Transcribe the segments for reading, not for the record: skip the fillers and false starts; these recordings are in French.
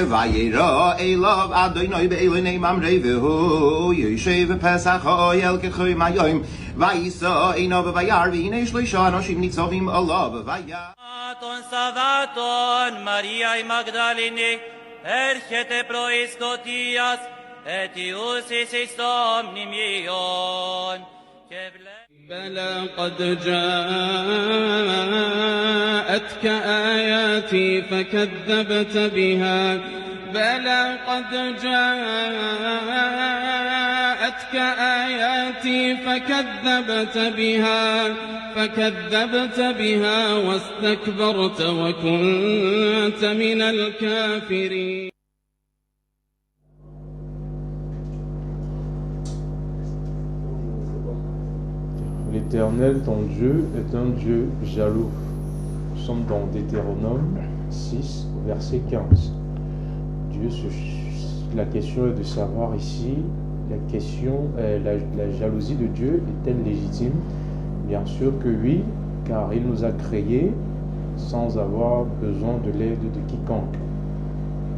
vayera elav Adonai be'elenei mamrei v'hu yoshev pesach ha'oyel k'choy mayom vayisa einav v'vayar v'hinei shloisha anoshim nitzovim alav v'vayar Ton Savaton Maria Magdalene erchete proistotias etius isistom nimion بلى قد جاءتك آياتي فكذبت بها بلى قد جاءتك آياتي فكذبت بها واستكبرت وكنت من الكافرين. L'Éternel, ton Dieu, est un Dieu jaloux. Nous sommes dans Deutéronome 6, verset 15. La question est de savoir ici, la jalousie de Dieu est-elle légitime? Bien sûr que oui, car il nous a créés sans avoir besoin de l'aide de quiconque.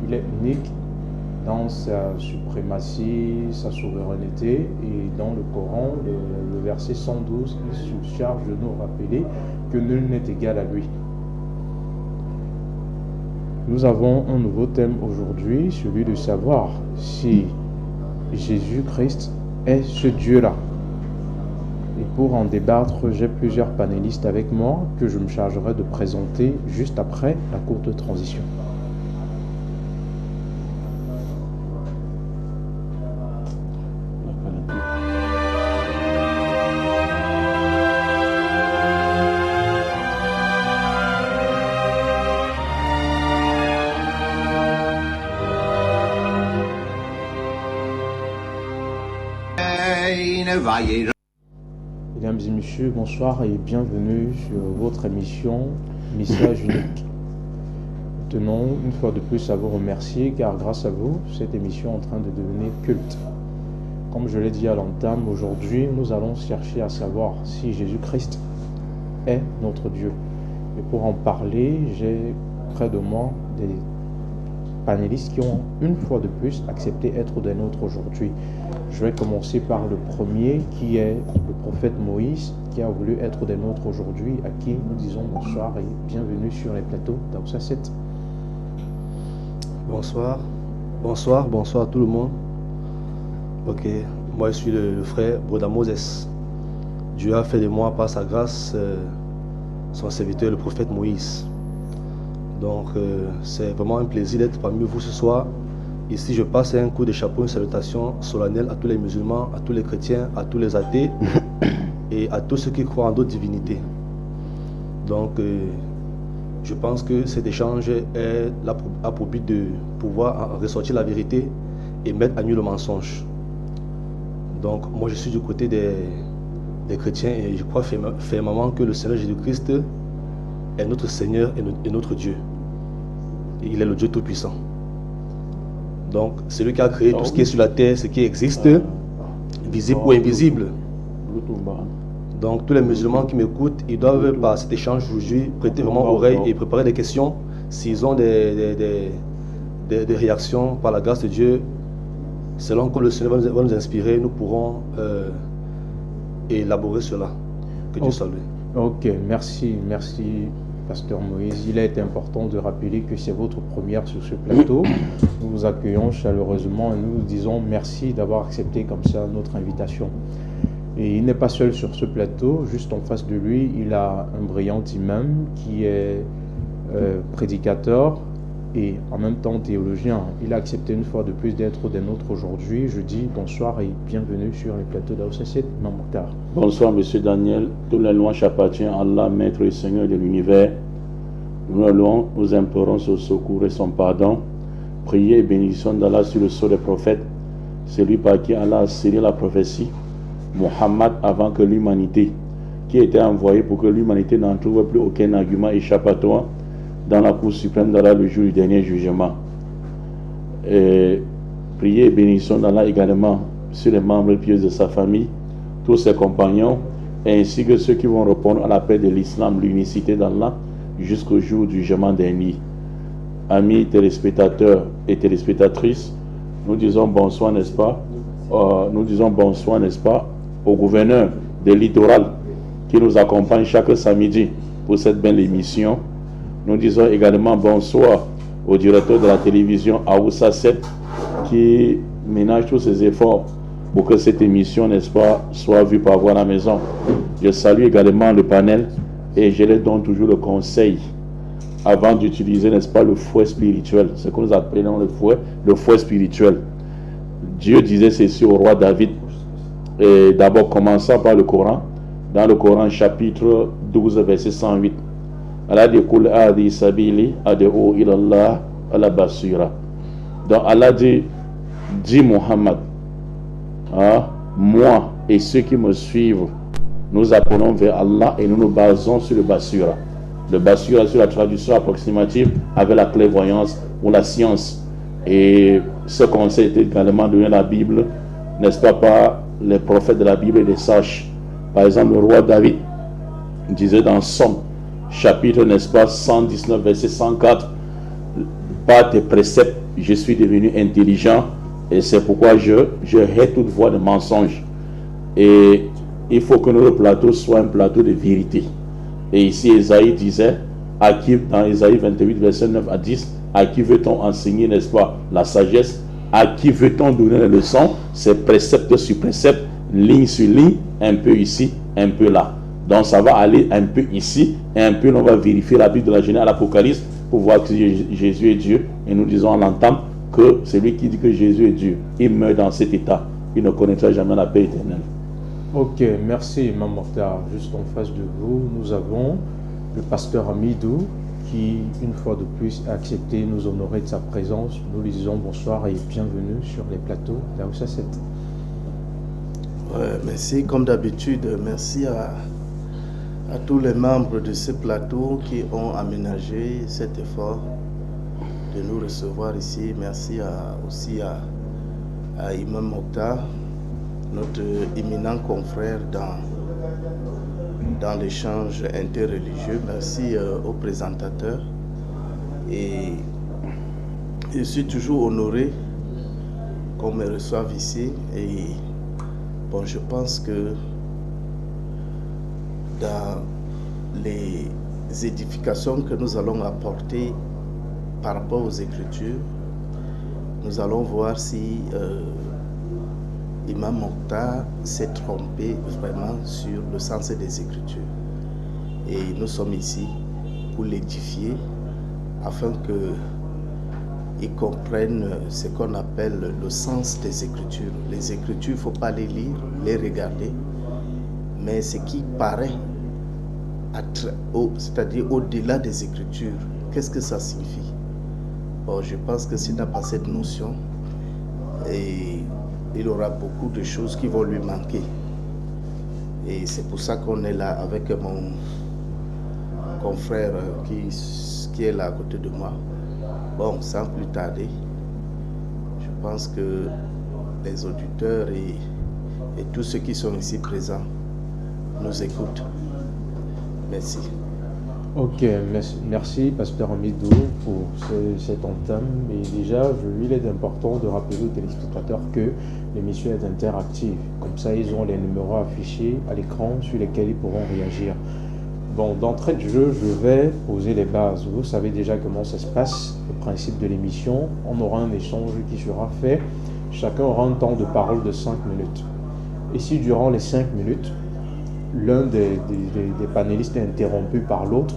Il est unique dans sa suprématie, sa souveraineté, et dans le Coran, le verset 112, il se charge de nous rappeler que nul n'est égal à lui. Nous avons un nouveau thème aujourd'hui, celui de savoir si Jésus-Christ est ce Dieu-là. Et pour en débattre, j'ai plusieurs panélistes avec moi que je me chargerai de présenter juste après la courte transition. Mesdames et messieurs, bonsoir et bienvenue sur votre émission Message unique. Nous tenons une fois de plus à vous remercier car grâce à vous, cette émission est en train de devenir culte. Comme je l'ai dit à l'entame, aujourd'hui nous allons chercher à savoir si Jésus-Christ est notre Dieu. Et pour en parler, j'ai près de moi des panélistes qui ont une fois de plus accepté être des nôtres aujourd'hui. Je vais commencer par le premier qui est le prophète Moïse qui a voulu être des nôtres aujourd'hui, à qui nous disons bonsoir et bienvenue sur les plateaux d'Aoussa 7. Bonsoir à tout le monde. Ok, moi je suis le frère Broda Moses. Dieu a fait de moi par sa grâce son serviteur le prophète Moïse. Donc c'est vraiment un plaisir d'être parmi vous ce soir. Ici je passe un coup de chapeau, une salutation solennelle à tous les musulmans, à tous les chrétiens, à tous les athées et à tous ceux qui croient en d'autres divinités. Donc je pense que cet échange a pour but de pouvoir ressortir la vérité et mettre à nu le mensonge. Donc moi je suis du côté des chrétiens et je crois fermement que le Seigneur Jésus-Christ est notre Seigneur et notre Dieu. Et il est le Dieu Tout-Puissant. Donc c'est lui qui a créé tout ce qui est sur la terre, ce qui existe, visible ou invisible. Donc tous les musulmans qui m'écoutent, ils doivent par cet échange aujourd'hui prêter vraiment oreille et préparer des questions. S'ils ont des réactions par la grâce de Dieu, selon que le Seigneur va nous inspirer, nous pourrons élaborer cela. Que Dieu salue. Ok, merci Pasteur Moïse. Il est important de rappeler que c'est votre première sur ce plateau. Nous vous accueillons chaleureusement et nous vous disons merci d'avoir accepté comme ça notre invitation. Et il n'est pas seul sur ce plateau, juste en face de lui, il a un brillant imam qui est prédicateur et en même temps théologien. Il a accepté une fois de plus d'être des nôtres aujourd'hui. Je dis bonsoir et bienvenue sur les plateaux d'Aoussa 7, Imam Mokhtar. Bonsoir Monsieur Daniel, tous les louanges appartiennent à Allah, Maître et Seigneur de l'univers. Nous le louons, nous implorons son secours et son pardon. Priez et bénédiction d'Allah sur le sceau des prophètes, celui par qui Allah a scellé la prophétie, Mohammed avant que l'humanité, qui était envoyé pour que l'humanité n'en trouve plus aucun argument échappatoire dans la Cour suprême d'Allah le jour du dernier jugement. Et priez et bénédiction d'Allah également sur les membres pieux de sa famille, tous ses compagnons, ainsi que ceux qui vont répondre à l'appel de l'islam, l'unicité d'Allah, jusqu'au jour du jugement dernier. amis téléspectateurs et téléspectatrices, nous disons bonsoir, n'est-ce pas? Nous disons bonsoir, n'est-ce pas, au gouverneur de Littoral qui nous accompagne chaque samedi pour cette belle émission. Nous disons également bonsoir au directeur de la télévision Aoussa 7 qui ménage tous ses efforts pour que cette émission, n'est-ce pas, soit vue par vous à la maison. Je salue également le panel et je leur donne toujours le conseil avant d'utiliser, n'est-ce pas, le fouet spirituel, ce que nous appelons le fouet spirituel. Dieu disait ceci au roi David, et d'abord commençant par le Coran, dans le Coran chapitre 12 verset 108. Allah dit Kul adi sabili ad'u ila Allah ala basira. Donc Allah dit Muhammad, moi et ceux qui me suivent, nous appelons vers Allah et nous nous basons sur le basura. Le basura, sur la traduction approximative avec la clairvoyance ou la science. Et ce conseil était également donné à la Bible, n'est-ce pas, par les prophètes de la Bible et des sages. Par exemple, le roi David disait dans Somme, chapitre, n'est-ce pas, 119, verset 104, par tes préceptes, je suis devenu intelligent et c'est pourquoi je hais toute voix de mensonge. Et il faut que notre plateau soit un plateau de vérité. Et ici, Esaïe disait, dans Esaïe 28, verset 9 à 10, à qui veut-on enseigner, n'est-ce pas, la sagesse? À qui veut-on donner les leçons? C'est précepte sur précepte, ligne sur ligne, un peu ici, un peu là. Donc ça va aller un peu ici, et un peu on va vérifier la Bible de la Genèse à l'Apocalypse pour voir que Jésus est Dieu. Et nous disons à l'entendre que celui qui dit que Jésus est Dieu, il meurt dans cet état. Il ne connaîtra jamais la paix éternelle. Ok, merci Imam Mokhtar. Juste en face de vous, nous avons le pasteur Amidou qui, une fois de plus, a accepté nous honorer de sa présence. Nous lui disons bonsoir et bienvenue sur les plateaux d'Aoussa 7. Merci, comme d'habitude, merci à tous les membres de ce plateau qui ont aménagé cet effort de nous recevoir ici. Merci aussi à Imam Mokhtar, notre éminent confrère dans l'échange interreligieux. Merci aux présentateurs. Et je suis toujours honoré qu'on me reçoive ici. Et bon, je pense que dans les édifications que nous allons apporter par rapport aux Écritures, nous allons voir si Imam Mokhtar s'est trompé vraiment sur le sens des Écritures. Et nous sommes ici pour l'édifier afin qu'ils comprennent ce qu'on appelle le sens des Écritures. Les Écritures, il ne faut pas les lire, les regarder, mais ce qui paraît, c'est-à-dire au-delà des Écritures, qu'est-ce que ça signifie? Bon, je pense que s'il n'a pas cette notion, il aura beaucoup de choses qui vont lui manquer. Et c'est pour ça qu'on est là avec mon confrère qui est là à côté de moi. Bon, sans plus tarder, je pense que les auditeurs et tous ceux qui sont ici présents nous écoutent. Merci. Ok, merci Pasteur Amidou pour cette entame. Et déjà, il est important de rappeler aux téléspectateurs que l'émission est interactive. Comme ça, ils ont les numéros affichés à l'écran sur lesquels ils pourront réagir. Bon, d'entrée de jeu, je vais poser les bases. Vous savez déjà comment ça se passe, le principe de l'émission. On aura un échange qui sera fait. Chacun aura un temps de parole de 5 minutes. Et si durant les 5 minutes, l'un des panélistes est interrompu par l'autre,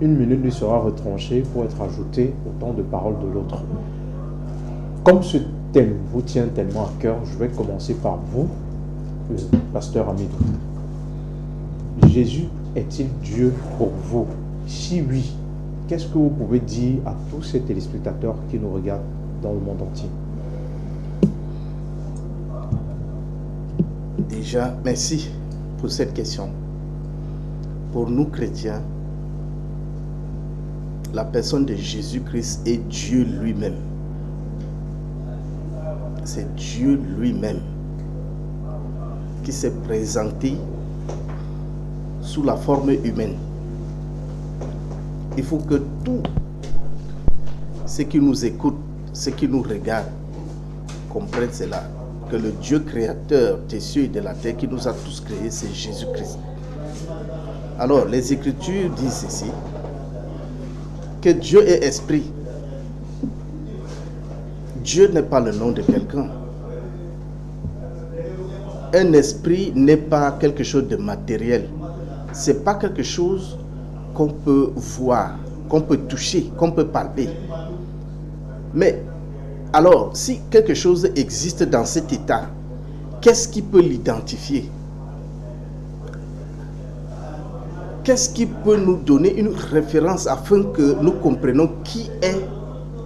1 minute lui sera retranchée pour être ajoutée au temps de parole de l'autre. Comme ce thème vous tient tellement à cœur, je vais commencer par vous, le pasteur Amidou. Jésus est-il Dieu pour vous? Si oui, qu'est-ce que vous pouvez dire à tous ces téléspectateurs qui nous regardent dans le monde entier? Déjà, merci pour cette question. Pour nous chrétiens, la personne de Jésus-Christ est Dieu lui-même. C'est Dieu lui-même qui s'est présenté sous la forme humaine. Il faut que ceux qui nous écoutent, ceux qui nous regardent, comprennent cela. Que le Dieu créateur des cieux et de la terre qui nous a tous créés, c'est Jésus-Christ. Alors, les Écritures disent ici que Dieu est esprit. Dieu n'est pas le nom de quelqu'un. Un esprit n'est pas quelque chose de matériel. Ce n'est pas quelque chose qu'on peut voir, qu'on peut toucher, qu'on peut palper. Mais, alors, si quelque chose existe dans cet état, qu'est-ce qui peut l'identifier? Qu'est-ce qui peut nous donner une référence afin que nous comprenions qui est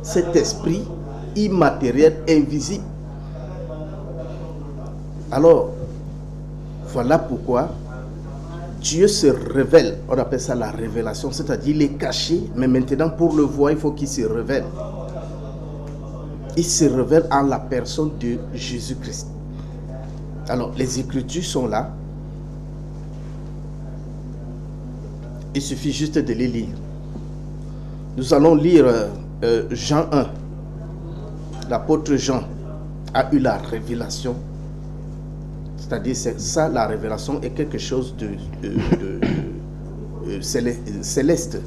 cet esprit immatériel, invisible? Alors, voilà pourquoi Dieu se révèle. On appelle ça la révélation, c'est-à-dire il est caché, mais maintenant pour le voir, il faut qu'il se révèle. Il se révèle en la personne de Jésus-Christ. Alors, les Écritures sont là. Il suffit juste de les lire. Nous allons lire Jean 1. L'apôtre Jean a eu la révélation. C'est-à-dire, ça, la révélation est quelque chose de céleste.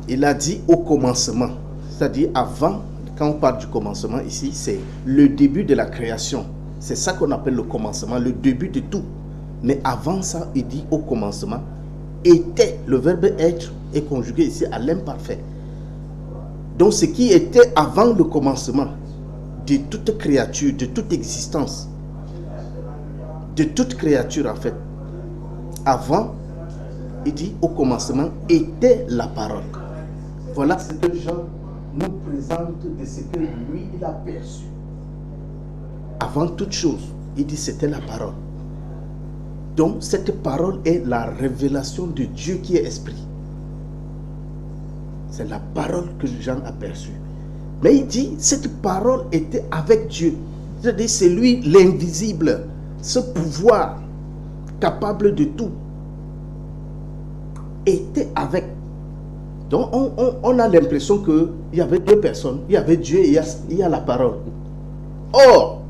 Il a dit au commencement. C'est-à-dire, avant, quand on parle du commencement ici, c'est le début de la création. C'est ça qu'on appelle le commencement, le début de tout. Mais avant ça, il dit au commencement, était, le verbe être est conjugué ici à l'imparfait. Donc ce qui était avant le commencement de toute créature, de toute existence, de toute créature en fait. Avant, il dit au commencement était la parole. Voilà ce que Jean nous présente de ce que lui il a perçu. Avant toute chose, il dit c'était la parole. Donc cette parole est la révélation de Dieu qui est esprit. C'est la parole que Jean a perçue. Mais il dit cette parole était avec Dieu. C'est-à-dire c'est lui l'invisible, ce pouvoir capable de tout était avec. Donc on a l'impression qu'il y avait deux personnes. Il y avait Dieu et il y a la parole. Or,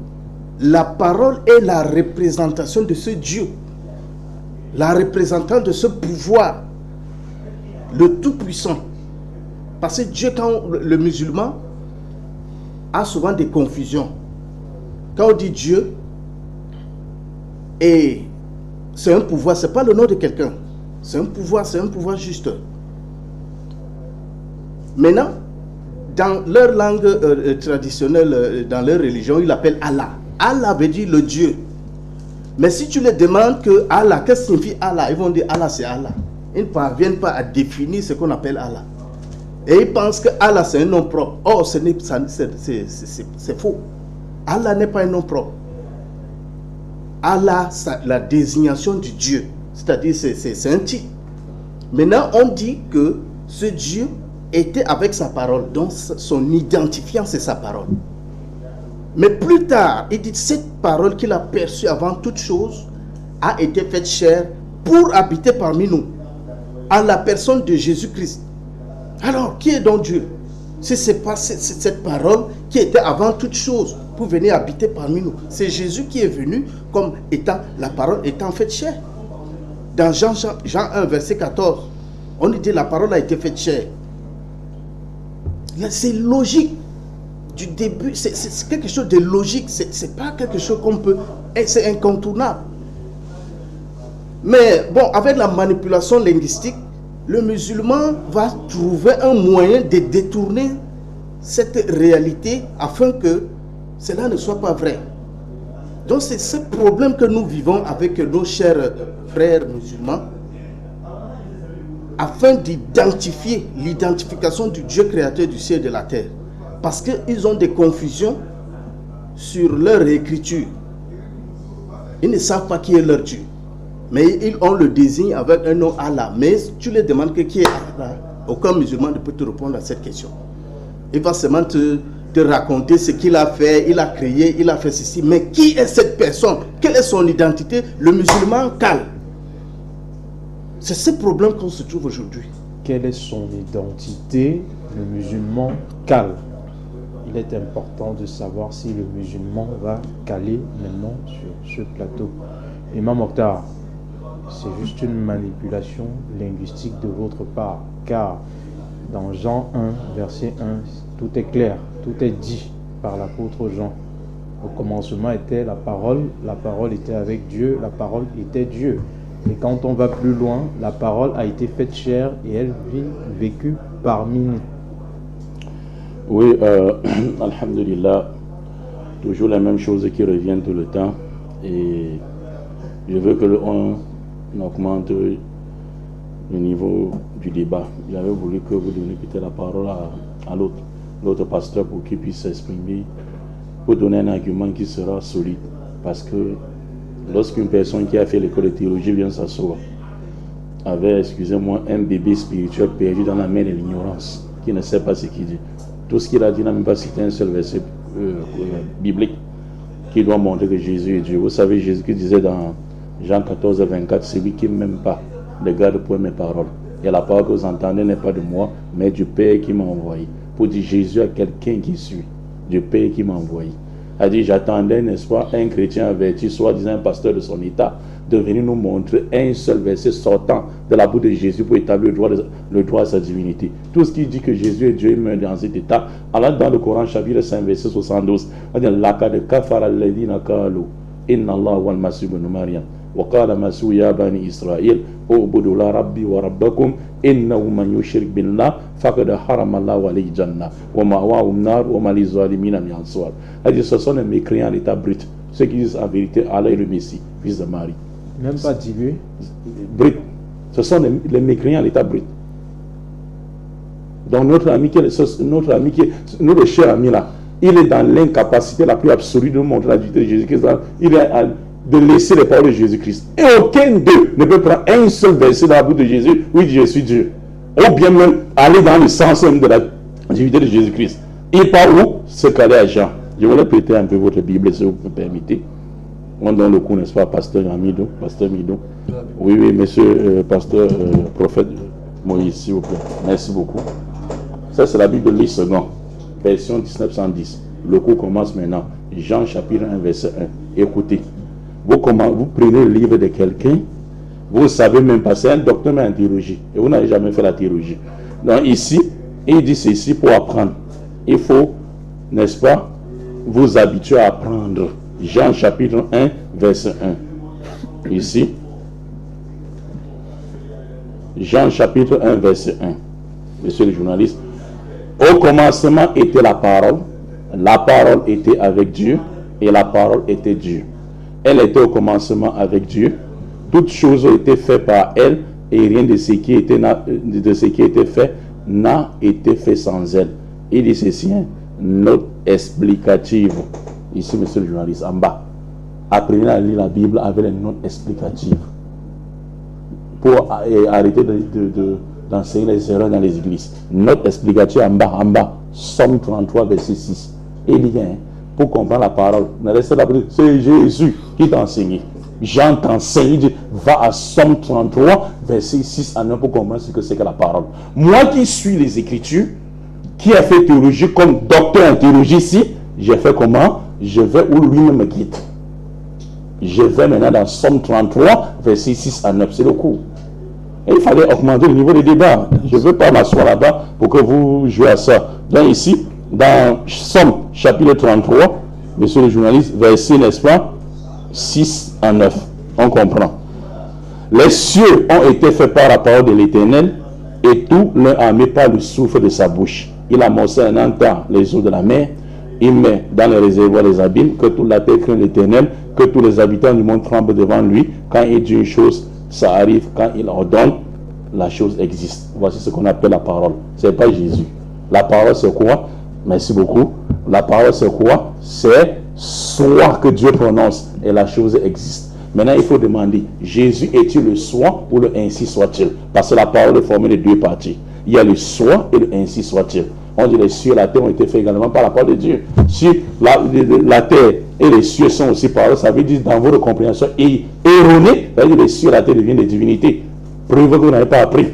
la parole est la représentation de ce Dieu. La représentante de ce pouvoir. Le Tout-Puissant. Parce que Dieu, quand le musulman a souvent des confusions. Quand on dit Dieu, et c'est un pouvoir, ce n'est pas le nom de quelqu'un. C'est un pouvoir juste. Maintenant, dans leur langue traditionnelle, dans leur religion, ils l'appellent Allah. Allah veut dire le Dieu. Mais si tu les demandes que Allah, qu'est-ce que signifie Allah? Ils vont dire Allah c'est Allah. Ils ne parviennent pas à définir ce qu'on appelle Allah. Et ils pensent que Allah c'est un nom propre. Or, c'est faux. Allah n'est pas un nom propre. Allah, c'est la désignation du Dieu. C'est-à-dire, c'est un titre. Maintenant, on dit que ce Dieu était avec sa parole. Donc, son identifiant, c'est sa parole. Mais plus tard, il dit cette parole qu'il a perçue avant toute chose a été faite chair pour habiter parmi nous, en la personne de Jésus-Christ. Alors, qui est donc Dieu? C'est cette parole qui était avant toute chose pour venir habiter parmi nous. C'est Jésus qui est venu comme étant la parole étant faite chair. Dans Jean 1, verset 14, on dit la parole a été faite chair. C'est logique. Du début, c'est quelque chose de logique, c'est pas quelque chose qu'on peut, c'est incontournable. Mais bon, avec la manipulation linguistique, le musulman va trouver un moyen de détourner cette réalité afin que cela ne soit pas vrai. Donc c'est ce problème que nous vivons avec nos chers frères musulmans, afin d'identifier l'identification du Dieu créateur du ciel et de la terre. Parce qu'ils ont des confusions sur leur écriture. Ils ne savent pas qui est leur Dieu. Mais on le désigne avec un nom Allah. Mais tu les demandes qui est Allah. Aucun musulman ne peut te répondre à cette question. Il va seulement te raconter ce qu'il a fait, il a créé, il a fait ceci. Mais qui est cette personne? Quelle est son identité? Le musulman cale. C'est ce problème qu'on se trouve aujourd'hui. quelle est son identité, le musulman cale. Il est important de savoir si le musulman va caler maintenant sur ce plateau. Imam Mokhtar, c'est juste une manipulation linguistique de votre part, car dans Jean 1, verset 1, tout est clair, tout est dit par l'apôtre Jean. Au commencement était la parole était avec Dieu, la parole était Dieu. Et quand on va plus loin, la parole a été faite chair et elle vécut parmi nous. Oui, alhamdulillah, toujours la même chose qui revient tout le temps. Et je veux que on augmente le niveau du débat. J'avais voulu que vous donniez peut-être la parole à l'autre pasteur pour qu'il puisse s'exprimer, pour donner un argument qui sera solide. Parce que lorsqu'une personne qui a fait l'école de théologie vient s'asseoir avec, excusez-moi, un bébé spirituel perdu dans la main de l'ignorance, qui ne sait pas ce qu'il dit. Tout ce qu'il a dit n'a même pas cité un seul verset biblique qui doit montrer que Jésus est Dieu. Vous savez, Jésus qui disait dans Jean 14, 24, celui qui ne m'aime pas ne garde point mes paroles. Et la parole que vous entendez n'est pas de moi, mais du Père qui m'a envoyé. Pour dire Jésus a quelqu'un qui suit, du Père qui m'a envoyé. A dit, j'attendais, n'est-ce pas, un chrétien averti, soi-disant un pasteur de son état, de venir nous montrer un seul verset sortant de la bouche de Jésus pour établir le droit à sa divinité. Tout ce qui dit que Jésus est Dieu, il meurt dans cet état. Alors dans le Coran, chapitre 5, verset 72, on dit, Laqad kafara alladhina qalu inna Allah wal masih ibn Maryam wa qala masih ya bani Israël ubudu la rabbi wa rabbakum innahu man yushrik billah faqad harama Allah alayhi jannah wa ma'wahu an-nar wa ma liz-zalimin min ansar. Ce sont les mécréants à l'état brut, ceux qui disent en vérité Allah est le Messie, fils de Marie. Même pas dilué. Brut. Ce sont les mécréants à l'état brut. Donc notre notre cher ami là, il est dans l'incapacité la plus absolue de montrer la divinité de Jésus-Christ. Il est de laisser les paroles de Jésus-Christ. Et aucun d'eux ne peut prendre un seul verset dans la bouche de Jésus où il dit je suis Dieu. Ou bien même aller dans le sens même de la divinité de Jésus-Christ. Il part où? Se caler à Jean. Je voulais prêter un peu votre Bible si vous me permettez. On donne le coup, n'est-ce pas, pasteur Mido, pasteur Mido. Oui, monsieur, pasteur, prophète Moïse, s'il vous plaît. Merci beaucoup. Ça, c'est la Bible de l'I second, version 1910. Le cours commence maintenant. Jean chapitre 1, verset 1. Écoutez, vous prenez le livre de quelqu'un, vous ne savez même pas, c'est un docteur en théologie, et vous n'avez jamais fait la théologie. Donc ici, il dit ceci pour apprendre. Il faut, n'est-ce pas, vous habituer à apprendre. Jean chapitre 1, verset 1. Ici. Jean chapitre 1, verset 1. Monsieur le journaliste. Au commencement était la parole était avec Dieu, et la parole était Dieu. Elle était au commencement avec Dieu. Toutes choses ont été faites par elle, et rien de ce qui était fait n'a été fait sans elle. Il dit ceci, note explicative. Ici, monsieur le journaliste, en bas. Apprenez à lire la Bible avec les notes explicatives. Pour arrêter d'enseigner les erreurs dans les églises. Note explicative en bas. Somme 33, verset 6. Il dit, pour comprendre la parole, ne restez pas, c'est Jésus qui t'a enseigné. Jean t'enseigne, il dit, va à Somme 33, verset 6 à 9 pour comprendre ce que c'est que la parole. Moi qui suis les Écritures, qui a fait théologie comme docteur en théologie ici, j'ai fait comment? Je vais où lui-même me guide. Je vais maintenant dans Somme 33, verset 6 à 9. C'est le cours. Et il fallait augmenter le niveau des débats. Je ne veux pas m'asseoir là-bas pour que vous jouiez à ça. Donc ici, dans Somme chapitre 33, monsieur le journaliste, verset, n'est-ce pas, 6 à 9. On comprend. Les cieux ont été faits par la parole de l'Éternel, et tout leur armé par le souffle de sa bouche. Il a morcé un temps les eaux de la mer. Il met dans les réservoirs des abîmes, que toute la terre craint l'Éternel, que tous les habitants du monde tremblent devant lui. Quand il dit une chose, ça arrive. Quand il ordonne, la chose existe. Voici ce qu'on appelle la parole. Ce n'est pas Jésus. La parole, c'est quoi? Merci beaucoup. La parole, c'est quoi? C'est soit que Dieu prononce et la chose existe. Maintenant, il faut demander, Jésus est-il le soit ou le ainsi soit-il? Parce que la parole est formée de deux parties. Il y a le soit et le ainsi soit-il. On dit les cieux et la terre ont été faits également par la parole de Dieu. Si la terre et les cieux sont aussi paroles, ça veut dire dans votre compréhension erronée, ça veut dire les cieux et la terre deviennent des divinités. Preuve que vous n'avez pas appris.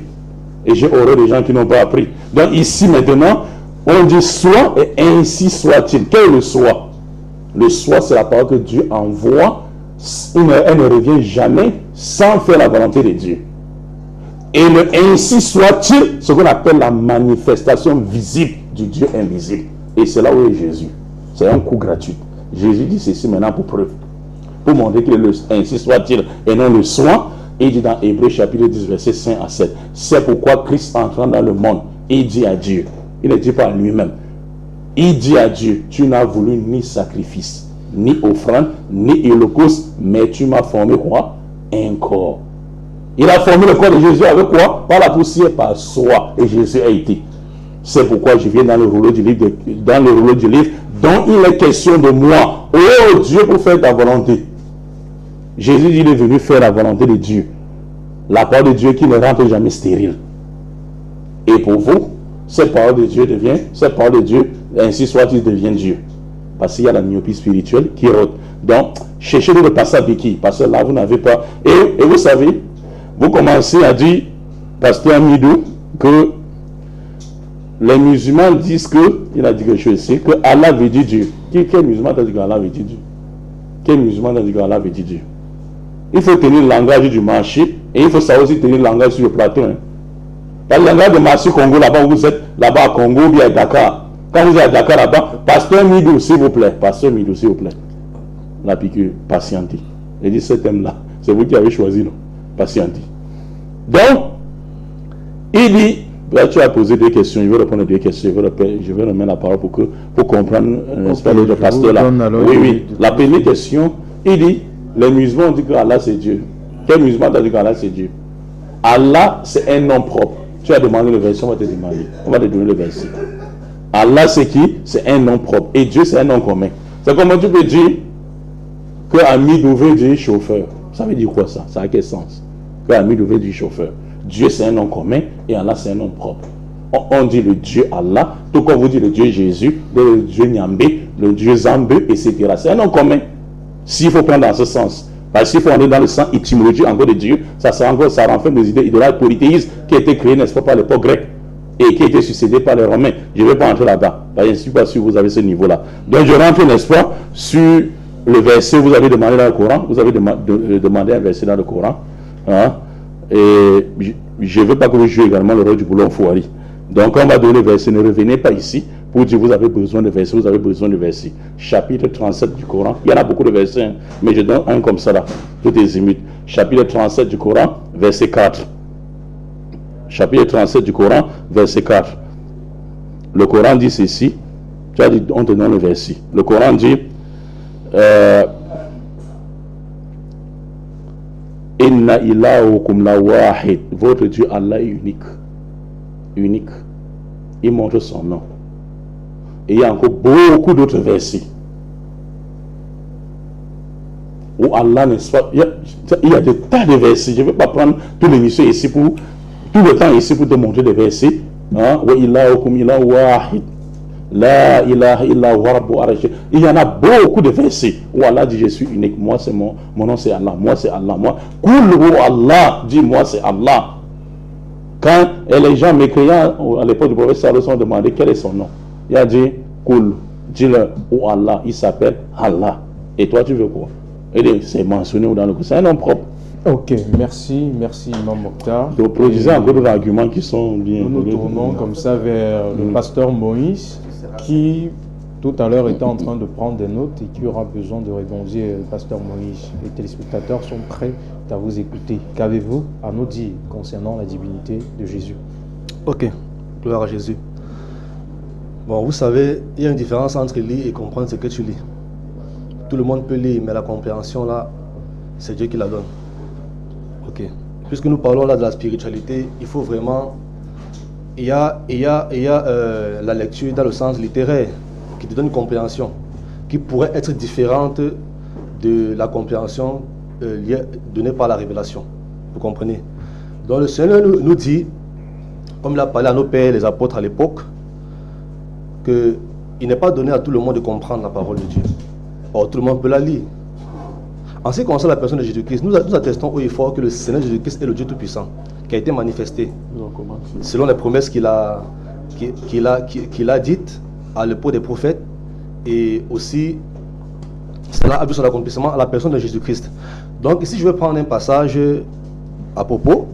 Et j'ai horreur des gens qui n'ont pas appris. Donc ici maintenant, on dit soit et ainsi soit-il. Quel est le soit? Le soit, c'est la parole que Dieu envoie. Elle ne revient jamais sans faire la volonté de Dieu. Et le ainsi soit-il, ce qu'on appelle la manifestation visible du Dieu invisible. Et c'est là où est Jésus. C'est un coup gratuit. Jésus dit ceci maintenant pour preuve. Pour montrer qu'il est le ainsi soit-il et non le soit. Il dit dans Hébreux chapitre 10 verset 5 à 7. C'est pourquoi Christ entrant dans le monde, il dit à Dieu. Il ne dit pas à lui-même. Il dit à Dieu, tu n'as voulu ni sacrifice, ni offrande, ni holocauste, mais tu m'as formé quoi? Un corps. Il a formé le corps de Jésus avec quoi? Par la poussière, par soi. Et Jésus a été. C'est pourquoi je viens dans le rouleau du livre, dont il est question de moi. Oh Dieu, pour faire ta volonté. Jésus il est venu faire la volonté de Dieu. La parole de Dieu qui ne rentre jamais stérile. Et pour vous, cette parole de Dieu devient, cette parole de Dieu, ainsi soit-il, devient Dieu. Parce qu'il y a la myopie spirituelle qui rôde. Donc, cherchez le passage de qui? Parce que là, vous n'avez pas. Et vous savez, vous commencez à dire, pasteur Midou, que les musulmans disent que, il a dit quelque chose ici, que Allah veut dire Dieu. Quel musulman t'a dit qu'Allah veut dire Dieu? Quel musulman t'a dit qu'Allah veut dire Dieu? Il faut tenir le langage du marché et il faut savoir aussi tenir le langage sur le plateau. Hein. Dans le langage de marché Congo, là-bas, vous êtes là-bas à Congo ou bien à Dakar. Quand vous êtes à Dakar là-bas, pasteur Midou, s'il vous plaît, pasteur Midou, s'il vous plaît. La piqûre, patientez. Il dit ce thème-là, c'est vous qui avez choisi, non? Patientez. Donc, il dit, là, tu as posé deux questions, je vais répondre à deux questions, je vais remettre la parole pour comprendre le pasteur là. Oui. La première question, il dit, les musulmans ont dit que Allah c'est Dieu. Quel musulman t'a dit qu'Allah c'est Dieu? Allah c'est un nom propre. Tu as demandé le verset, on va te demander. On va te donner le verset. Allah c'est qui? C'est un nom propre. Et Dieu c'est un nom commun. C'est comment tu peux dire que Amidou veut dire chauffeur. Ça veut dire quoi ça? Ça a quel sens? Que Amidou veut dire chauffeur. Dieu c'est un nom commun et Allah c'est un nom propre. On dit le Dieu Allah, tout comme vous dites le Dieu Jésus, le Dieu Nyambé, le Dieu Zambé, etc. C'est un nom commun. S'il faut prendre dans ce sens. Parce qu'il faut aller dans le sens étymologique encore de Dieu, ça renferme des idées idolâtres polythéistes qui a été créées, n'est-ce pas, par l'époque grecque et qui a été succédée par les Romains. Je ne vais pas entrer là-bas. Je ne suis pas sûr que vous avez ce niveau-là. Donc je rentre, n'est-ce pas, sur le verset, vous avez demandé dans le Coran, vous avez demandé un verset dans le Coran. Hein, et je ne veux pas que vous jouiez également le rôle du boulon fouari. Donc on va donner le verset, ne revenez pas ici pour dire vous avez besoin de versets, vous avez besoin de versets. Chapitre 37 du Coran, il y en a beaucoup de versets, hein, mais je donne un comme ça là, tout est imite. Chapitre 37 du Coran, verset 4. Chapitre 37 du Coran, verset 4. Le Coran dit ceci, tu as dit, on te donne le verset. Le Coran dit, Inna ilahukum la wahid. Votre Dieu Allah est unique. Unique. Il montre son nom. Et il y a encore beaucoup d'autres versets où Allah, n'est-ce pas, il y a des tas de versets. Je ne vais pas prendre tout l'émission ici tout le temps ici pour te montrer des versets. Wa ilahukum ila wahid. La ilaha illa huwa rabbul arsh. Il y en a beaucoup de versets où Allah dit je suis unique. Moi c'est mon nom c'est Allah. Moi c'est Allah. Moi. Kul Allah. Dit moi c'est Allah. Quand les gens mécréants à l'époque du prophète sallallahu ont demandé quel est son nom. Il a dit Kul. Dis-le ou Allah. Il s'appelle Allah. Et toi tu veux quoi? C'est mentionné dans le Coran. C'est un nom propre. Ok, merci Imam Mokhtar. Donc produisez encore des arguments qui sont bien. Nous tournons comme ça vers le pasteur Moïse qui tout à l'heure était en train de prendre des notes et qui aura besoin de rebondir. Pasteur Moïse, les téléspectateurs sont prêts à vous écouter. Qu'avez-vous à nous dire concernant la divinité de Jésus? Ok, gloire à Jésus. Bon, vous savez, il y a une différence entre lire et comprendre ce que tu lis. Tout le monde peut lire, mais la compréhension là, c'est Dieu qui la donne. Ok. Puisque nous parlons là de la spiritualité, il faut vraiment... Il y a la lecture dans le sens littéraire qui te donne une compréhension qui pourrait être différente de la compréhension donnée par la révélation. Vous comprenez? Donc le Seigneur nous dit, comme il a parlé à nos pères, les apôtres à l'époque, qu'il n'est pas donné à tout le monde de comprendre la parole de Dieu. Or, tout le monde peut la lire. En ce qui concerne la personne de Jésus-Christ, nous attestons haut et fort que le Seigneur Jésus-Christ est le Dieu Tout-Puissant, qui a été manifesté selon les promesses qu'il a dites à l'époque des prophètes, et aussi cela a vu son accomplissement à la personne de Jésus-Christ. Donc ici je vais prendre un passage à propos.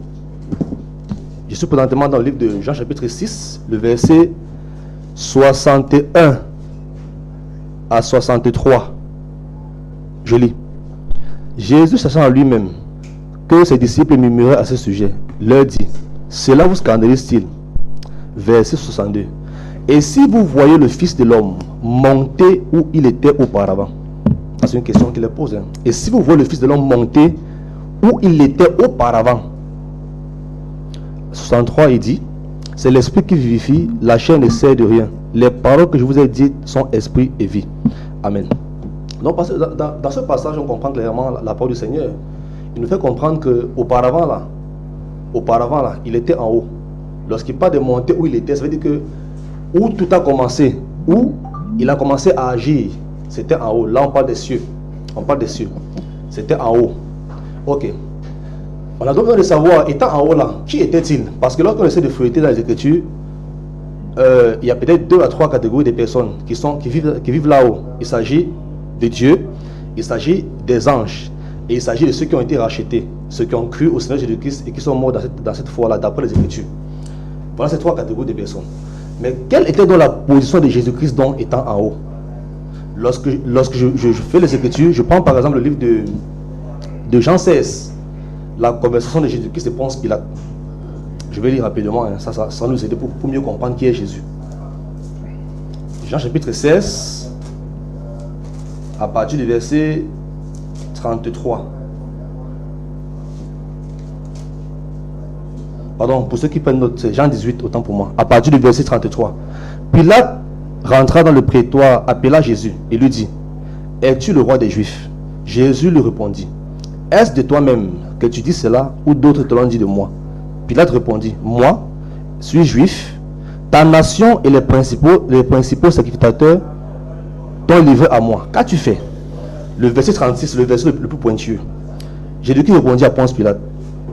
Je suis présentement dans le livre de Jean chapitre 6, le verset 61 à 63. Je lis. Jésus, sachant en lui-même que ses disciples murmuraient à ce sujet, leur dit: cela vous scandalise-t-il? Verset 62. Et si vous voyez le Fils de l'homme monter où il était auparavant? C'est une question qu'il pose. Et si vous voyez le Fils de l'homme monter où il était auparavant? 63, il dit: c'est l'esprit qui vivifie, la chair ne sert de rien. Les paroles que je vous ai dites sont esprit et vie. Amen. Donc dans ce passage, on comprend clairement la parole du Seigneur. Il nous fait comprendre qu'auparavant là, il était en haut. Lorsqu'il parle de monter où il était, ça veut dire que où tout a commencé, où il a commencé à agir, c'était en haut. Là, on parle des cieux. On parle des cieux. C'était en haut. Ok. On a donc besoin de savoir, étant en haut là, qui était-il? Parce que lorsqu'on essaie de feuilleter dans les Écritures, il y a peut-être 2 à 3 catégories de personnes qui vivent là-haut. Il s'agit de Dieu, il s'agit des anges, et il s'agit de ceux qui ont été rachetés, ceux qui ont cru au Seigneur Jésus-Christ et qui sont morts dans cette foi-là, d'après les Écritures. Voilà ces 3 catégories de personnes. Mais quelle était donc la position de Jésus-Christ donc étant en haut? Lorsque je fais les Écritures, je prends par exemple le livre de Jean 16, la conversation de Jésus-Christ et Ponce Pilate. Je vais lire rapidement, hein, ça va nous aider pour mieux comprendre qui est Jésus. Jean chapitre 16, à partir du verset 33. Pardon, pour ceux qui prennent note, c'est Jean 18, autant pour moi. À partir du verset 33. Pilate rentra dans le prétoire, appela Jésus et lui dit: es-tu le roi des Juifs? Jésus lui répondit: est-ce de toi-même que tu dis cela, ou d'autres te l'ont dit de moi? Pilate répondit: moi, suis juif. Ta nation et les principaux sacrificateurs t'ont livré à moi. Qu'as-tu fait? Le verset 36, le verset le plus pointueux. Jésus-Christ répondit à Ponce Pilate: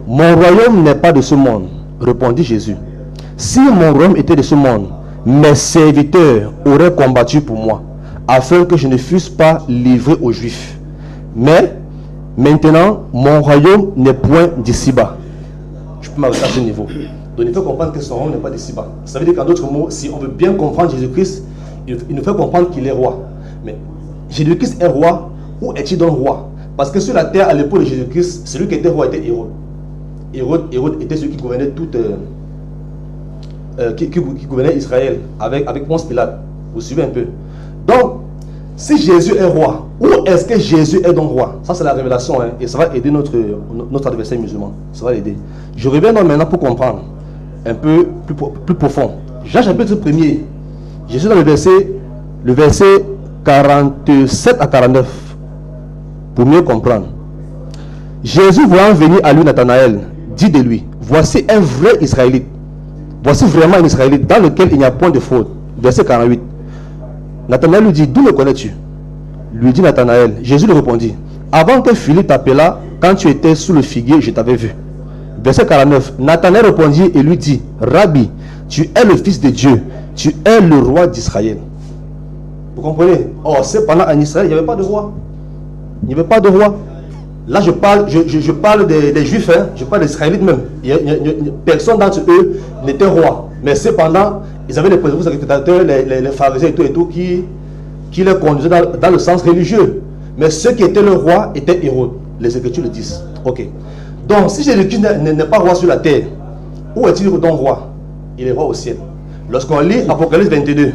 mon royaume n'est pas de ce monde. Répondit Jésus: si mon royaume était de ce monde, mes serviteurs auraient combattu pour moi, afin que je ne fusse pas livré aux Juifs. Mais maintenant, mon royaume n'est point d'ici-bas. Je peux m'arrêter à ce niveau. Donc il faut comprendre que son royaume n'est pas d'ici-bas. Ça veut dire qu'en d'autres mots, si on veut bien comprendre Jésus-Christ, il nous fait comprendre qu'il est roi. Mais Jésus-Christ est roi, où est-il donc roi? Parce que sur la terre, à l'époque de Jésus-Christ, celui qui était roi était Hérode. Hérode était celui qui gouvernait qui gouvernait Israël avec Ponce Pilate. Vous suivez un peu? Donc, si Jésus est roi, où est-ce que Jésus est donc roi? Ça, c'est la révélation, hein, et ça va aider notre adversaire musulman. Ça va l'aider. Je reviens donc maintenant pour comprendre un peu plus profond. Jean chapitre 1er, Jésus dans le verset 47 à 49, pour mieux comprendre. Jésus, voyant venir à lui Nathanaël, dit de lui: voici un vrai Israélite. Voici vraiment un Israélite dans lequel il n'y a point de faute. Verset 48. Nathanaël lui dit: d'où me connais-tu? Lui dit Nathanaël. Jésus lui répondit: avant que Philippe t'appelât, quand tu étais sous le figuier, je t'avais vu. Verset 49. Nathanaël répondit et lui dit: Rabbi, tu es le Fils de Dieu, tu es le roi d'Israël. Vous comprenez? Or, cependant en Israël, il n'y avait pas de roi. Il n'y avait pas de roi. Là, je parle des Juifs, hein, je parle des Israélites même. Personne d'entre eux n'était roi. Mais cependant, ils avaient les principaux sacrificateurs, les pharisiens et tout qui les conduisaient dans le sens religieux. Mais ceux qui étaient le roi étaient Hérode. Les Écritures le disent. Ok. Donc, si Jésus-Christ n'est pas roi sur la terre, où est-il donc roi? Il est roi au ciel. Lorsqu'on lit Apocalypse 22,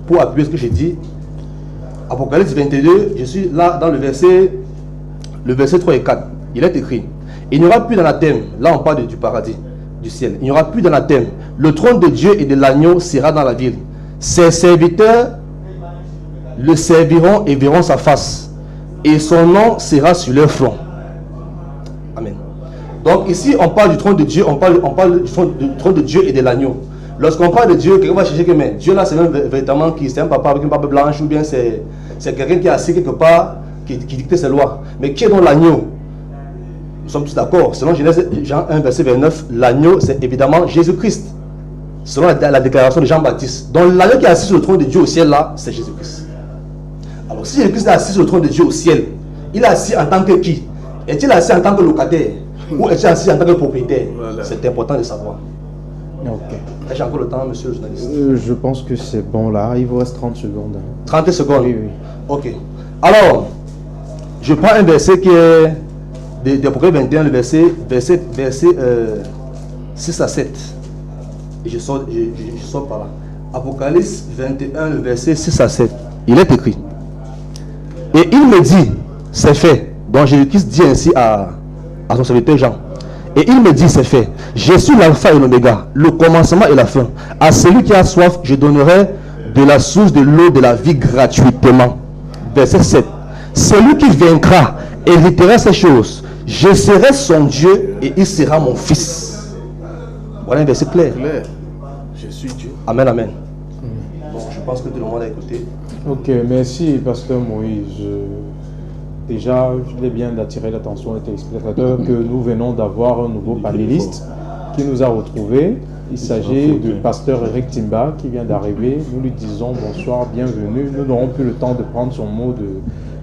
pour appuyer ce que j'ai dit, Apocalypse 22, je suis là dans le verset 3 et 4. Il est écrit: il n'y aura plus d'anathème. Là, on parle du paradis, du ciel. Il n'y aura plus d'anathème. Le trône de Dieu et de l'agneau sera dans la ville. Ses serviteurs le serviront et verront sa face, et son nom sera sur leur front. Amen. Donc ici, on parle du trône de Dieu, on parle du trône de Dieu et de l'agneau. Lorsqu'on parle de Dieu, quelqu'un va chercher que mais Dieu là, c'est même véritablement qui c'est un papa avec une barbe blanche, ou bien c'est quelqu'un qui est assis quelque part, qui dictait ses lois. Mais qui est donc l'agneau? Nous sommes tous d'accord. Selon Genèse Jean 1, verset 29, l'agneau, c'est évidemment Jésus-Christ. Selon la déclaration de Jean-Baptiste. Donc l'agneau qui est assis sur le trône de Dieu au ciel, là, c'est Jésus-Christ. Alors si Jésus-Christ est assis sur le trône de Dieu au ciel, il est assis en tant que qui? Est-il assis en tant que locataire? Ou est-il assis en tant que propriétaire? Voilà. C'est important de savoir. Ok. J'ai encore le temps, monsieur le journaliste? Je pense que c'est bon là. Il vous reste 30 secondes. 30 secondes? Oui, oui. Ok. Alors, je prends un verset qui est d'Apocalypse 21, le verset 6 à 7. Et je sors par là. Apocalypse 21, le verset 6 à 7. Il est écrit. Et il me dit, c'est fait. Donc Jésus-Christ dit ainsi à son serviteur Jean. Et il me dit, c'est fait. Je suis l'alpha et l'oméga, le commencement et la fin. À celui qui a soif, je donnerai de la source de l'eau de la vie gratuitement. Verset 7. Celui qui vaincra héritera ces choses. Je serai son Dieu et il sera mon fils. Voilà un verset clair. Je suis Dieu. Amen, amen. Donc je pense que tout le monde a écouté. Ok, merci Pasteur Moïse. Déjà, il est bien d'attirer l'attention des téléspectateurs que nous venons d'avoir un nouveau panéliste qui nous a retrouvés. Il s'agit du pasteur Eric Timba qui vient d'arriver. Nous lui disons bonsoir, bienvenue. Nous n'aurons plus le temps de prendre son mot de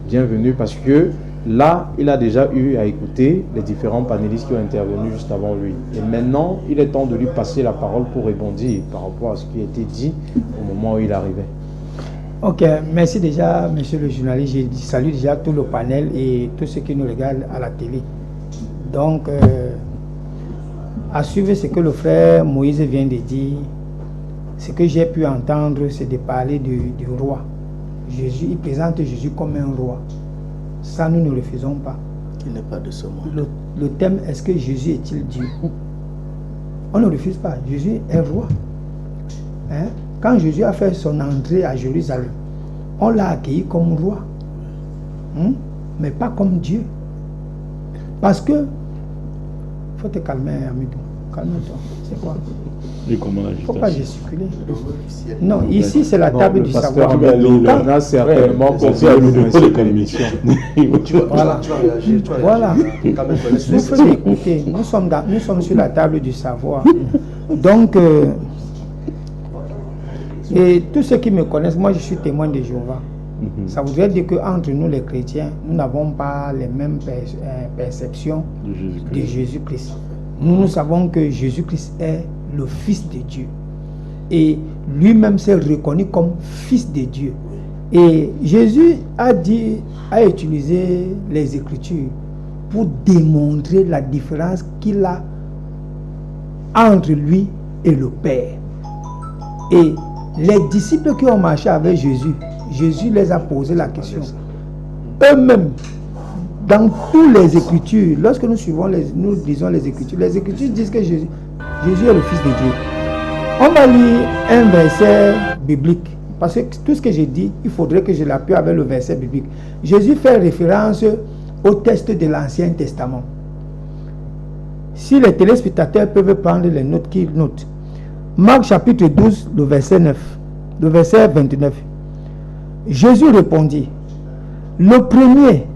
bienvenue parce que là, il a déjà eu à écouter les différents panélistes qui ont intervenu juste avant lui. Et maintenant, il est temps de lui passer la parole pour rebondir par rapport à ce qui a été dit au moment où il arrivait. Ok, merci déjà, monsieur le journaliste. Je salue déjà tout le panel et tous ceux qui nous regardent à la télé. Donc, à suivre ce que le frère Moïse vient de dire, ce que j'ai pu entendre, c'est de parler du roi. Jésus, il présente Jésus comme un roi. Ça, nous ne le faisons pas. Qui n'est pas de ce monde. Le thème, est-ce que Jésus est-il Dieu? On ne refuse pas. Jésus est roi. Hein? Quand Jésus a fait son entrée à Jérusalem, on l'a accueilli comme roi. Mais pas comme Dieu. Parce que, il faut te calmer, Amidou. Calme-toi. C'est quoi? Il ne faut pas gesticuler. Non, ici c'est la table du savoir. On a certainement compris le l'émission. Voilà. Voilà. Vous pouvez écouter. Nous sommes sur la table du savoir. Donc, et tous ceux qui me connaissent, moi je suis témoin de Jéhovah. Ça voudrait dire qu'entre nous les chrétiens, nous n'avons pas les mêmes perceptions de Jésus-Christ. Nous savons que Jésus-Christ est le Fils de Dieu. Et lui-même s'est reconnu comme Fils de Dieu. Et Jésus a utilisé les Écritures pour démontrer la différence qu'il a entre lui et le Père. Et les disciples qui ont marché avec Jésus, Jésus les a posé la question. Eux-mêmes, dans toutes les Écritures, lorsque nous lisons les Écritures disent que Jésus est le Fils de Dieu. On va lire un verset biblique. Parce que tout ce que j'ai dit, il faudrait que je l'appuie avec le verset biblique. Jésus fait référence au texte de l'Ancien Testament. Si les téléspectateurs peuvent prendre les notes qu'ils notent. Marc chapitre 12, le verset 9, le verset 29. Jésus répondit, le premier,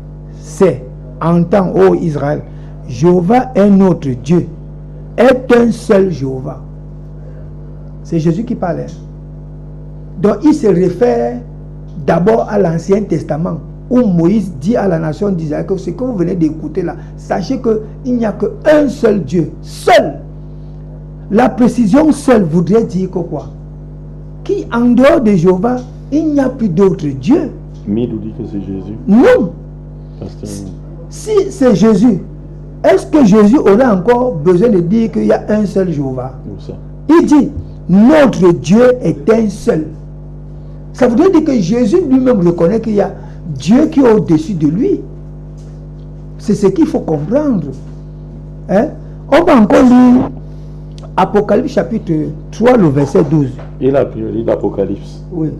c'est, entends, ô Israël, Jéhovah est notre Dieu, est un seul Jéhovah. C'est Jésus qui parlait. Donc il se réfère d'abord à l'Ancien Testament, où Moïse dit à la nation d'Israël que ce que vous venez d'écouter là, sachez qu'il n'y a qu'un seul Dieu, seul. La précision seule voudrait dire que quoi? Qui en dehors de Jéhovah, il n'y a plus d'autre Dieu. Mais il nous dit que c'est Jésus. Non. Si c'est Jésus, est-ce que Jésus aurait encore besoin de dire qu'il y a un seul Jéhovah? Il dit, notre Dieu est un seul. Ça voudrait dire que Jésus lui-même reconnaît qu'il y a Dieu qui est au-dessus de lui. C'est ce qu'il faut comprendre. Hein? On va encore lire Apocalypse chapitre 3, le verset 12. Il a priori l'Apocalypse. Oui.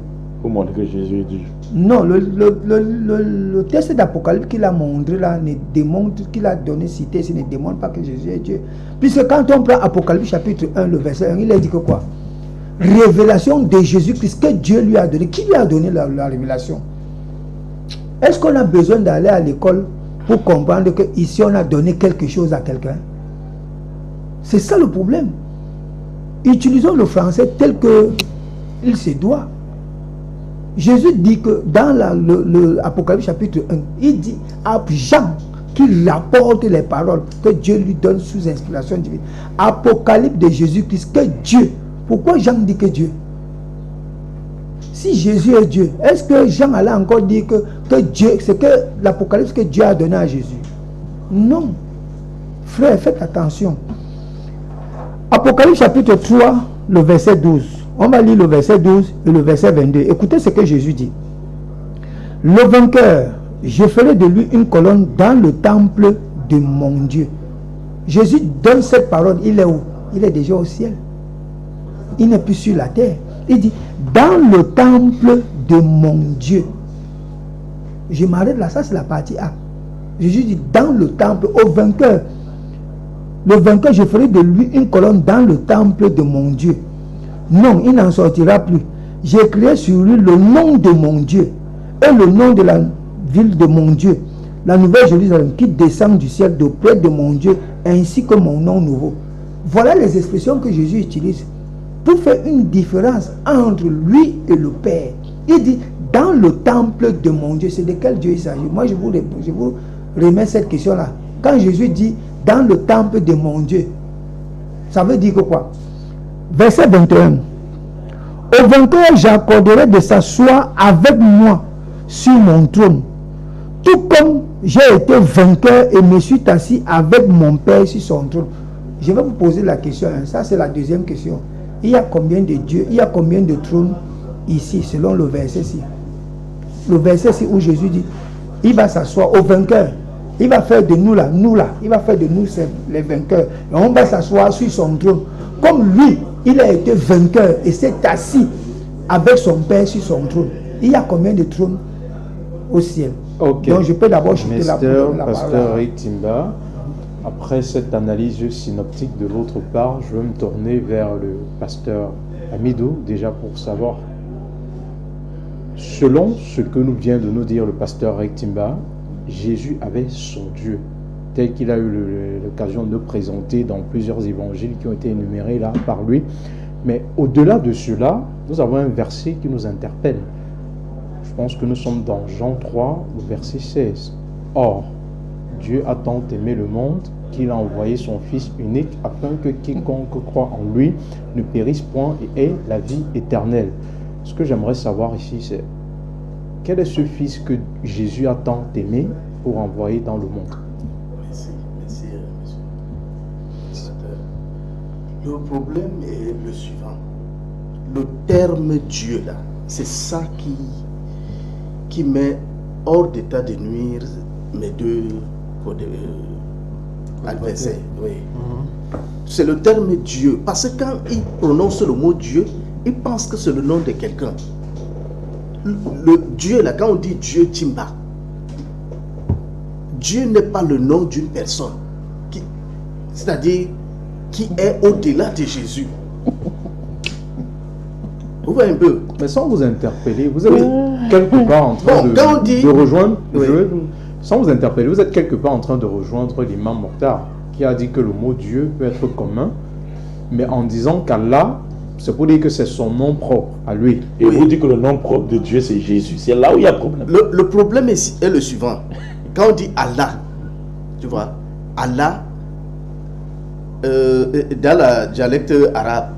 Pour montrer que Jésus est Dieu. Non, le texte d'Apocalypse qu'il a montré là ne démontre, qu'il a donné cité, il ne démontre pas que Jésus est Dieu. Puisque quand on prend Apocalypse chapitre 1, le verset 1, il a dit que quoi? Révélation de Jésus-Christ que Dieu lui a donné. Qui lui a donné la révélation? Est-ce qu'on a besoin d'aller à l'école pour comprendre que ici on a donné quelque chose à quelqu'un. C'est ça le problème. Utilisons le français tel que il se doit. Jésus dit que dans l'Apocalypse chapitre 1, il dit à Jean qu'il rapporte les paroles que Dieu lui donne sous inspiration divine. Apocalypse de Jésus-Christ, que Dieu. Pourquoi Jean dit que Dieu? Si Jésus est Dieu, est-ce que Jean allait encore dire que Dieu, c'est que l'Apocalypse que Dieu a donné à Jésus? Non. Frère, faites attention. Apocalypse chapitre 3, le verset 12. On va lire le verset 12 et le verset 22. Écoutez ce que Jésus dit. Le vainqueur, je ferai de lui une colonne dans le temple de mon Dieu. Jésus donne cette parole. Il est où? Il est déjà au ciel. Il n'est plus sur la terre. Il dit, dans le temple de mon Dieu. Je m'arrête là, ça c'est la partie A. Jésus dit, dans le temple, au vainqueur. Le vainqueur, je ferai de lui une colonne dans le temple de mon Dieu. Non, il n'en sortira plus. J'écrirai sur lui le nom de mon Dieu et le nom de la ville de mon Dieu, la nouvelle Jérusalem qui descend du ciel d'auprès de mon Dieu, ainsi que mon nom nouveau. Voilà les expressions que Jésus utilise pour faire une différence entre lui et le Père. Il dit, dans le temple de mon Dieu, c'est de quel Dieu il s'agit? Moi, je vous remets cette question-là. Quand Jésus dit, dans le temple de mon Dieu, ça veut dire que quoi? Verset 21. Au vainqueur, j'accorderai de s'asseoir avec moi sur mon trône, tout comme j'ai été vainqueur et me suis assis avec mon Père sur son trône. Je vais vous poser la question, hein. Ça c'est la deuxième question. Il y a combien de dieux, il y a combien de trônes ici, selon le verset-ci? Le verset-ci où Jésus dit, il va s'asseoir au vainqueur. Il va faire de nous là, il va faire de nous les vainqueurs. Et on va s'asseoir sur son trône. Comme lui, il a été vainqueur et s'est assis avec son Père sur son trône. Il y a combien de trônes au ciel? Okay. Donc je peux d'abord chuter la Pasteur Rick Timba, après cette analyse synoptique de l'autre part, je vais me tourner vers le pasteur Amidou, déjà pour savoir, selon ce que nous vient de nous dire le pasteur Rick Timba, Jésus avait son Dieu, tel qu'il a eu l'occasion de présenter dans plusieurs évangiles qui ont été énumérés là par lui. Mais au-delà de cela, nous avons un verset qui nous interpelle. Je pense que nous sommes dans Jean 3, le verset 16. Or, Dieu a tant aimé le monde qu'il a envoyé son Fils unique afin que quiconque croit en lui ne périsse point et ait la vie éternelle. Ce que j'aimerais savoir ici, c'est quel est ce Fils que Jésus a tant aimé pour envoyer dans le monde? Merci, monsieur. Le problème est le suivant. Le terme Dieu là, c'est ça qui met hors d'état de nuire mes deux adversaires. Oui. C'est le terme Dieu. Parce que quand il prononce le mot Dieu, il pense que c'est le nom de quelqu'un. Le Dieu là, quand on dit Dieu Timba, Dieu n'est pas le nom d'une personne, c'est-à-dire qui est au-delà de Jésus. Vous voyez un peu. Mais sans vous interpeller, vous êtes quelque part en train de rejoindre. Oui. Sans vous interpeller, vous êtes quelque part en train de rejoindre l'imam Mokhtar qui a dit que le mot Dieu peut être commun, mais en disant qu'Allah, c'est pour dire que c'est son nom propre à lui. Et vous dites que le nom propre de Dieu c'est Jésus. C'est là où il y a problème. Le problème est le suivant. Quand on dit Allah, tu vois, Allah, dans la dialecte arabe,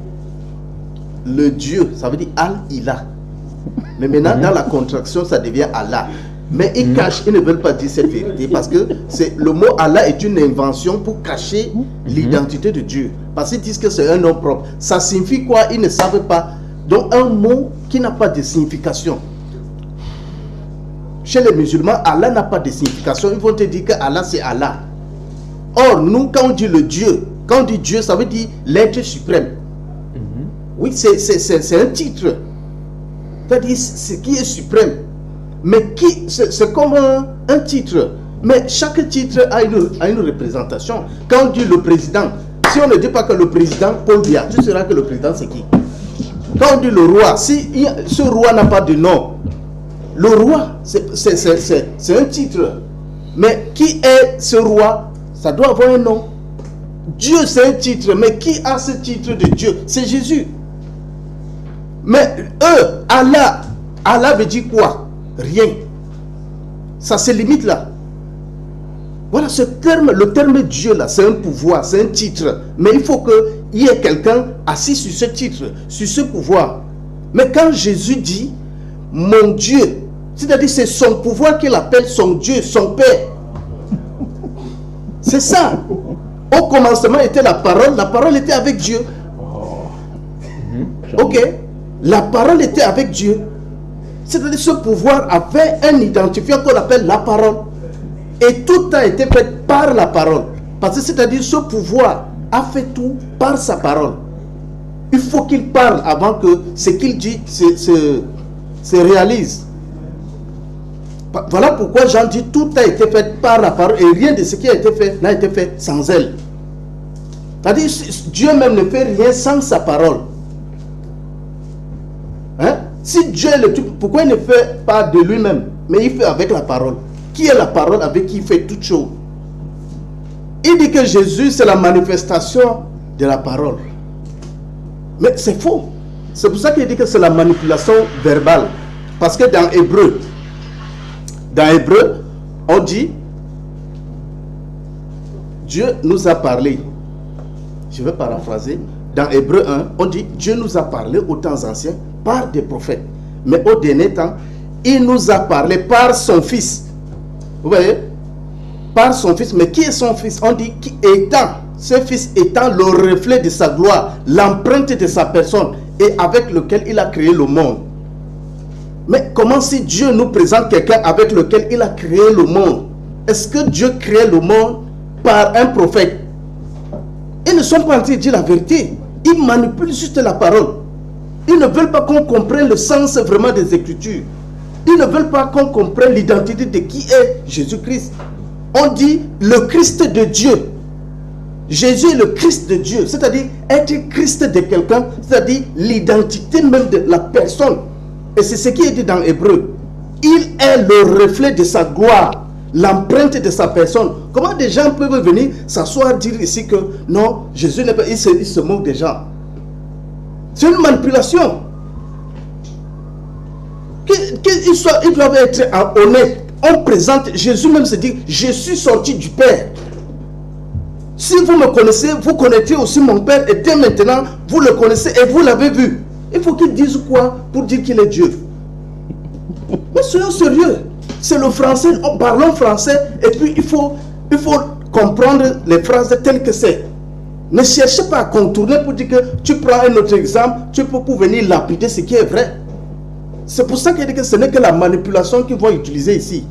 le Dieu, ça veut dire Al-Ilah. Mais maintenant, dans la contraction, ça devient Allah. Mais ils cachent, ils ne veulent pas dire cette vérité parce que le mot Allah est une invention pour cacher l'identité de Dieu. Parce qu'ils disent que c'est un nom propre. Ça signifie quoi? Ils ne savent pas. Donc un mot qui n'a pas de signification. Chez les musulmans, Allah n'a pas de signification. Ils vont te dire que Allah c'est Allah. Or, nous, quand on dit le Dieu, quand on dit Dieu, ça veut dire l'être suprême. Oui, c'est un titre. C'est-à-dire ce qui est suprême. Mais c'est comme un titre. Mais chaque titre a une représentation. Quand on dit le président, si on ne dit pas que le président Paul Biya, tu sauras que le président c'est qui? Quand on dit le roi, si ce roi n'a pas de nom, le roi c'est un titre. Mais qui est ce roi? Ça doit avoir un nom. Dieu, c'est un titre, mais qui a ce titre de Dieu? C'est Jésus. Mais eux, Allah veut dire quoi? Rien. Ça se limite là. Voilà ce terme, le terme Dieu là, c'est un pouvoir, c'est un titre. Mais il faut qu'il y ait quelqu'un assis sur ce titre, sur ce pouvoir. Mais quand Jésus dit mon Dieu, c'est-à-dire c'est son pouvoir qu'il appelle son Dieu, son Père. C'est ça. Au commencement était la parole était avec Dieu. Ok, la parole était avec Dieu. C'est-à-dire ce pouvoir avait un identifiant qu'on appelle la parole. Et tout a été fait par la parole. Parce que c'est-à-dire ce pouvoir a fait tout par sa parole. Il faut qu'il parle avant que ce qu'il dit se réalise. Voilà pourquoi Jean dit tout a été fait par la parole et rien de ce qui a été fait n'a été fait sans elle. C'est-à-dire Dieu même ne fait rien sans sa parole. Hein? Si Dieu est le tout, pourquoi il ne fait pas de lui-même, mais il fait avec la parole? Qui est la parole avec qui il fait toutes choses? Il dit que Jésus c'est la manifestation de la parole. Mais c'est faux. C'est pour ça qu'il dit que c'est la manipulation verbale. Parce que dans Hébreu, on dit Dieu nous a parlé. Je vais paraphraser. Dans Hébreu 1, on dit Dieu nous a parlé aux temps anciens par des prophètes. Mais au dernier temps, il nous a parlé par son Fils. Vous voyez? Par son Fils. Mais qui est son Fils? On dit ce Fils étant le reflet de sa gloire, l'empreinte de sa personne et avec lequel il a créé le monde. Mais comment si Dieu nous présente quelqu'un avec lequel il a créé le monde? Est-ce que Dieu crée le monde par un prophète? Ils ne sont pas en train de dire la vérité. Ils manipulent juste la parole. Ils ne veulent pas qu'on comprenne le sens vraiment des Écritures. Ils ne veulent pas qu'on comprenne l'identité de qui est Jésus-Christ. On dit le Christ de Dieu. Jésus est le Christ de Dieu. C'est-à-dire être Christ de quelqu'un, c'est-à-dire l'identité même de la personne. Et c'est ce qui est dit dans Hébreu. Il est le reflet de sa gloire, l'empreinte de sa personne. Comment des gens peuvent venir s'asseoir dire ici que non, Jésus n'est pas, il se moque des gens. C'est une manipulation. Ils doivent être honnêtes. On présente, Jésus même se dit, je suis sorti du Père. Si vous me connaissez, vous connaîtrez aussi mon Père. Et dès maintenant, vous le connaissez et vous l'avez vu. Il faut qu'il dise quoi pour dire qu'il est Dieu? Mais soyons sérieux. C'est le français, parlons français. Et puis il faut comprendre les phrases telles que c'est. Ne cherchez pas à contourner pour dire que tu prends un autre exemple, tu peux pour venir lapider ce qui est vrai. C'est pour ça qu'il dit que ce n'est que la manipulation qu'ils vont utiliser ici.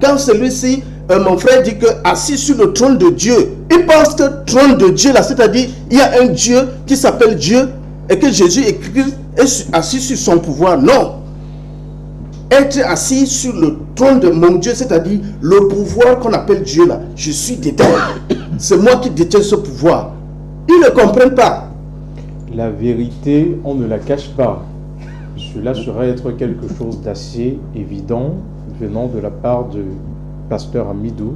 Quand celui-ci, mon frère dit que assis sur le trône de Dieu, il pense que le trône de Dieu, là, c'est-à-dire il y a un Dieu qui s'appelle Dieu et que Jésus est assis sur son pouvoir. Non. Être assis sur le trône de mon Dieu, c'est-à-dire le pouvoir qu'on appelle Dieu là, je suis dedans. C'est moi qui détiens ce pouvoir. Ils ne comprennent pas. La vérité, on ne la cache pas. Cela serait être quelque chose d'assez évident venant de la part du pasteur Amidou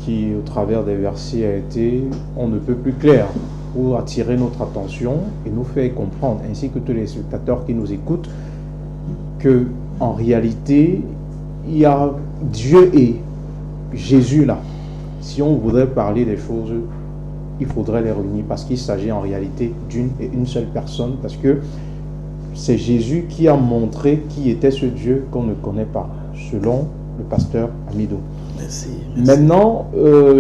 qui, au travers des versets, a été on ne peut plus clair pour attirer notre attention et nous faire comprendre, ainsi que tous les spectateurs qui nous écoutent, que en réalité, il y a Dieu et Jésus là. Si on voudrait parler des choses, il faudrait les réunir parce qu'il s'agit en réalité d'une et une seule personne, parce que c'est Jésus qui a montré qui était ce Dieu qu'on ne connaît pas, selon le pasteur Amidou. Merci. Maintenant,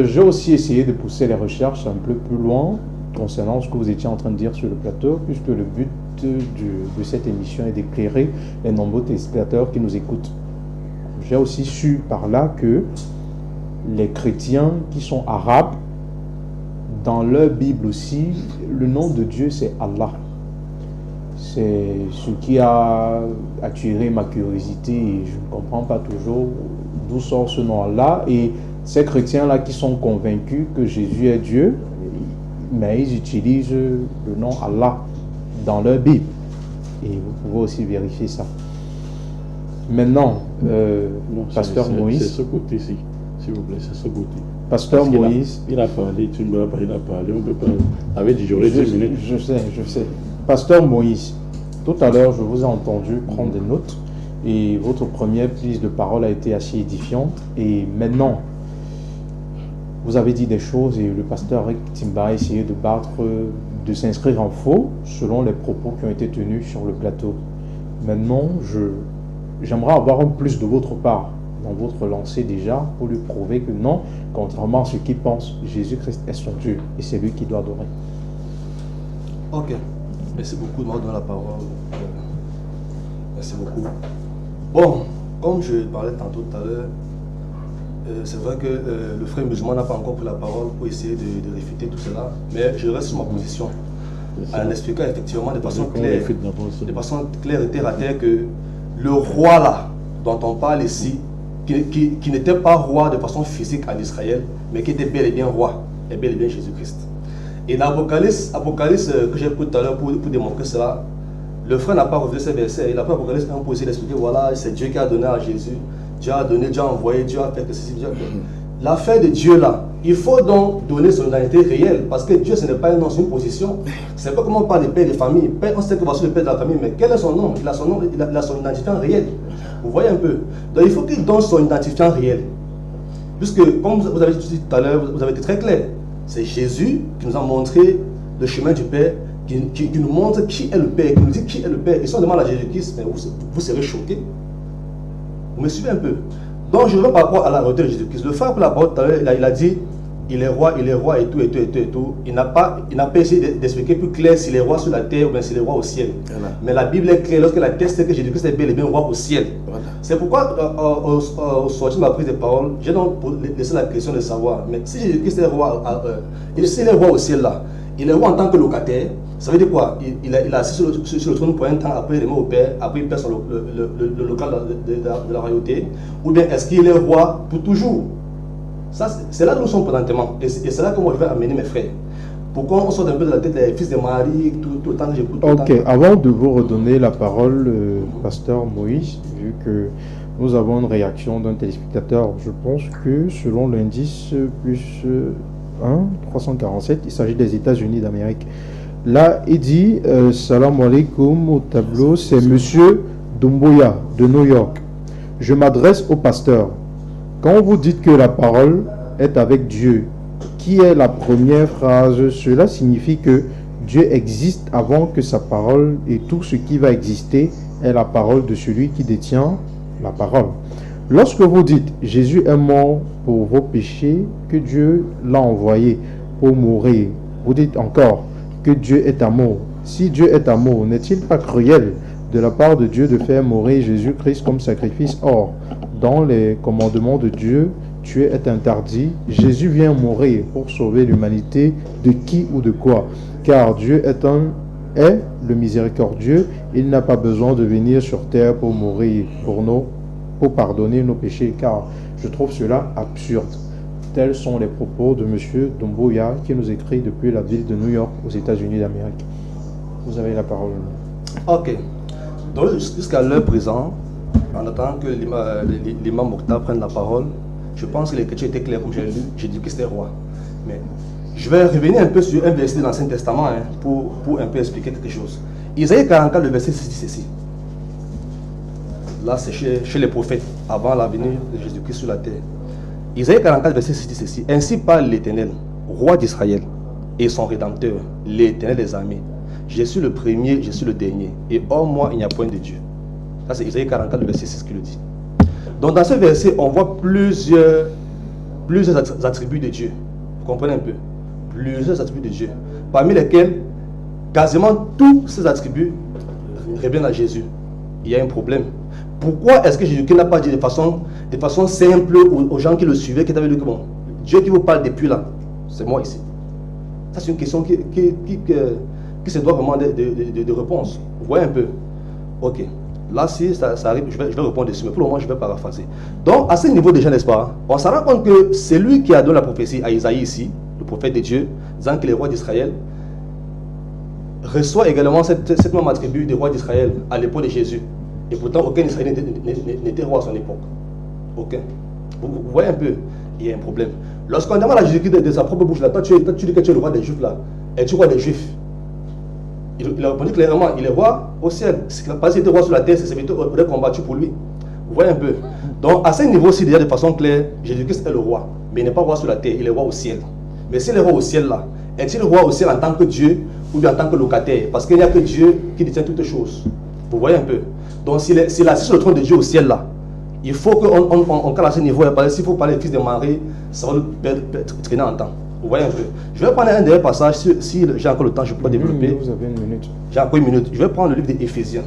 j'ai aussi essayé de pousser les recherches un peu plus loin concernant ce que vous étiez en train de dire sur le plateau, puisque le but de cette émission est d'éclairer les nombreux téléspectateurs qui nous écoutent. J'ai aussi su par là que les chrétiens qui sont arabes, dans leur Bible aussi, le nom de Dieu c'est Allah. C'est ce qui a attiré ma curiosité et je ne comprends pas toujours d'où sort ce nom-là. Et ces chrétiens-là qui sont convaincus que Jésus est Dieu, mais ils utilisent le nom Allah dans leur Bible. Et vous pouvez aussi vérifier ça. Maintenant, pasteur Moïse... C'est ce côté-ci. S'il vous plaît, c'est ce côté. Pasteur Moïse. Il a parlé, tu ne peux pas, il a parlé, on ne peut pas. Avec j'aurais 10 minutes. Je sais. Pasteur Moïse, tout à l'heure, je vous ai entendu prendre des notes et votre première prise de parole a été assez édifiante. Et maintenant, vous avez dit des choses et le pasteur Rick Timba a essayé de s'inscrire en faux selon les propos qui ont été tenus sur le plateau. Maintenant, j'aimerais avoir un plus de votre part dans votre lancée déjà pour lui prouver que non, contrairement à ce qu'il pense, Jésus-Christ est son Dieu et c'est lui qui doit adorer. Ok, merci beaucoup de m'avoir donné la parole. Merci beaucoup. Bon, comme je parlais tantôt tout à l'heure, c'est vrai que le frère musulman n'a pas encore pris la parole pour essayer de réfuter tout cela, mais je reste sur ma position en expliquant effectivement de façon claire et terre à terre que le roi là dont on parle ici, qui n'était pas roi de façon physique en Israël, mais qui était bel et bien roi, et bel et bien Jésus-Christ. Et dans l'Apocalypse que j'ai pris tout à l'heure pour démontrer cela, le frère n'a pas revu ces versets. Il a pris l'Apocalypse pour essayer d'expliquer, voilà, c'est Dieu qui a donné à Jésus, Dieu a donné, Dieu a envoyé, Dieu a fait que ceci, Dieu a fait. L'affaire de Dieu là, il faut donc donner son identité réelle, parce que Dieu ce n'est pas un nom, c'est une position. C'est pas comment on parle de père de famille. Père, on sait que voici le père de la famille, mais quel est son nom? Il a son nom, il a son identifiant réel. Vous voyez un peu. Donc il faut qu'il donne son identifiant réel. Puisque, comme vous avez dit tout à l'heure, vous avez été très clair. C'est Jésus qui nous a montré le chemin du Père, qui nous montre qui est le Père, qui nous dit qui est le Père. Et si on demande à Jésus-Christ, mais vous serez choqués. Vous me suivez un peu. Donc je reviens par rapport à la réalité de Jésus-Christ. Le frère pour la parole tout à l'heure, il a dit, il est roi et tout, et tout, et tout, et tout. Il n'a pas essayé d'expliquer plus clair s'il est roi sur la terre ou bien s'il est roi au ciel. Voilà. Mais la Bible est claire lorsqu'elle atteste que Jésus-Christ est bel et bien roi au ciel. Voilà. C'est pourquoi, au sortir de ma prise de parole, j'ai donc laissé la question de savoir, mais si Jésus-Christ est roi, s'il est roi au ciel là, il est roi en tant que locataire, ça veut dire quoi? Il est assis sur le trône pour un temps, après il remet au Père, après il perd le local de la royauté, ou bien est-ce qu'il est roi pour toujours? C'est là que nous sommes présentement, et c'est là que moi je vais amener mes frères. Pourquoi on sort un peu de la tête des fils de Marie, tout le temps que j'écoute. Ok, avant de vous redonner la parole, pasteur Moïse, vu que nous avons une réaction d'un téléspectateur, je pense que selon l'indice plus 347, il s'agit des États-Unis d'Amérique. Là, il dit salam alaikum au tableau, c'est monsieur Doumbouya de New York. Je m'adresse au pasteur. Quand vous dites que la parole est avec Dieu, qui est la première phrase, cela signifie que Dieu existe avant que sa parole et tout ce qui va exister est la parole de celui qui détient la parole. Lorsque vous dites Jésus est mort pour vos péchés, que Dieu l'a envoyé pour mourir, vous dites encore que Dieu est amour. Si Dieu est amour, n'est-il pas cruel de la part de Dieu de faire mourir Jésus-Christ comme sacrifice? Or, dans les commandements de Dieu, tuer est interdit. Jésus vient mourir pour sauver l'humanité de qui ou de quoi? Car Dieu est le miséricordieux. Il n'a pas besoin de venir sur terre pour mourir pour pardonner nos péchés, car je trouve cela absurde. Tels sont les propos de M. Doumbouya qui nous écrit depuis la ville de New York aux États-Unis d'Amérique. Vous avez la parole. Ok. Donc jusqu'à l'heure présente, en attendant que l'imam Mokhtar prenne la parole, je pense que l'écriture était claire comme j'ai lu. J'ai dit que c'était roi. Mais je vais revenir un peu sur un verset de l'Ancien Testament pour un peu expliquer quelque chose. Isaïe 44, le verset 6 dit ceci. Là, c'est chez les prophètes, avant la venue de Jésus-Christ sur la terre. Isaïe 44, verset 6 dit ceci. Ainsi parle l'Éternel, roi d'Israël, et son Rédempteur, l'Éternel des armées. Je suis le premier, je suis le dernier, et hors moi, il n'y a point de Dieu. Ça, c'est Isaïe 44, verset 6 qui le dit. Donc, dans ce verset, on voit plusieurs attributs de Dieu. Vous comprenez un peu? Plusieurs attributs de Dieu. Parmi lesquels, quasiment tous ces attributs reviennent à Jésus. Il y a un problème. Pourquoi est-ce que Jésus-Christ n'a pas dit de façon simple aux gens qui le suivaient, qui avaient dit que bon, Dieu qui vous parle depuis là, c'est moi ici. Ça, c'est une question qui se doit vraiment de réponse. Vous voyez un peu? Ok. Là, si ça arrive, je vais répondre dessus, mais pour le moment, je vais paraphraser. Donc, à ce niveau déjà, n'est-ce pas, on se rend compte que c'est lui qui a donné la prophétie à Isaïe ici, le prophète de Dieu, disant que les rois d'Israël reçoit également cette même attribut des rois d'Israël à l'époque de Jésus. Et pourtant, aucun Israélien n'était roi à son époque. Aucun. Vous voyez un peu. il y a un problème. Lorsqu'on demande à Jésus-Christ de sa propre bouche, là, toi tu dis que tu es le roi des Juifs là. Et tu es roi des Juifs. Il a répondu clairement, il est roi au ciel. Parce qu'il était roi sur la terre, ses serviteurs auraient combattu pour lui. Vous voyez un peu. Donc à ce niveau-ci, déjà de façon claire, Jésus-Christ est le roi. Mais il n'est pas roi sur la terre, il est roi au ciel. Mais s'il est roi au ciel là, est-il roi au ciel en tant que Dieu ou bien en tant que locataire? Parce qu'il n'y a que Dieu qui détient toutes choses. Vous voyez un peu. Donc s'il est assis sur le trône de Dieu au ciel là, il faut qu'on cale à ce niveau. S'il faut parler du fils de Marie, ça va nous traîner en temps. Vous voyez un peu. Je vais prendre un dernier passage. Si j'ai encore le temps, je peux développer. Vous avez une minute. J'ai encore une minute. Je vais prendre le livre des Éphésiens.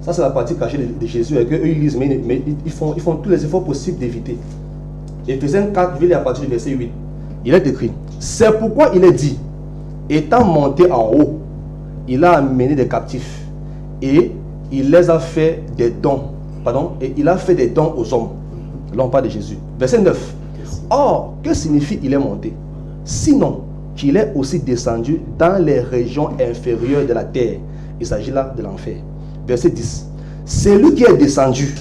Ça, c'est la partie cachée de Jésus. Et qu'eux, ils lisent, mais ils font tous les efforts possibles d'éviter. Éphésiens 4, je vais lire à partir du verset 8. Il est écrit: c'est pourquoi il est dit, étant monté en haut, il a amené des captifs et il les a fait des dons. Et il a fait des dons aux hommes. Là, on parle de Jésus. Verset 9. Or, que signifie il est monté? Sinon, qu'il est aussi descendu dans les régions inférieures de la terre. Il s'agit là de l'enfer. Verset 10. C'est lui qui est descendu.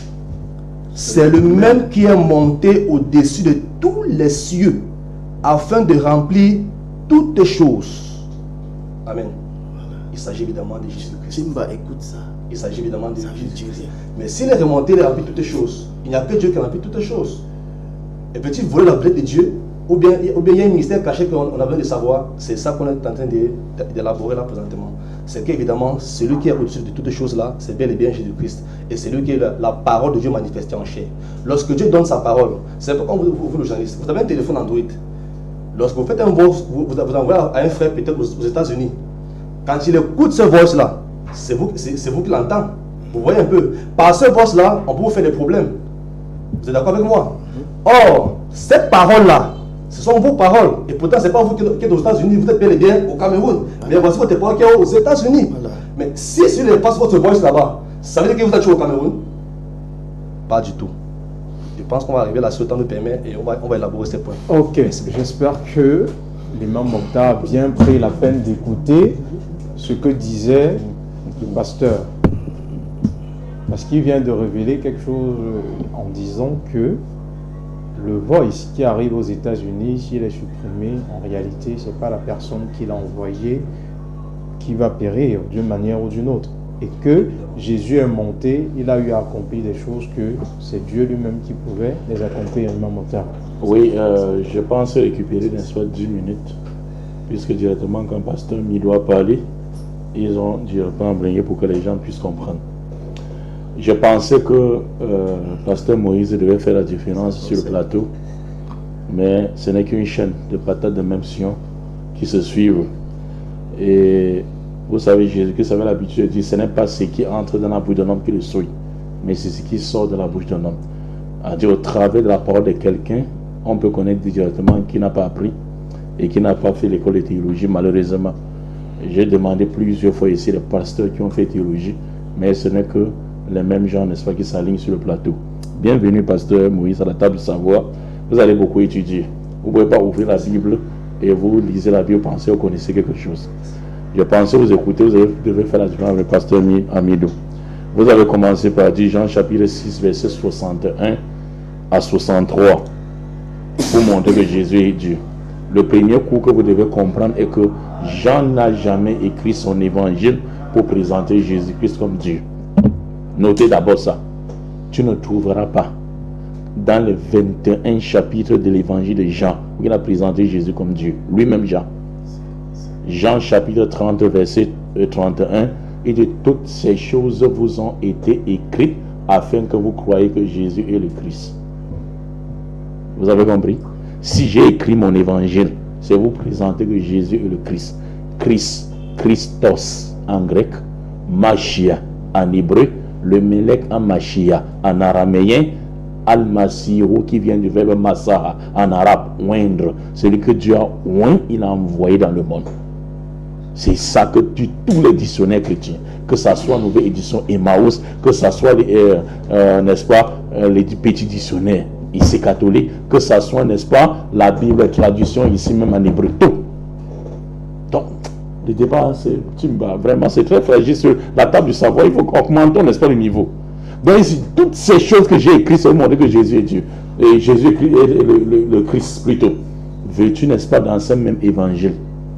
C'est le même qui est monté au-dessus de tous les cieux, afin de remplir toutes choses. Amen. Il s'agit évidemment de Jésus-Christ. Simba, écoute ça. Il s'agit évidemment de Jésus. Mais s'il est remonté, il remplit toutes choses. Il n'y a que Dieu qui remplit toutes choses. Et peut-il voler la plaie de Dieu? Ou bien il y a un mystère caché qu'on a besoin de savoir. C'est ça qu'on est en train d'élaborer là présentement. C'est qu'évidemment, celui qui est au-dessus de toutes choses là, c'est bel et bien Jésus-Christ. Et c'est lui qui est la parole de Dieu manifestée en chair. Lorsque Dieu donne sa parole, c'est comme vous le journaliste, vous avez un téléphone Android. Lorsque vous faites un voice, vous envoyez à un frère peut-être aux États-Unis. Quand il écoute ce voice là, c'est vous qui l'entendez. Vous voyez un peu. Par ce voice là, on peut vous faire des problèmes. Vous êtes d'accord avec moi? Or, cette parole là, ce sont vos paroles. Et pourtant, ce n'est pas vous qui êtes aux États-Unis, vous êtes bel et bien au Cameroun. Mais voici votre parole qui est aux États-Unis. Mais si celui-là passe votre voice là-bas, ça veut dire que vous êtes toujours au Cameroun? Pas du tout. Je pense qu'on va arriver là, si le temps nous permet, et on va élaborer ces points. Ok, j'espère que l'imam Mokhtar a bien pris la peine d'écouter ce que disait le pasteur. Parce qu'il vient de révéler quelque chose en disant que le voice qui arrive aux États-Unis, s'il est supprimé, en réalité, ce n'est pas la personne qui l'a envoyé qui va périr d'une manière ou d'une autre. Et que Jésus est monté, il a eu à accomplir des choses que c'est Dieu lui-même qui pouvait les accomplir. Oui, je pense récupérer n'est-ce pas 10 minutes, puisque directement quand pasteur m'y doit parler, ils ont directement embrayé pour que les gens puissent comprendre. Je pensais que pasteur Moïse devait faire la différence sur le plateau, mais ce n'est qu'une chaîne de patates de même sillon qui se suivent. Et vous savez, Jésus-Christ avait l'habitude de dire, ce n'est pas ce qui entre dans la bouche d'un homme qui le souille, mais c'est ce qui sort de la bouche d'un homme. C'est-à-dire, au travers de la parole de quelqu'un, on peut connaître directement qui n'a pas appris et qui n'a pas fait l'école de théologie, malheureusement. J'ai demandé plusieurs fois ici les pasteurs qui ont fait théologie, mais ce n'est que les mêmes gens, n'est-ce pas, qui s'alignent sur le plateau. Bienvenue, pasteur Moïse, à la table de savoir. Vous allez beaucoup étudier. Vous ne pouvez pas ouvrir la Bible et vous lisez la Bible, pensez, vous connaissez quelque chose. Je pensais vous écouter, vous devez faire la différence avec le pasteur Amido. Vous avez commencé par dire Jean chapitre 6, verset 61 à 63, pour montrer que Jésus est Dieu. Le premier coup que vous devez comprendre est que Jean n'a jamais écrit son évangile pour présenter Jésus-Christ comme Dieu. Notez d'abord ça. Tu ne trouveras pas dans le 21 chapitre de l'évangile de Jean où il a présenté Jésus comme Dieu. Lui-même Jean. Jean chapitre 30 verset 31, et de toutes ces choses vous ont été écrites afin que vous croyiez que Jésus est le Christ. Vous avez compris? Si j'ai écrit mon évangile, c'est vous présenter que Jésus est le Christ. Christ, Christos en grec, Machia en hébreu, le Melech en Machia en araméen, Al-Masiro qui vient du verbe Masaha en arabe, oindre. Celui que Dieu a oint, il a envoyé dans le monde. C'est ça que tous les dictionnaires chrétiens, que ce soit Nouvelle Édition Emmaüs, que ce soit n'est-ce pas, les petits dictionnaires ici catholiques, que ce soit, n'est-ce pas, la Bible, la traduction ici même en hébreu, tout. Donc, le débat, vraiment, c'est très fragile sur la table du savoir. Il faut qu'augmentons, n'est-ce pas, le niveau. Donc ici, toutes ces choses que j'ai écrites, c'est pour montrer que Jésus est Dieu. et Jésus, le Christ plutôt, veux-tu, n'est-ce pas, dans ce même évangile,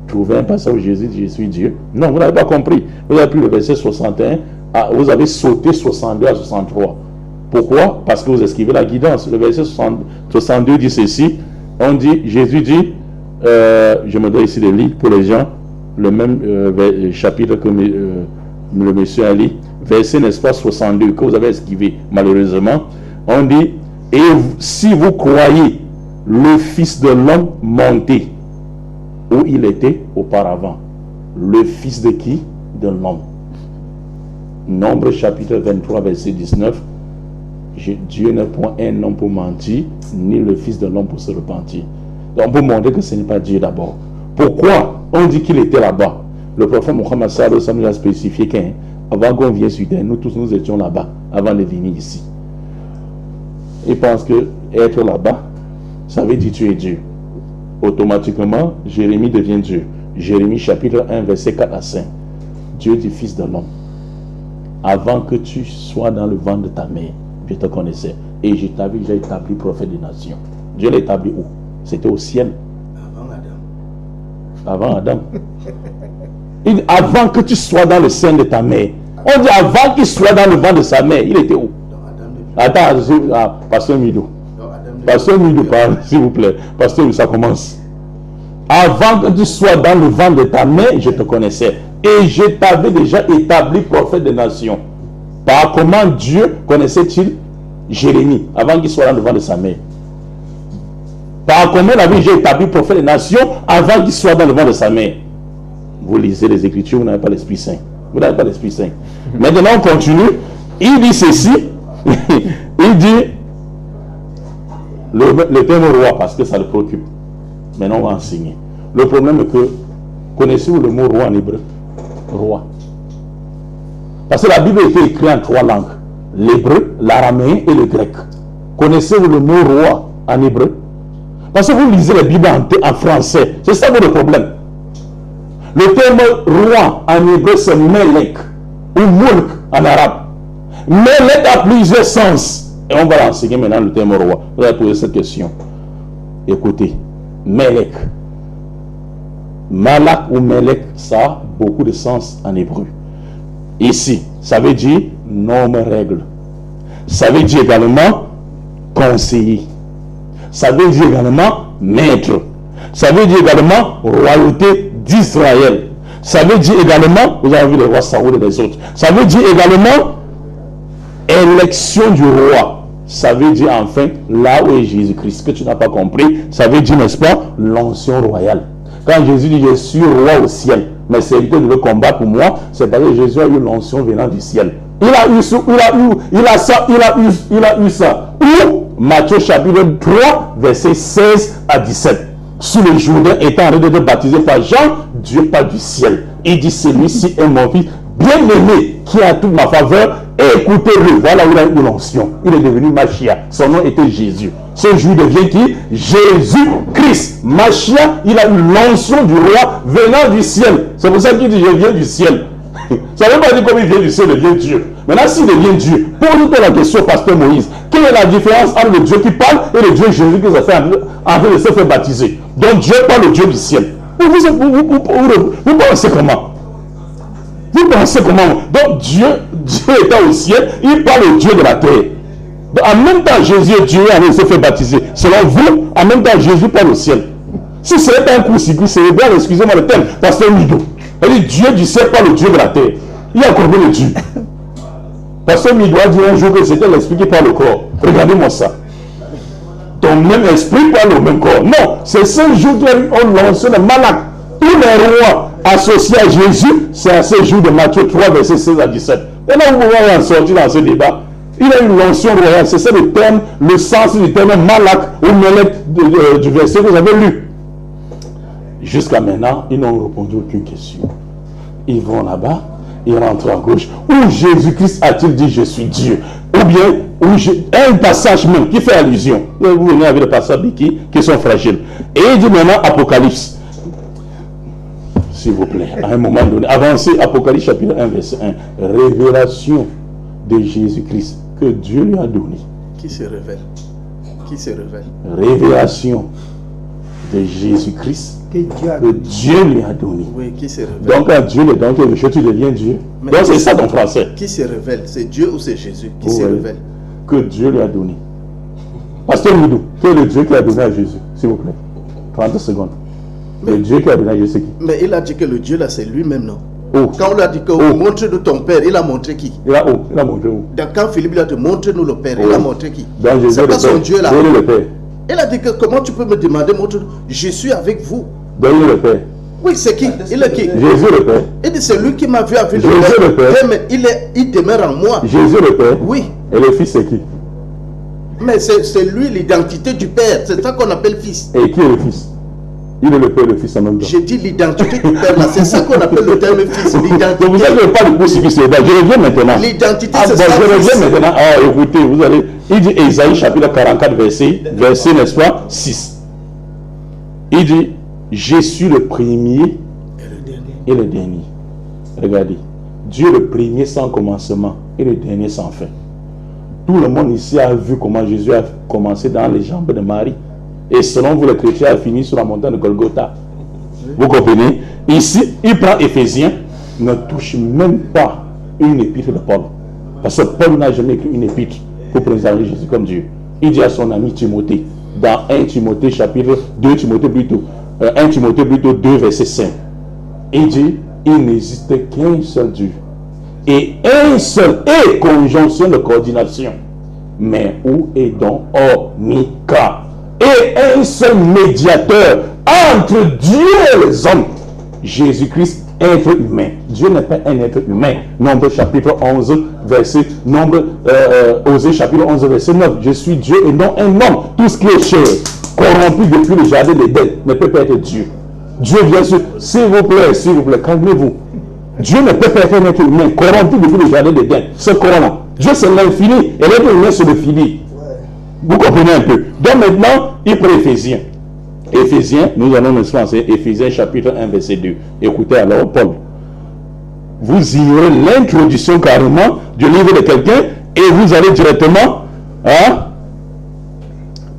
trouver un passage où Jésus dit, je suis Dieu? Non, vous n'avez pas compris. Vous avez pris le verset 61, vous avez sauté 62 à 63. Pourquoi? Parce que vous esquivez la guidance. Le verset 62 dit ceci, on dit, Jésus dit, je me dois ici de lire pour les gens, le même chapitre que le monsieur a lu, verset, n'est-ce pas, 62, que vous avez esquivé, malheureusement. On dit, et si vous croyez le Fils de l'homme monter où il était auparavant. Le Fils de qui? De l'homme. Nombre chapitre 23, verset 19. Dieu n'est point un homme pour mentir, ni le Fils de l'homme pour se repentir. Donc on peut montrer que ce n'est pas Dieu d'abord. Pourquoi on dit qu'il était là-bas? Le prophète Mohammed sallallahu alayhi wa sallam nous a spécifié qu'avant qu'on vienne sur terre, nous tous nous étions là-bas, avant de venir ici. Il pense que être là-bas, ça veut dire tu es Dieu. Automatiquement, Jérémie devient Dieu. Jérémie chapitre 1, verset 4 à 5. Dieu dit Fils de l'homme. Avant que tu sois dans le ventre de ta mère, je te connaissais. Et je t'avais déjà établi prophète des nations. Dieu l'a établi où? C'était au ciel. Avant Adam. Avant que tu sois dans le sein de ta mère. On dit avant qu'il soit dans le ventre de sa mère, il était où? Attends, Pasteur Mido. Pasteur Mido, parle, s'il vous plaît. Pasteur, ça commence. Avant que tu sois dans le ventre de ta mère, je te connaissais. Et je t'avais déjà établi prophète des nations. Par comment Dieu connaissait-il Jérémie avant qu'il soit dans le ventre de sa mère? Par comment il avait déjà établi prophète des nations avant qu'il soit dans le ventre de sa mère? Vous lisez les Écritures, vous n'avez pas l'Esprit Saint. Vous n'avez pas l'Esprit Saint. Maintenant, on continue. Il dit ceci. Il dit le terme roi, parce que ça le préoccupe. Maintenant, on va enseigner. Le problème est que, connaissez-vous le mot roi en hébreu? Roi. Parce que la Bible a été écrite en 3 langues. L'hébreu, l'araméen et le grec. Connaissez-vous le mot roi en hébreu? Parce que vous lisez la Bible en français. C'est ça votre problème. Le terme roi en hébreu, c'est Melek ou Mulk en arabe. Melek a plusieurs sens. Et on va enseigner maintenant le terme roi. Vous allez poser cette question. Écoutez, Melek. Malak ou Melek, ça a beaucoup de sens en hébreu. Ici, ça veut dire norme, règle. Ça veut dire également conseiller. Ça veut dire également maître. Ça veut dire également royauté d'Israël. Ça veut dire également, vous avez vu les rois Saoul et les autres. Ça veut dire également élection du roi. Ça veut dire enfin, là où est Jésus-Christ, que tu n'as pas compris, ça veut dire, n'est-ce pas, l'onction royale. Quand Jésus dit, je suis roi au ciel, mes serviteurs devaient combattre pour moi, c'est parce que Jésus a eu l'onction venant du ciel. Il a eu ça. Où? Matthieu chapitre 3, verset 16 à 17. Sous le Jourdain étant en train de baptiser par Jean, Dieu part du ciel. Il dit, celui-ci est mon fils bien-aimé, qui a toute ma faveur, écoutez-le. Voilà où il a eu l'onction. Il est devenu Machia. Son nom était Jésus. Ce jour devient qui? Jésus-Christ. Machia, il a eu l'onction du roi venant du ciel. C'est pour ça qu'il dit, je viens du ciel. Ça ne veut pas dire comme il vient du ciel, il devient Dieu. Maintenant, s'il devient Dieu, posez-toi la question, pasteur Moïse. Quelle est la différence entre le Dieu qui parle et le Dieu Jésus qui s'est fait en train de se faire baptiser? Donc Dieu parle au Dieu du ciel. Vous pensez comment? Vous pensez comment? Donc Dieu étant au ciel, il parle au Dieu de la terre. Donc, en même temps, Jésus est Dieu et il se fait baptiser. Selon vous, en même temps, Jésus parle au ciel. Si ce n'est pas un coup-ci-coup cérébral, excusez-moi le terme, pasteur Mido. C'est-à-dire Dieu du ciel parle au Dieu de la terre. Il a compris le Dieu. Pasteur Mido a dit un jour que c'était l'esprit qui parle au corps. Regardez-moi ça. Ton même esprit parle au même corps. Non, c'est ce jour qu'on lance le Malak. Tous les rois associés à Jésus, c'est à ce jour de Matthieu 3, verset 16 à 17. Et là, vous pouvez en sortir dans ce débat. Il a une l'onction royale. C'est ça le terme, le sens du terme Malak ou Melek du verset que vous avez lu. Jusqu'à maintenant, ils n'ont répondu aucune question. Ils vont là-bas, ils rentrent à gauche. Où Jésus-Christ a-t-il dit je suis Dieu? Ou bien, un passage même qui fait allusion. Vous venez avec des passages qui sont fragiles. Et il dit maintenant Apocalypse. S'il vous plaît, à un moment donné, avancez, Apocalypse chapitre 1, verset 1. Révélation de Jésus-Christ que Dieu lui a donné. Qui se révèle? Qui se révèle. Révélation de Jésus-Christ que Dieu lui a donné. Oui, qui se révèle. Donc quand Dieu lui donne quelque chose, tu deviens Dieu. Mais donc c'est ça ton français. Qui se révèle? C'est Dieu ou c'est Jésus qui se révèle? Que Dieu lui a donné. Pasteur Moudou, quel est le Dieu qui a donné à Jésus, s'il vous plaît? 30 secondes. Mais le Dieu qui a donné à Jésus, c'est qui? Mais il a dit que le Dieu là, c'est lui-même, non? Oh. Quand on lui a dit que montre-nous ton Père, il a montré qui? Il a montré où? Quand Philippe lui a dit montre-nous le Père, il a montré qui? C'est pas son Dieu là. Le Père. Il a dit que comment tu peux me demander montre-nous? Je suis avec vous. Donc il est le Père. Oui, c'est qui? Il est qui? Jésus le Père. Il dit c'est lui qui m'a vu avec le Père. Mais il demeure en moi. Jésus le Père. Oui. Et le Fils c'est qui? Mais c'est lui l'identité du Père. C'est ça qu'on appelle Fils. Et qui est le Fils? Il est le Père et le Fils en même temps. J'ai dit l'identité du Père là. C'est ça qu'on appelle le terme Fils. L'identité. Vous n'avez pas le crucifix. Je reviens maintenant. L'identité c'est ça. Je reviens maintenant. Écoutez, vous allez. Il dit Ésaïe chapitre 44 verset n'est-ce pas 6. Il dit je suis le premier et le dernier. Regardez. Dieu le premier sans commencement et le dernier sans fin. Tout le monde ici a vu comment Jésus a commencé dans les jambes de Marie. Et selon vous, les chrétiens, a fini sur la montagne de Golgotha. Vous comprenez? Ici, il prend Éphésiens, ne touche même pas une épître de Paul. Parce que Paul n'a jamais écrit une épître pour présenter Jésus comme Dieu. Il dit à son ami Timothée, dans 1 Timothée chapitre 2 Timothée plutôt, 1 Timothée plutôt 2 verset 5. Il dit, il n'existe qu'un seul Dieu. Et un seul, et conjonction de coordination. Mais où est donc Omika? Et un seul médiateur entre Dieu et les hommes. Jésus-Christ, être humain. Dieu n'est pas un être humain. Nombre chapitre 11, verset, Osée chapitre 11, verset 9. Je suis Dieu et non un homme. Tout ce qui est cher, corrompu depuis le jardin d'Éden, ne peut pas être Dieu. Dieu vient sur, s'il vous plaît, calmez-vous. Dieu ne peut pas être un être humain, corrompu depuis le jardin d'Éden. Ce corps-là. Dieu c'est l'infini et l'être humain c'est le fini. Vous comprenez un peu. Donc maintenant, il prend Éphésiens. Éphésiens, nous allons nous lancer Éphésiens chapitre 1 verset 2. Écoutez alors Paul. Vous ignorez l'introduction carrément du livre de quelqu'un et vous allez directement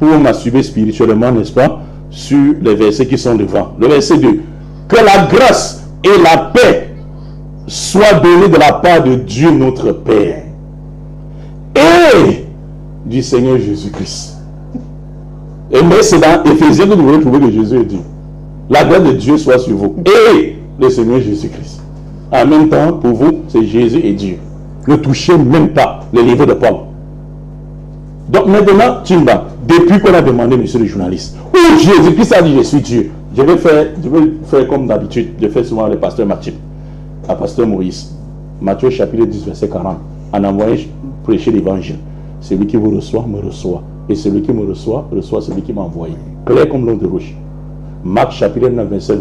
pour masturber spirituellement, n'est-ce pas, sur les versets qui sont devant. Le verset 2. Que la grâce et la paix soient données de la part de Dieu notre Père et du Seigneur Jésus-Christ. Et mais c'est dans Éphésiens que vous allez trouver que Jésus est Dieu. La grâce de Dieu soit sur vous et le Seigneur Jésus-Christ. En même temps, pour vous, c'est Jésus et Dieu. Ne touchez même pas le livre de Paul. Donc maintenant, Timba, depuis qu'on a demandé, monsieur le journaliste, où Jésus-Christ a dit je suis Dieu, je vais faire comme d'habitude, je fais souvent le pasteur Matthieu, à pasteur Maurice, Matthieu chapitre 10, verset 40, en envoyant prêcher l'évangile. Celui qui vous reçoit, me reçoit. Et celui qui me reçoit, reçoit celui qui m'a envoyé. Clair comme l'eau de roche. Marc chapitre 9, verset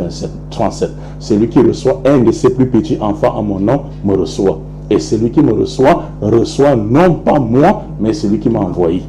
37. Celui qui reçoit un de ses plus petits enfants en mon nom, me reçoit. Et celui qui me reçoit, reçoit non pas moi, mais celui qui m'a envoyé.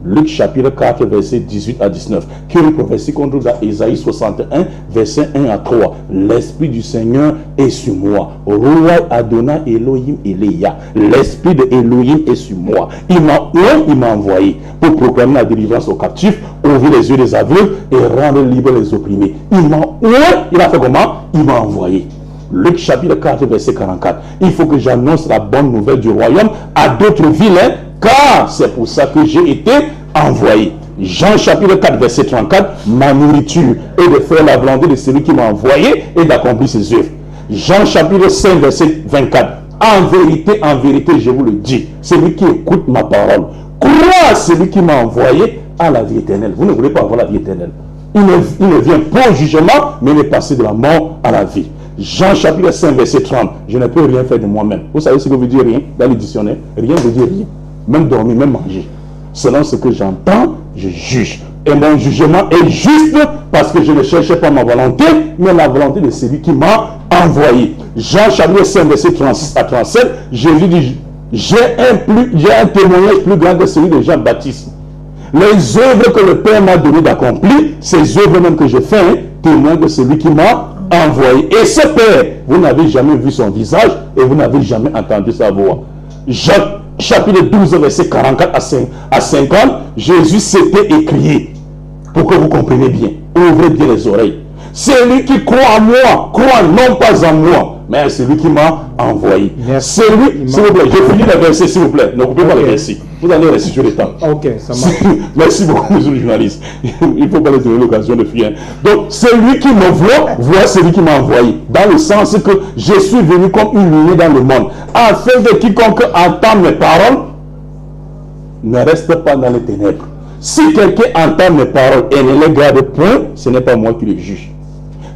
Luc chapitre 4, verset 18 à 19. Qui est une prophétie qu'on trouve dans Ésaïe 61, verset 1 à 3. L'Esprit du Seigneur est sur moi. Roi Adonai Elohim Eléa. L'Esprit de Elohim est sur moi. Il m'a envoyé pour proclamer la délivrance aux captifs, ouvrir les yeux des aveugles et rendre libres les opprimés. Il a fait comment? Il m'a envoyé. Luc chapitre 4, verset 44. Il faut que j'annonce la bonne nouvelle du royaume à d'autres vilains, car c'est pour ça que j'ai été envoyé. Jean chapitre 4, verset 34. Ma nourriture est de faire la volonté de celui qui m'a envoyé et d'accomplir ses œuvres. Jean chapitre 5, verset 24. En vérité, je vous le dis, celui qui écoute ma parole, croit à celui qui m'a envoyé à la vie éternelle. Vous ne voulez pas avoir la vie éternelle. Il ne vient pas au jugement, mais il est passé de la mort à la vie. Jean chapitre 5, verset 30. Je ne peux rien faire de moi-même. Vous savez ce que veut dire rien dans le dictionnaire? Rien veut dire rien. Même dormir, même manger. Selon ce que j'entends, je juge. Et mon jugement est juste parce que je ne cherchais pas ma volonté, mais la volonté de celui qui m'a envoyé. Jean chapitre 5, verset 36 à 37. Jésus dit, j'ai un témoignage plus grand que celui de Jean-Baptiste. Les œuvres que le Père m'a donné d'accomplir, ces œuvres même que je fais, témoignent de celui qui m'a envoyé. Et ce Père, vous n'avez jamais vu son visage et vous n'avez jamais entendu sa voix. Jacques chapitre 12, verset 44 à 50, Jésus s'était écrié, pour que vous compreniez bien, ouvrez bien les oreilles. Celui qui croit en moi, croit non pas en moi, mais c'est lui qui m'a envoyé. C'est lui, s'il vous plaît, je finis le verset, s'il vous plaît, ne coupez pas le verset. Vous allez rester sur le temps. Ok, ça marche. Merci beaucoup, monsieur le journaliste. Il ne faut pas lui donner l'occasion de fuir. Donc, celui qui me voit celui qui m'a envoyé. Dans le sens que je suis venu comme une lumière dans le monde, afin que quiconque entend mes paroles ne reste pas dans les ténèbres. Si quelqu'un entend mes paroles et ne les garde point, ce n'est pas moi qui le juge.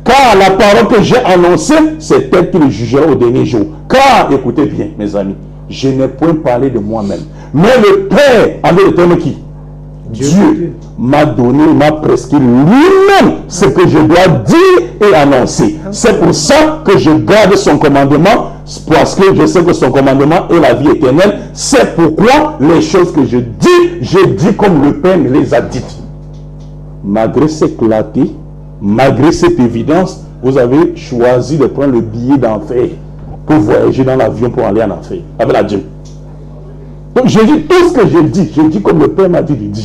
Car la parole que j'ai annoncée, c'est elle qui le jugera au dernier jour. Car, écoutez bien, mes amis, je n'ai point parlé de moi-même. Mais le Père, avec le terme qui? Dieu m'a donné, m'a prescrit lui-même ce que je dois dire et annoncer. C'est pour ça que je garde son commandement, parce que je sais que son commandement est la vie éternelle. C'est pourquoi les choses que je dis comme le Père me les a dites. Malgré cette clarté, malgré cette évidence, vous avez choisi de prendre le billet d'enfer pour voyager dans l'avion pour aller en enfer avec la Dieu. Donc je dis tout ce que je dis comme le Père m'a dit de dire,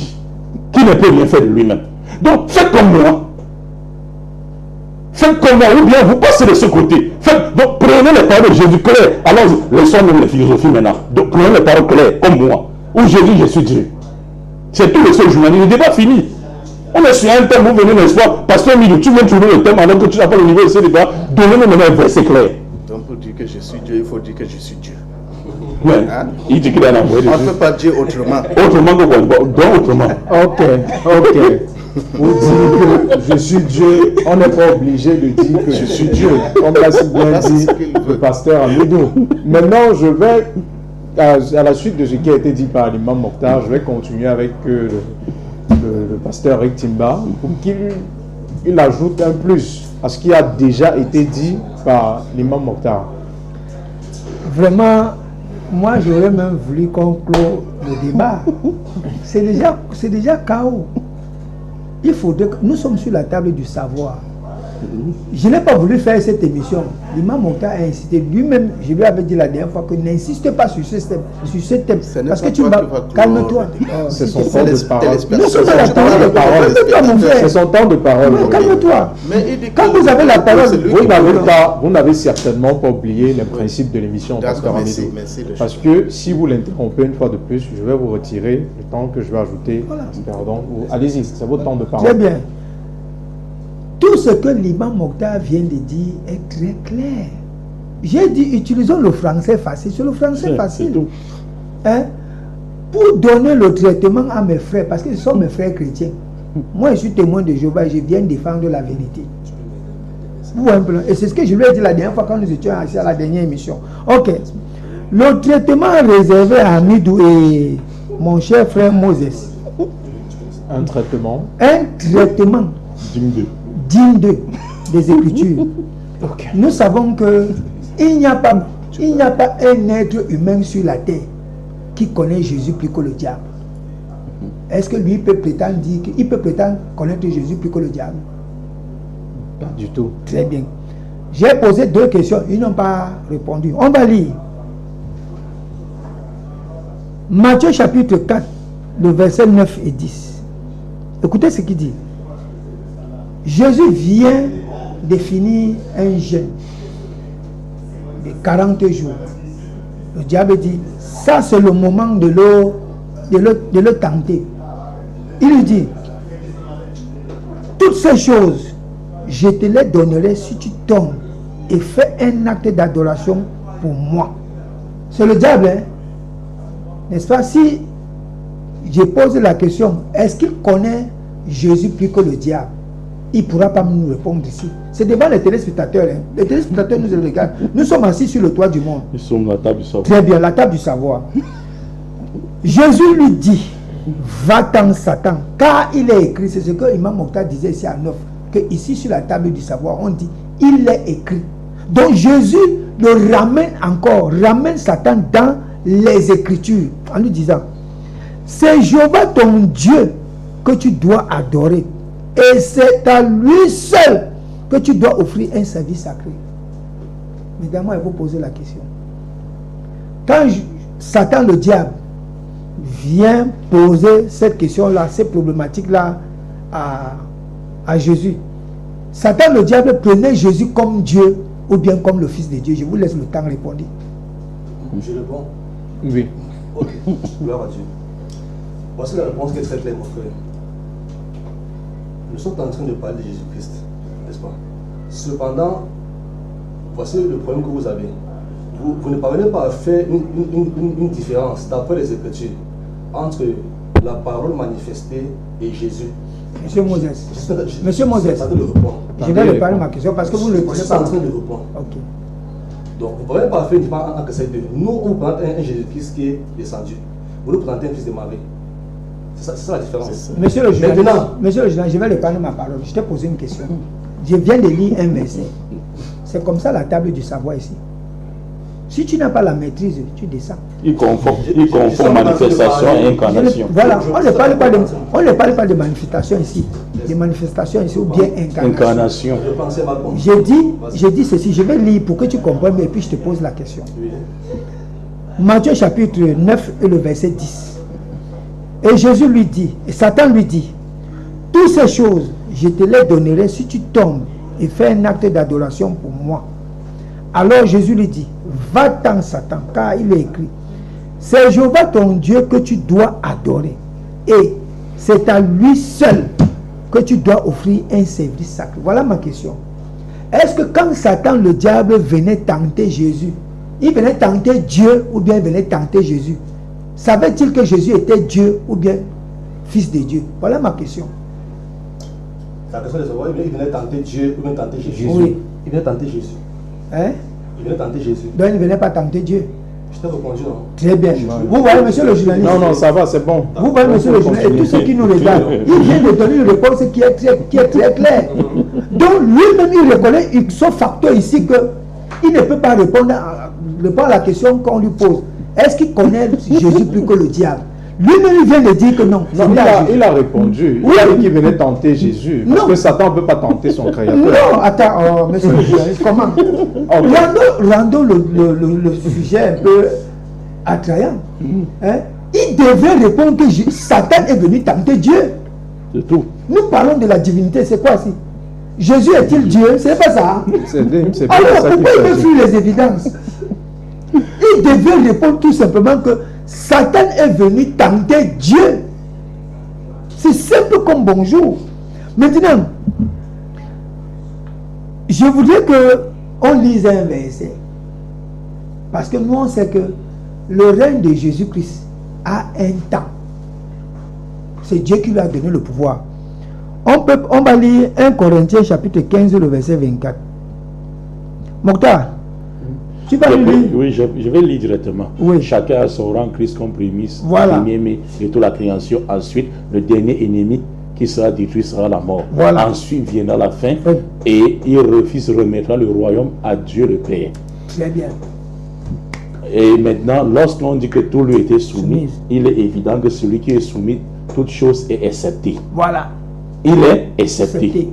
qui ne peut rien faire de lui-même. Donc faites comme moi. Faites comme moi, ou bien vous passez de ce côté. Donc prenez les paroles de Jésus claires. Alors laissons même les philosophies maintenant. Donc prenez les paroles claires comme moi. Où je dis je suis Dieu. C'est tout le seul journaliste. Le débat fini. On est sur un thème, vous venez, n'est-ce pas? Pasteur Milou, tu viens trouver le thème alors que tu n'as pas le niveau de ce débat. Donnez-nous maintenant un verset clair. Donc pour dire que je suis Dieu, il faut dire que je suis Dieu. Ouais. Hein? Il dit qu'il a envoyé. On ne peut pas dire autrement. Autrement que quoi? Donc autrement. Ok. Vous dites que je suis Dieu, on n'est pas obligé de dire que je suis Dieu. On l'a si bien dit le pasteur Amidou. Maintenant, je vais, à la suite de ce qui a été dit par l'imam Mokhtar, je vais continuer avec le pasteur Rick Timba pour qu'il ajoute un plus à ce qui a déjà été dit par l'imam Mokhtar. Vraiment, moi j'aurais même voulu conclure le débat. C'est déjà chaos. Il faudrait que nous sommes sur la table du savoir. Je n'ai pas voulu faire cette émission. L'imam Mokhtar a incité lui-même, je lui avais dit la dernière fois que n'insiste pas sur ce thème. Parce que tu vas... Calme-toi. C'est son temps de parole. Nous sommes à la table de parole. C'est son temps de parole. Calme-toi. Quand vous avez la parole, vous n'avez certainement pas oublié le principe de l'émission, pasteur Amidou. Parce que si vous l'interrompez une fois de plus, je vais vous retirer le temps que je vais ajouter. Pardon. Allez-y, c'est votre temps de parole. Très bien. Tout ce que l'imam Mokhtar vient de dire est très clair. J'ai dit, utilisons le français facile. C'est le français facile. Hein? Pour donner le traitement à mes frères, parce que ce sont mes frères chrétiens. Moi, je suis témoin de Jéhovah et je viens défendre la vérité. Et c'est ce que je lui ai dit la dernière fois quand nous étions assis à la dernière émission. Ok. Le traitement réservé à Amidou et mon cher frère Moses. Un traitement. Un traitement. Digne des Écritures. Okay. Nous savons que il n'y a pas un être humain sur la terre qui connaît Jésus plus que le diable. Est-ce que lui peut prétendre connaître Jésus plus que le diable? Pas du tout. Très bien. J'ai posé deux questions, ils n'ont pas répondu. On va lire. Matthieu chapitre 4, le verset 9 et 10. Écoutez ce qu'il dit. Jésus vient définir un jeûne de 40 jours. Le diable dit, ça c'est le moment de le tenter. Il lui dit, toutes ces choses, je te les donnerai si tu tombes et fais un acte d'adoration pour moi. C'est le diable, hein? N'est-ce pas? Si je pose la question, est-ce qu'il connaît Jésus plus que le diable? Il ne pourra pas nous répondre ici. C'est devant les téléspectateurs. Hein. Les téléspectateurs nous regardent. Nous sommes assis sur le toit du monde. Nous sommes à la table du savoir. Très bien, la table du savoir. Jésus lui dit, va-t'en Satan, car il est écrit, c'est ce que Imam Mokhtar disait ici à 9, que ici sur la table du savoir, on dit, il est écrit. Donc Jésus le ramène Satan dans les Écritures, en lui disant, c'est Jéhovah ton Dieu que tu dois adorer. Et c'est à lui seul que tu dois offrir un service sacré. Mesdames, il faut poser la question. Satan, le diable, vient poser cette question-là, cette problématique-là à Jésus. Satan, le diable, prenait Jésus comme Dieu ou bien comme le Fils de Dieu. Je vous laisse le temps de répondre. Je réponds. Oui. Ok, gloire à Dieu. Voici la réponse qui est très claire, mon frère. Nous sommes en train de parler de Jésus-Christ, n'est-ce pas? Cependant, voici le problème que vous avez. Vous ne parvenez pas à faire une différence, d'après les Écritures, entre la parole manifestée et Jésus. Monsieur Moses, Monsieur Moses, je vais répondre à ma question parce que vous ne le connaissez pas. En train de répondre. Ok. Donc, vous ne pouvez pas faire une différence entre ces deux. Nous, on vous présente un Jésus-Christ qui est descendu. Vous nous présentez un fils de Marie. C'est ça la différence. Monsieur le journaliste, je vais répondre à ma parole. Je t'ai posé une question. Je viens de lire un verset. C'est comme ça la table du savoir ici. Si tu n'as pas la maîtrise, tu descends. Il confond manifestation et incarnation. Voilà, on ne parle pas de manifestation ici. De manifestation ici ou bien incarnation. J'ai dit ceci, je vais lire pour que tu comprennes et puis je te pose la question. Matthieu chapitre 9 et le verset 10. Et Jésus lui dit, et Satan lui dit, toutes ces choses, je te les donnerai si tu tombes et fais un acte d'adoration pour moi. Alors Jésus lui dit, va-t'en Satan, car il est écrit, c'est Jéhovah ton Dieu que tu dois adorer. Et c'est à lui seul que tu dois offrir un service sacré. Voilà ma question. Est-ce que quand Satan, le diable, venait tenter Jésus, il venait tenter Dieu ou bien il venait tenter Jésus? Savait-il que Jésus était Dieu ou bien fils de Dieu? Voilà ma question. La question de savoir, il venait tenter Dieu ou bien tenter Jésus? Oui. Il venait tenter Jésus. Hein? Il venait tenter Jésus. Donc il ne venait pas tenter Dieu. Je t'ai répondu, non? Très bien. Vous voyez, monsieur le journaliste? Non, ça va, c'est bon. Vous voyez, monsieur le journaliste, et tous ceux qui nous regardent, il vient de donner une réponse qui est très claire. Donc lui-même, il reconnaît ce facteur ici qu'il ne peut pas répondre à la question qu'on lui pose. Est-ce qu'il connaît Jésus plus que le diable? Lui-même, il vient de dire que non. Il a répondu. Oui. Il a dit qu'il venait tenter Jésus. Parce que Satan ne peut pas tenter son créateur. Non, attends, monsieur le journaliste, comment? Rendons le sujet un peu attrayant. Hein? Il devait répondre que Satan est venu tenter Dieu. C'est tout. Nous parlons de la divinité, c'est quoi si? Jésus est-il Dieu? C'est pas ça. Alors pourquoi il veut fuir les évidences? Il devait répondre tout simplement que Satan est venu tenter Dieu. C'est simple comme bonjour. Maintenant, je voudrais qu'on lise un verset. Parce que nous, on sait que le règne de Jésus-Christ a un temps. C'est Dieu qui lui a donné le pouvoir. On va lire 1 Corinthiens chapitre 15, le verset 24. Mokhtar, tu vas lire? Oui, je vais lire directement. Oui. Chacun a son rang, Christ comme prémisse, voilà. Premier de toute la création. Ensuite, le dernier ennemi qui sera détruit sera la mort. Voilà. Ensuite viendra la fin et il remettra le royaume à Dieu le Père. Très bien. Et maintenant, lorsqu'on dit que tout lui était soumis, il est évident que celui qui est soumis, toute chose est acceptée. Voilà. Il est accepté.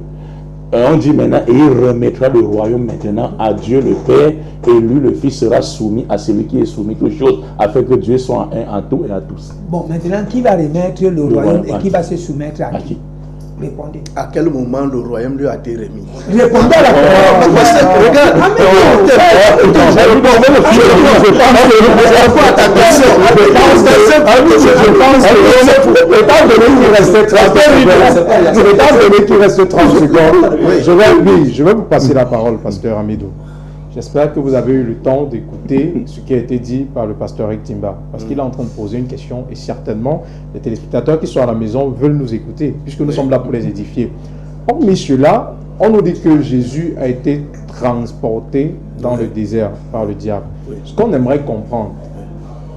On dit maintenant, et il remettra le royaume maintenant à Dieu le Père, et lui le Fils sera soumis à celui qui est soumis toutes choses, afin que Dieu soit un à tout et à tous. Bon, maintenant, qui va remettre le royaume et qui va se soumettre à qui? Répondez. À quel moment le royaume lui a été remis? Répondez à la question. Regarde. Je vais vous passer la parole, pasteur Amidou. J'espère que vous avez eu le temps d'écouter ce qui a été dit par le pasteur Rick Timba, parce qu'il est en train de poser une question et certainement les téléspectateurs qui sont à la maison veulent nous écouter, puisque nous sommes là pour les édifier. Hormis cela, on nous dit que Jésus a été transporté dans le désert par le diable. Ce qu'on aimerait comprendre,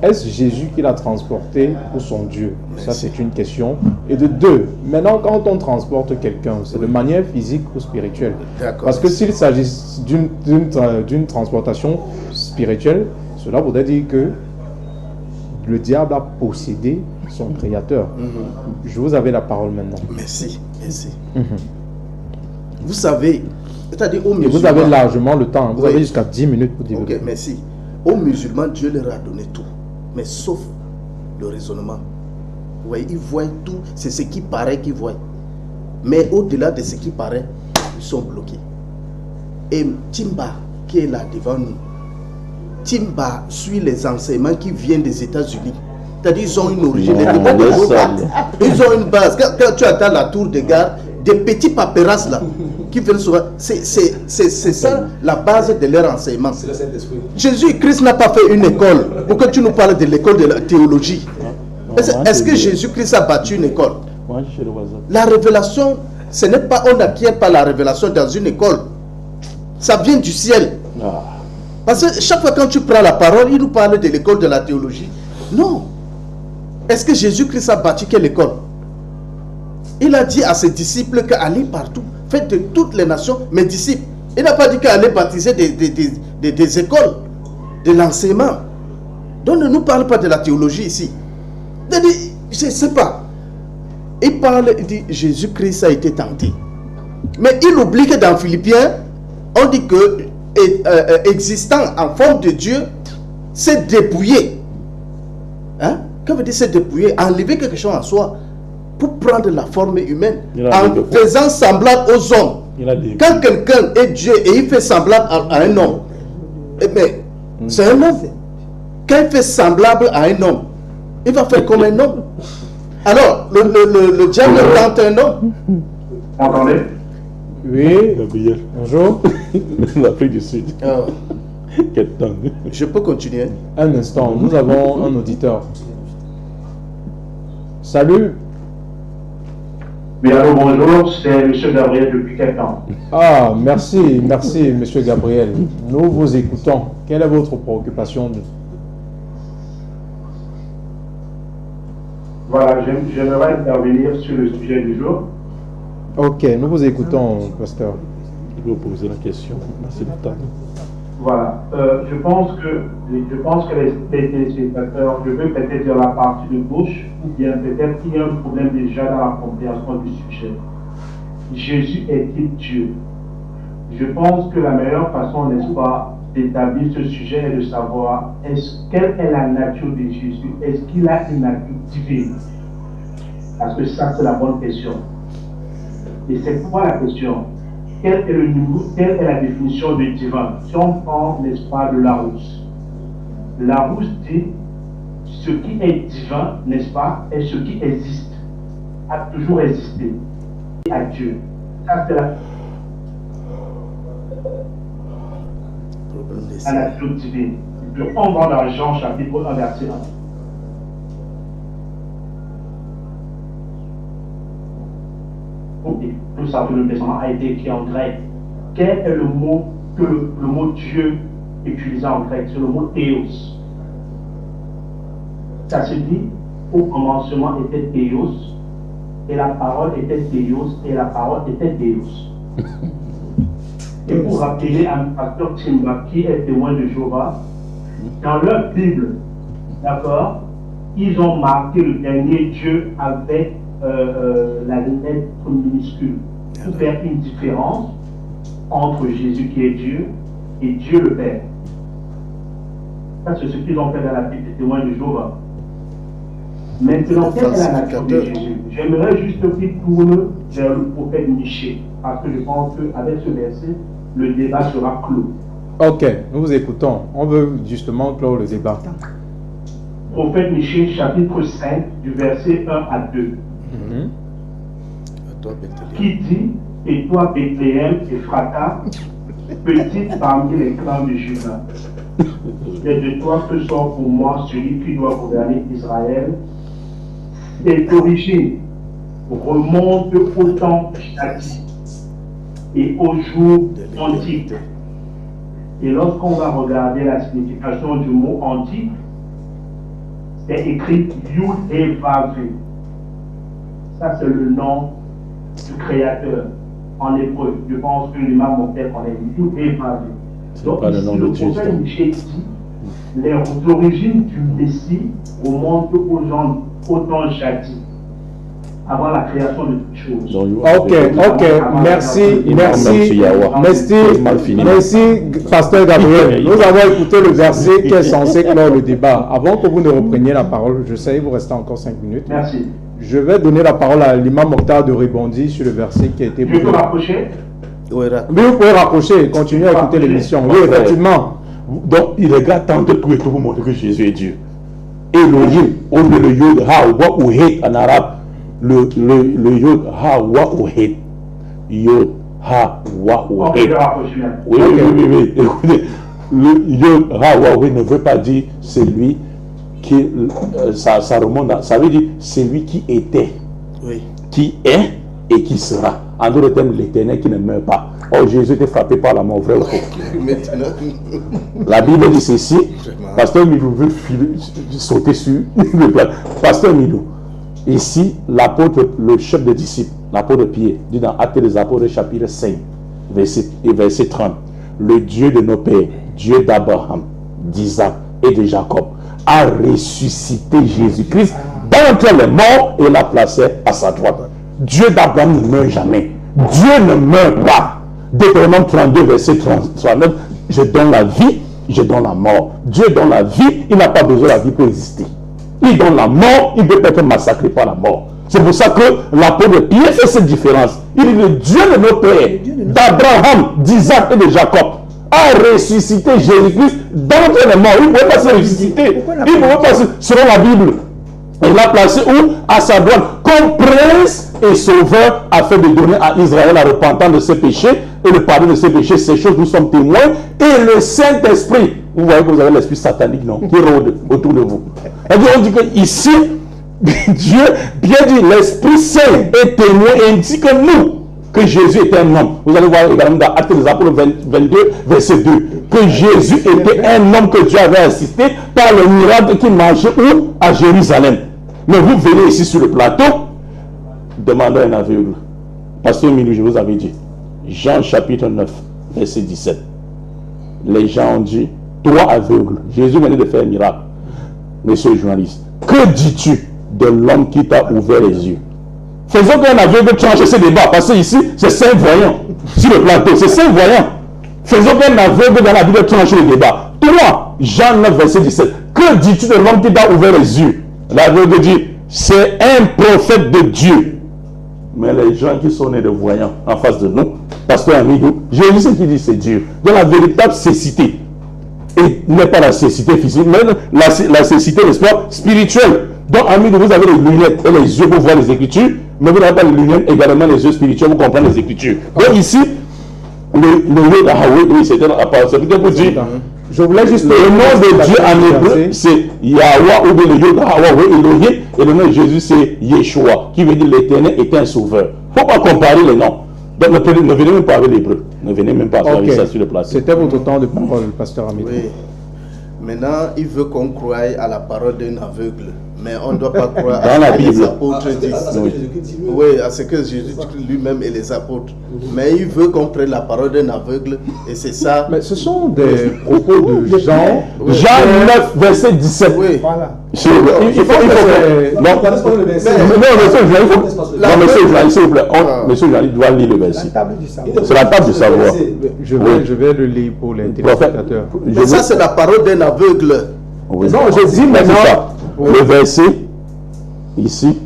est-ce Jésus qui l'a transporté ou son Dieu? Ça, c'est une question. Et de deux, maintenant, quand on transporte quelqu'un, c'est de manière physique ou spirituelle? Parce que s'il s'agit d'une transportation spirituelle, cela voudrait dire que le diable a possédé son créateur. Je vous avais la parole maintenant. Merci. Vous savez, c'est-à-dire aux musulmans... Et vous avez largement le temps. Vous avez jusqu'à 10 minutes pour dire. Ok, merci. Aux musulmans, Dieu leur a donné tout. mais sauf le raisonnement. Vous voyez, ils voient tout, c'est ce qui paraît qu'ils voient. Mais au-delà de ce qui paraît, ils sont bloqués. Et Timba, qui est là devant nous, Timba suit les enseignements qui viennent des États-Unis. C'est-à-dire qu'ils ont une origine. Ils ont une base. Quand tu attends la tour de garde, des petits paperasses là, qui viennent souvent, c'est ça la base de leur enseignement. Jésus-Christ n'a pas fait une école. Pourquoi tu nous parles de l'école de la théologie? Est-ce que Jésus-Christ a battu une école? La révélation, ce n'est pas, on n'acquiert pas la révélation dans une école. Ça vient du ciel. Parce que chaque fois quand tu prends la parole, il nous parle de l'école de la théologie. Non. Est-ce que Jésus-Christ a bâti quelle école? Il a dit à ses disciples qu'allez partout, faites de toutes les nations mes disciples. Il n'a pas dit qu'allez baptiser des écoles, de l'enseignement. Donc ne nous parle pas de la théologie ici. Je ne sais pas. Il parle, il dit Jésus-Christ a été tenté. Mais il oublie que dans Philippiens, on dit que existant en forme de Dieu, s'est dépouillé. Hein? Que veut dire s'est dépouillé? Enlever quelque chose en soi pour prendre la forme humaine en faisant semblable aux hommes. Quand quelqu'un est Dieu et il fait semblable à un homme, eh bien, c'est un homme. Quand il fait semblable à un homme, il va faire comme un homme. Alors, le diable tente un homme. Vous entendez? Oui, Gabriel. Bonjour. L'Afrique du Sud. Je peux continuer? Un instant, nous avons un auditeur. Salut. Oui, allô, bonjour, c'est M. Gabriel depuis quel temps? Ah, merci, merci, M. Gabriel. Nous vous écoutons. Quelle est votre préoccupation? Voilà, j'aimerais intervenir sur le sujet du jour. Ok, nous vous écoutons, pasteur. Je vais vous poser la question. Merci de temps. Voilà, je pense que les téléspectateurs, je veux peut-être dire la partie de gauche, ou bien peut-être qu'il y a un problème déjà dans la compréhension du sujet. Jésus est-il Dieu? Je pense que la meilleure façon, n'est-ce pas, d'établir ce sujet est de savoir quelle est la nature de Jésus? Est-ce qu'il a une nature divine? Parce que ça, c'est la bonne question. Et c'est quoi la question? Quelle est la définition de divin? Si on prend, n'est-ce pas, de Larousse. Larousse dit ce qui est divin, n'est-ce pas, est ce qui existe, a toujours existé, à Dieu. Ça, c'est la nature divine. On va dans Jean chapitre 1, verset 1. Ok, tout ça que le Testament a été écrit en grec. Quel est le mot que le mot Dieu utilisé en grec? C'est le mot théos. Ça se dit, au commencement était théos, et la parole était théos, et la parole était théos. Et pour rappeler à pasteur Timba, qui est témoin de Jéhovah, dans leur Bible, d'accord, ils ont marqué le dernier Dieu avec la lettre minuscule pour faire une différence entre Jésus qui est Dieu et Dieu le Père. Ça, c'est ce qu'ils ont fait dans la Bible des témoins de Jéhovah. Maintenant, quelle est la nature de Jésus? J'aimerais juste qu'il tourne vers le prophète Michée, parce que je pense qu'avec ce verset, le débat sera clos. Ok, nous vous écoutons. On veut justement clore le débat. Prophète Michée, chapitre 5, du verset 1 à 2. Qui dit, et toi Bethléem, Ephrata, petite parmi les clans de Juda, c'est de toi que sort pour moi celui qui doit gouverner Israël. Cette origine remonte au temps jadis et au jour antique. Et lorsqu'on va regarder la signification du mot antique, c'est écrit Yud et Vav. Ça, c'est le nom du Créateur en hébreu. Je pense que l'imam Mokhtar connaît Yud et Vav. Donc, ici, le prophète Michée dit les origines du Messie remontent au temps jadis. avant la création de toutes choses. Ok, merci, Pasteur Gabriel. Nous avons écouté le verset qui est censé clore le débat. Avant que vous ne repreniez la parole, je sais, il vous reste encore 5 minutes. Merci. Je vais donner la parole à l'imam Mokhtar de rebondir sur le verset qui a été Je peux rapprocher? Oui, vous pouvez rapprocher et continuer à écouter l'émission. Oui, effectivement. Donc, il regarde tant de trucs pour vous montrer que Jésus est Dieu. Elohim, on met le yod ha wa ou het en arabe. Le yod ha wa ou het. Yod ha wa ou het. Oui, écoutez, le yod ha wa ou het ne veut pas dire celui qui, ça remonte à, ça veut dire celui qui était, qui est et qui sera. En d'autres termes, l'éternel qui ne meurt pas. Oh, Jésus était frappé par la mort, vrai ou faux? La Bible dit ceci. Pasteur Milou veut sauter sur le plat. Pasteur Milou, ici, l'apôtre, le chef des disciples, l'apôtre Pierre, dit dans Actes des Apôtres, chapitre 5, verset 30, le Dieu de nos pères, Dieu d'Abraham, d'Isaac et de Jacob, a ressuscité Jésus-Christ d'entre les morts et l'a placé à sa droite. Dieu d'Abraham ne meurt jamais. Dieu ne meurt pas. Deutéronome 32, verset 39, je donne la vie, je donne la mort. Dieu donne la vie, il n'a pas besoin de la vie pour exister. Il donne la mort, il peut être massacré par la mort. C'est pour ça que l'apôtre Pierre fait cette différence. Il dit le Dieu de nos pères, d'Abraham, d'Isaac et de Jacob, a ressuscité Jésus-Christ d'entre les morts. Il ne pouvait pas se ressusciter. Il ne pouvait pas se, selon la Bible. Il l'a placé où? À sa droite, comme prince et sauveur, afin de donner à Israël la repentance de ses péchés et le pardon de ses péchés. Ces choses, nous sommes témoins. Et le Saint-Esprit, vous voyez que vous avez l'esprit satanique, non, qui rôde autour de vous. Et on dit que ici, Dieu, bien dit, l'Esprit Saint est témoin et dit que nous, que Jésus était un homme. Vous allez voir également dans Actes des Apôtres 22, verset 2, que Jésus était un homme que Dieu avait assisté par le miracle qui marchait où? À Jérusalem. Mais vous venez ici sur le plateau, demandez à un aveugle. Pasteur Milou, je vous avais dit, Jean chapitre 9, verset 17. Les gens ont dit, toi aveugle, Jésus venait de faire un miracle. Monsieur le journaliste, que dis-tu de l'homme qui t'a ouvert les yeux? Faisons qu'un aveugle tranche ce débat, parce que ici, c'est 5 voyants. Sur le plateau, c'est 5 voyants. Faisons qu'un aveugle dans la Bible tranche le débat. Toi, Jean 9, verset 17, que dis-tu de l'homme qui t'a ouvert les yeux? L'aveugle dit, c'est un prophète de Dieu. Mais les gens qui sont nés de voyants en face de nous, pasteur Amidou, Jésus, ce qu'il dit, c'est Dieu. Donc la véritable cécité, et n'est pas la cécité physique, mais la cécité, n'est-ce pas, spirituelle. Donc, Amidou, vous avez les lunettes et les yeux pour voir les Écritures, mais vous n'avez pas les lunettes, également les yeux spirituels pour comprendre les Écritures. Donc ici, le lieu d'Ahawé, oui, c'était la parole. C'était pour dire, je voulais juste le nom de Dieu en hébreu, c'est Yahweh, ou bien le lieu d'Ahawé, Elohim, et le nom de Jésus, c'est Yeshua, qui veut dire l'éternel est un sauveur. Il ne faut pas comparer les noms. Donc, ne venez même pas avec l'hébreu. Ne venez même pas avec ça sur le plateau. C'était votre temps de parole, pasteur Amidou. Oui. Maintenant, il veut qu'on croie à la parole d'un aveugle. Mais on ne doit pas croire à ce que les apôtres disent. Oui, à ce que Jésus lui-même et les apôtres. Mais il veut qu'on prenne la parole d'un aveugle et c'est ça. Mais ce sont des propos de Jean. Jean 9, verset 17. Oui. Voilà. Il faut monsieur Jean doit lire le verset. C'est la table du savoir. Je vais le lire pour les téléspectateurs. Mais ça, c'est la parole d'un aveugle. Non, je dis maintenant. Le verset, ici,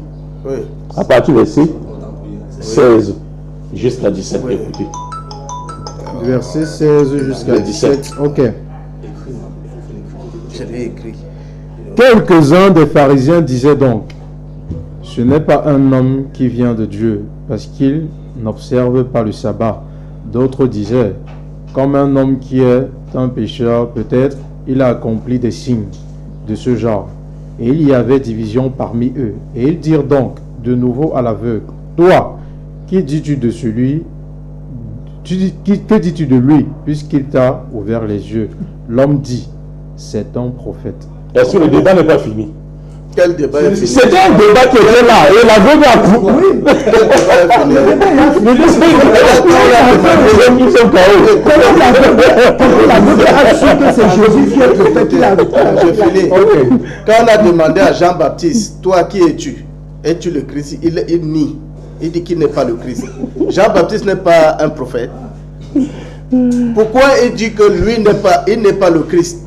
à partir du verset 16 jusqu'à 17. Écoutez. Verset 16 jusqu'à 17. Ok. Je l'ai écrit. Quelques-uns des pharisiens disaient donc, ce n'est pas un homme qui vient de Dieu, parce qu'il n'observe pas le sabbat. D'autres disaient, comme un homme qui est un pécheur, peut-être il a accompli des signes de ce genre. Et il y avait division parmi eux. Et ils dirent donc de nouveau à l'aveugle, toi, qui dis-tu de celui, que dis-tu de lui, puisqu'il t'a ouvert les yeux? L'homme dit, c'est un prophète. Est-ce que le débat n'est pas fini? Quel débat est fini? C'était un débat qui était là, et l'aveugle a pris. Oui. Quand on a demandé à Jean-Baptiste, toi qui es-tu? es-tu le Christ? Il nie. Il dit qu'il n'est pas le Christ. Jean-Baptiste n'est pas un prophète. Pourquoi il dit que lui il n'est pas le Christ?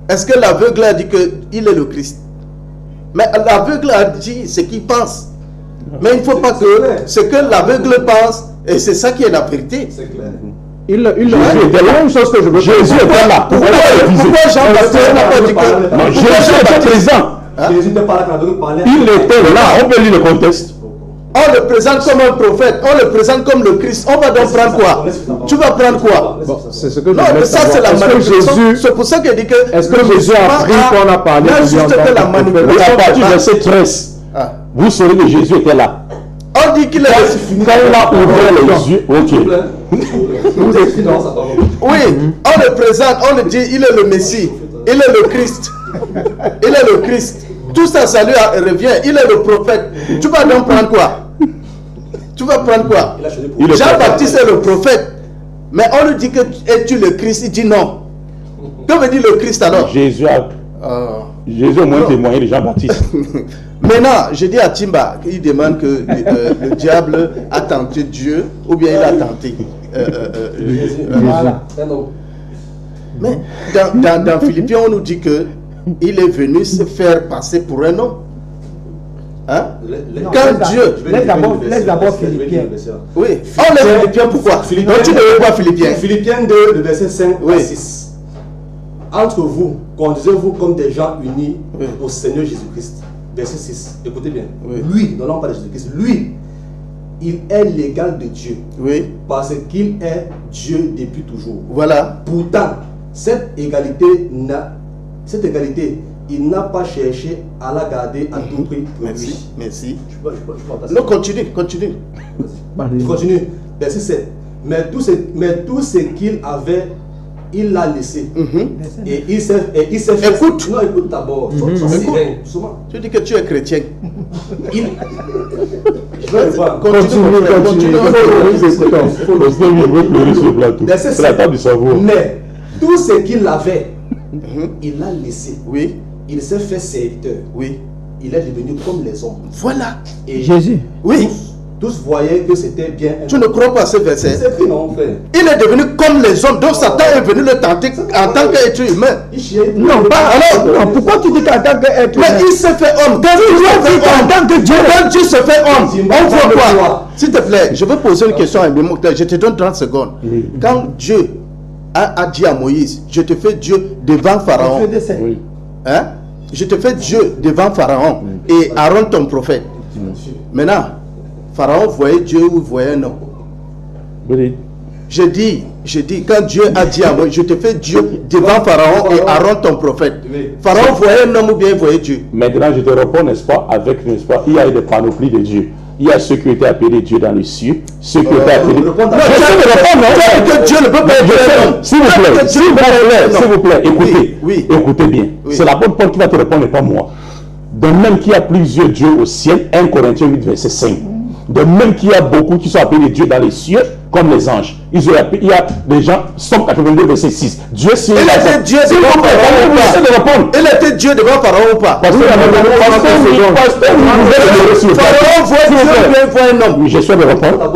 Est-ce que l'aveugle a dit qu'il est le Christ? Mais l'aveugle a dit ce qu'il pense. Mais il ne faut pas que ce que l'aveugle pense, et c'est ça qui est la vérité. C'est clair. Jésus était là, une chose que je veux dire. Jésus était là. Pourquoi Jean-Baptiste n'a pas dit que... Non, Jésus était présent. Jésus n'était pas là quand l'aveugle parlait. Il était là. On peut lire le contexte. On le présente comme un prophète, on le présente comme le Christ. On va donc prendre quoi? Tu vas prendre quoi? C'est ce que je non, mais ça c'est la manipulation. C'est pour ça qu'il dit que... Est-ce que Jésus a pris qu'on a parlé de juste que la manipulation. À partir du verset 13, vous saurez que Jésus était là. On dit qu'il est... Quand il a ouvert les yeux, ok. Oui, on le présente, on le dit, il est le Messie, il est le Christ. Il est le Christ. Tout ça, ça lui revient. Il est le prophète. Tu vas donc prendre quoi? Tu vas prendre quoi? Jean-Baptiste est le prophète. Mais on lui dit que es-tu le Christ? Il dit non. Que veut dire le Christ alors? Jésus au moins témoigné de Jean-Baptiste. Maintenant, je dis à Timba, il demande que le diable a tenté Dieu ou bien il a tenté. Voilà. Mais dans Philippiens, on nous dit que il est venu se faire passer pour un homme. Hein? Quand Dieu... Laisse d'abord Philippiens. Oui, on laisse Philippiens pourquoi? Donc tu ne veux pas Philippiens. Philippiens 2, le verset 5 à 6. Entre vous, conduisez-vous comme des gens unis au Seigneur Jésus-Christ. Verset 6. Écoutez bien. Lui, non pas de Jésus-Christ, lui, il est l'égal de Dieu. Oui. Parce qu'il est Dieu depuis toujours. Voilà. Pourtant, cette égalité, il n'a pas cherché à la garder à tout prix. Merci. Merci. Je non, continue. Continue. Verset 7. Mais tout ce qu'il avait, il l'a laissé. Et il s'est fait... Écoute. Non, écoute d'abord. Tu dis que tu es chrétien. Je vais le voir. Continue. C'est la table du cerveau. Mais tout ce qu'il avait, il l'a laissé. Oui. Il s'est fait serviteur. Oui. Il est devenu comme les hommes. Voilà. Et Jésus. Oui. Tous voyaient que c'était bien. Tu ne crois pas à ce verset? C'est écrit, non, frère. Il est devenu comme les hommes. Donc Satan est venu le tenter en tant qu'être humain. Non, pas alors. Non, pourquoi tu dis qu'en tant qu'être humain? Mais il se fait homme. En tant que Dieu. Quand Dieu se fait homme, on voit quoi? S'il te plaît, je veux poser une question à Mbimo. Je te donne 30 secondes. Quand Dieu a dit à Moïse, je te fais Dieu devant Pharaon. Hein? Je te fais Dieu devant Pharaon et Aaron ton prophète. Maintenant, Pharaon voyait Dieu ou voyait un homme? Je dis, quand Dieu a dit à moi, je te fais Dieu devant Pharaon et Aaron ton prophète. Pharaon voyait un homme ou bien voyait Dieu? Maintenant, je te réponds, n'est-ce pas, avec, n'est-ce pas, il y a des panoplies de Dieu. Il y a ceux qui ont été appelés Dieu dans les cieux, ceux qui ont été appelés... Non, que Dieu ne peut pas être un homme. S'il vous plaît, écoutez. Écoutez bien. C'est la bonne porte qui va te répondre et pas moi. De même qu'il y a plusieurs dieux au ciel, 1 Corinthiens 8, verset 5. De même qu'il y a beaucoup qui sont appelés Dieu dans les cieux, comme les anges. Il y a des gens, Somme 82, verset 6. Dieu, s'il était Dieu devant Pharaon ou pas? Il était Dieu devant Pharaon ou pas? Parce que Pharaon voit Dieu ou bien voit un homme? Je suis de répondre.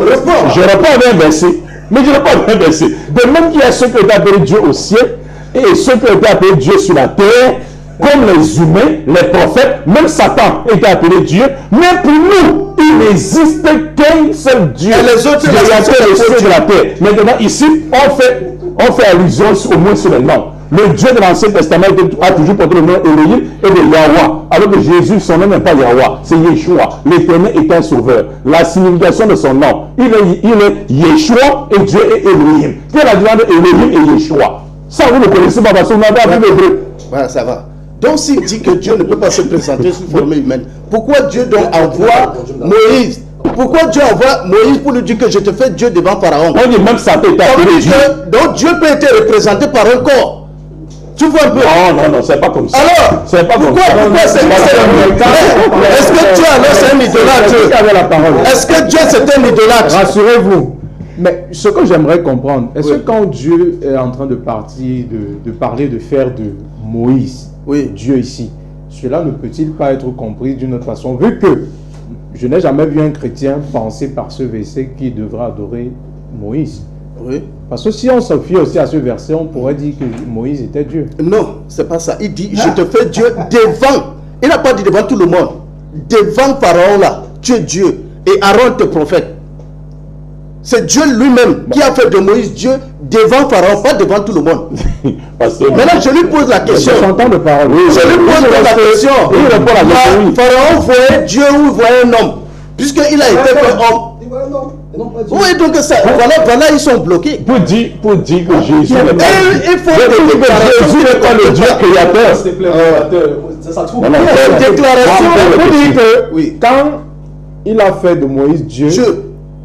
Je réponds avec un verset. Mais je réponds avec un verset. De même qu'il y a ceux qui ont été appelés Dieu au ciel et ceux qui ont été appelés Dieu sur la terre, comme les humains, les prophètes, même Satan était appelé Dieu, mais pour nous, il n'existe qu'un seul Dieu. Et les autres, de la terre. Maintenant, ici, on fait allusion au moins sur le nom. Le Dieu de l'Ancien Testament a toujours porté le nom Elohim et de Yahweh. Alors que Jésus, son nom n'est pas Yahweh, c'est Yeshua. L'Éternel est un sauveur. La signification de son nom, il est Yeshua et Dieu est Elohim. Quelle est la différence de Elohim et Yeshua? Ça, vous le connaissez pas parce qu'on a appris l'hébreu. Voilà, ça va. Donc s'il dit que Dieu ne peut pas se présenter sous forme humaine, pourquoi Dieu donc envoie Moïse? Pourquoi Dieu envoie Moïse pour lui dire que je te fais Dieu devant Pharaon? On dit même ça peut être appelé Dieu. Donc Dieu peut être représenté par un corps. Tu vois un peu? Non, c'est pas comme ça. Alors, c'est pas pourquoi c'est est-ce que Dieu alors c'est un idolâtre? Est-ce que Dieu c'est un idolâtre? Rassurez-vous. Mais ce que j'aimerais comprendre, est-ce que quand Dieu est en train de partir, de parler, de faire de Moïse, Dieu ici, cela ne peut-il pas être compris d'une autre façon, vu que je n'ai jamais vu un chrétien penser par ce verset qu'il devra adorer Moïse. Oui. Parce que si on se fie aussi à ce verset, on pourrait dire que Moïse était Dieu. Non, c'est pas ça. Il dit, je te fais Dieu devant. Il n'a pas dit devant tout le monde. Devant Pharaon là, tu es Dieu. Et Aaron te prophète. C'est Dieu lui-même qui a fait de Moïse Dieu devant Pharaon, pas devant tout le monde. Maintenant, je lui pose la question. Je lui pose la question. Il répond à la question. Pharaon voyait Dieu ou voyait un homme, puisqu'il a été fait homme. Oui, donc ça, voilà, ils sont bloqués. Pour dire que Jésus n'est pas il faut que Jésus n'est pas le Dieu créateur. S'il te plaît, c'est ça trouve. Déclaration. Pour dire que quand il a fait de Moïse Dieu,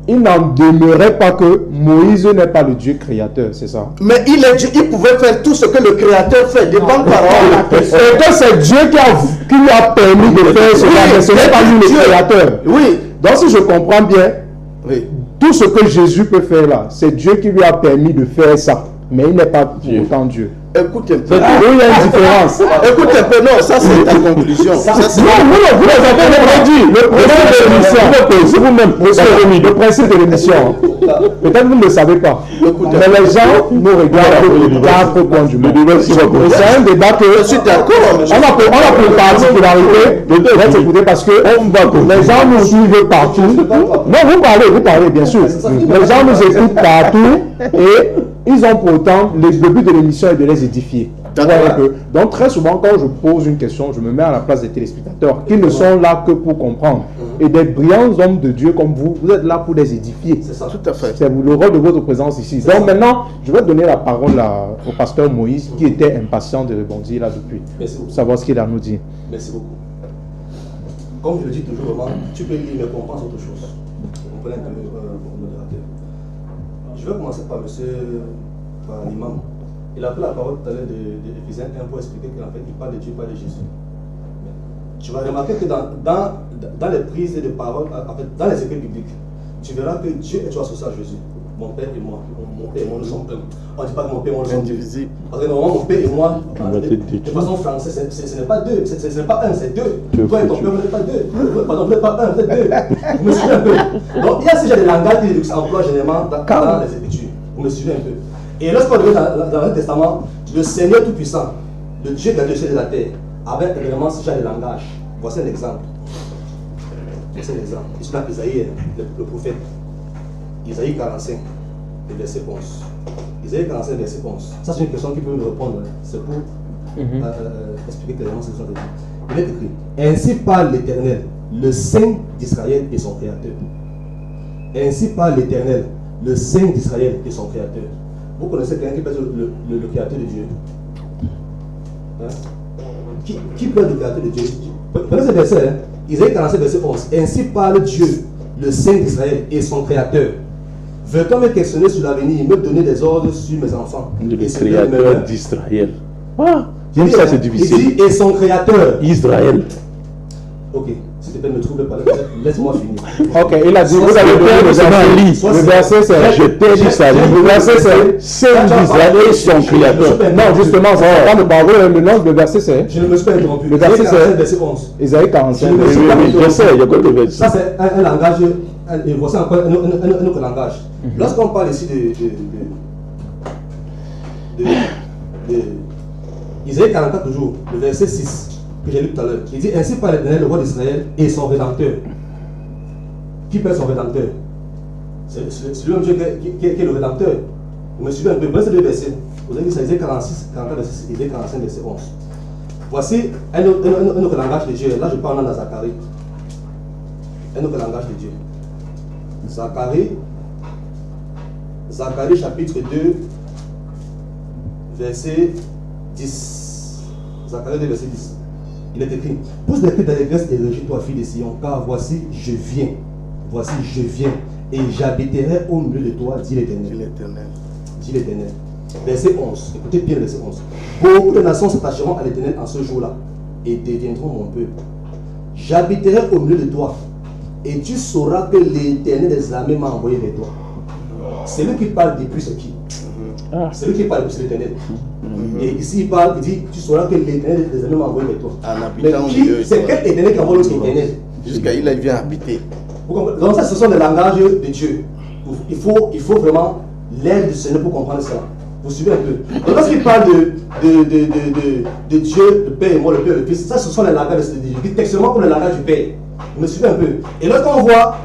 il n'en demeurait pas que Moïse n'est pas le Dieu créateur, c'est ça? Mais il est Dieu, il pouvait faire tout ce que le créateur fait, devant Pharaon. Et que c'est Dieu qui lui a permis de faire cela, mais ce n'est pas lui le créateur. Oui. Donc si je comprends bien, tout ce que Jésus peut faire là, c'est Dieu qui lui a permis de faire ça. Mais il n'est pas pour autant Dieu. Écoute un peu. Il y a une différence. Écoute un peu, non, ça c'est ta conclusion. Vous avez dit, le principe de l'émission, vous-même, le principe de l'émission, peut-être vous ne le savez pas, mais les gens nous regardent quatre points du monde. C'est un débat que, je suis d'accord. on a pour particularité d'être écouté parce que les gens nous suivent partout. Non, vous parlez bien sûr. Les gens nous écoutent partout et ils ont pourtant, le but de l'émission est de les édifier. Donc très souvent quand je pose une question, je me mets à la place des téléspectateurs qui ne sont là que pour comprendre. Et des brillants hommes de Dieu comme vous, vous êtes là pour les édifier. C'est ça, tout à fait. C'est le rôle de votre présence ici. Donc maintenant, je vais donner la parole au pasteur Moïse qui était impatient de rebondir là depuis. Pour savoir ce qu'il a à nous dire. Merci beaucoup. Comme je le dis toujours, vraiment, tu peux lire mais comprendre autre chose. Vous comprenez un peu, modérateur. Je vais commencer par l'imam. Il a pris la parole tout à l'heure d'Éphésiens 1 pour expliquer qu'en fait, il parle de Dieu, pas de Jésus. Tu vas remarquer que dans les prises de parole, en fait, dans les écrits bibliques, tu verras que Dieu est associé à Jésus. Mon père et moi. Mon père et moi, nous sommes un. On ne dit pas que mon père et moi, nous sommes indivisibles. Parce que normalement, mon père et moi, de façon française, ce n'est pas deux. Ce n'est pas un, c'est deux. Toi et ton père, vous n'êtes pas deux. Pardon, vous n'êtes pas un, vous êtes deux. Vous me suivez un peu. Donc, il y a ce genre de langage qui s'emploie généralement dans les Écritures. Vous me suivez un peu. Et lorsqu'on regarde dans l'Ancien Testament, le Seigneur Tout-Puissant, le Dieu de la ciel et de la terre, avait vraiment ce genre de langage. Voici un exemple. Voici un exemple. Ici, dans Isaïe, le prophète. Isaïe 45, le verset 11. Isaïe 45, verset 11. Ça, c'est une question qui peut me répondre. C'est pour expliquer clairement ce que ça veut dire. Il est écrit: ainsi parle l'Éternel, le Saint d'Israël et son Créateur. Ainsi parle l'Éternel, le Saint d'Israël et son Créateur. Vous connaissez quelqu'un qui peut être le Créateur de Dieu? Hein? Qui peut être le Créateur de Dieu? Prenez ce verset, hein? Isaïe 45, verset 11. Ainsi parle Dieu, le Saint d'Israël et son Créateur. Veut-on me questionner sur l'avenir, me donner des ordres sur mes enfants? Le Créateur d'Israël. Ah, ça c'est difficile. Il dit, et son Créateur. Israël. Ok, s'il te plaît, ne me trouble pas, laisse-moi finir. Ok, il a dit, vous avez donné le verset, c'est je t'ai dit ça. Le verset, c'est Saint d'Israël et son Créateur. Non, justement, c'est pas le parole, le nom, le verset, c'est. Je ne me suis pas interrompu. Le verset, c'est verset 11. Isaïe 45. Je sais, il y a quoi de verset? Ça, c'est un langage, et voici encore un autre langage. Lorsqu'on parle ici de Isaïe 44 toujours, le verset 6 que j'ai lu tout à l'heure, il dit: ainsi parle l'Éternel, le roi d'Israël et son Rédempteur. Qui peut être son Rédempteur? C'est lui-même Dieu qui est le Rédempteur. Vous me suivez un peu, prenez ces deux versets. Vous avez dit ça, Isaïe 46, 44, verset, Isaïe 45, verset 11. Voici un autre langage de Dieu. Là, je parle dans Zacharie. Un autre langage de Dieu. Zacharie chapitre 2, verset 10. Zacharie 2, verset 10. Il est écrit: pousse les cris d'allégresse et réjouis-toi, fille de Sion, car voici, je viens. Voici, je viens, et j'habiterai au milieu de toi, dit l'Éternel. Dit l'Éternel. Verset 11. Écoutez bien le verset 11. Beaucoup de nations s'attacheront à l'Éternel en ce jour-là, et deviendront mon peuple. J'habiterai au milieu de toi, et tu sauras que l'Éternel des armées m'a envoyé vers toi. C'est lui qui parle depuis ce qui. C'est lui qui parle depuis l'Éternel. Et ici il parle, il dit: tu sauras que l'Éternel des armées m'a envoyé vers toi. Mais c'est quel Éternel qui envoie l'autre Éternel? jusqu'à il vient habiter. Donc ça, ce sont les langages de Dieu. Il faut vraiment l'aide du Seigneur pour comprendre cela. Vous suivez un peu. Donc lorsqu'il parle de Dieu, le Père et moi, le Père et le Fils, ça ce sont les langages de Dieu. Il dit textuellement comme le langage du Père. Vous me suivez un peu. Et lorsqu'on voit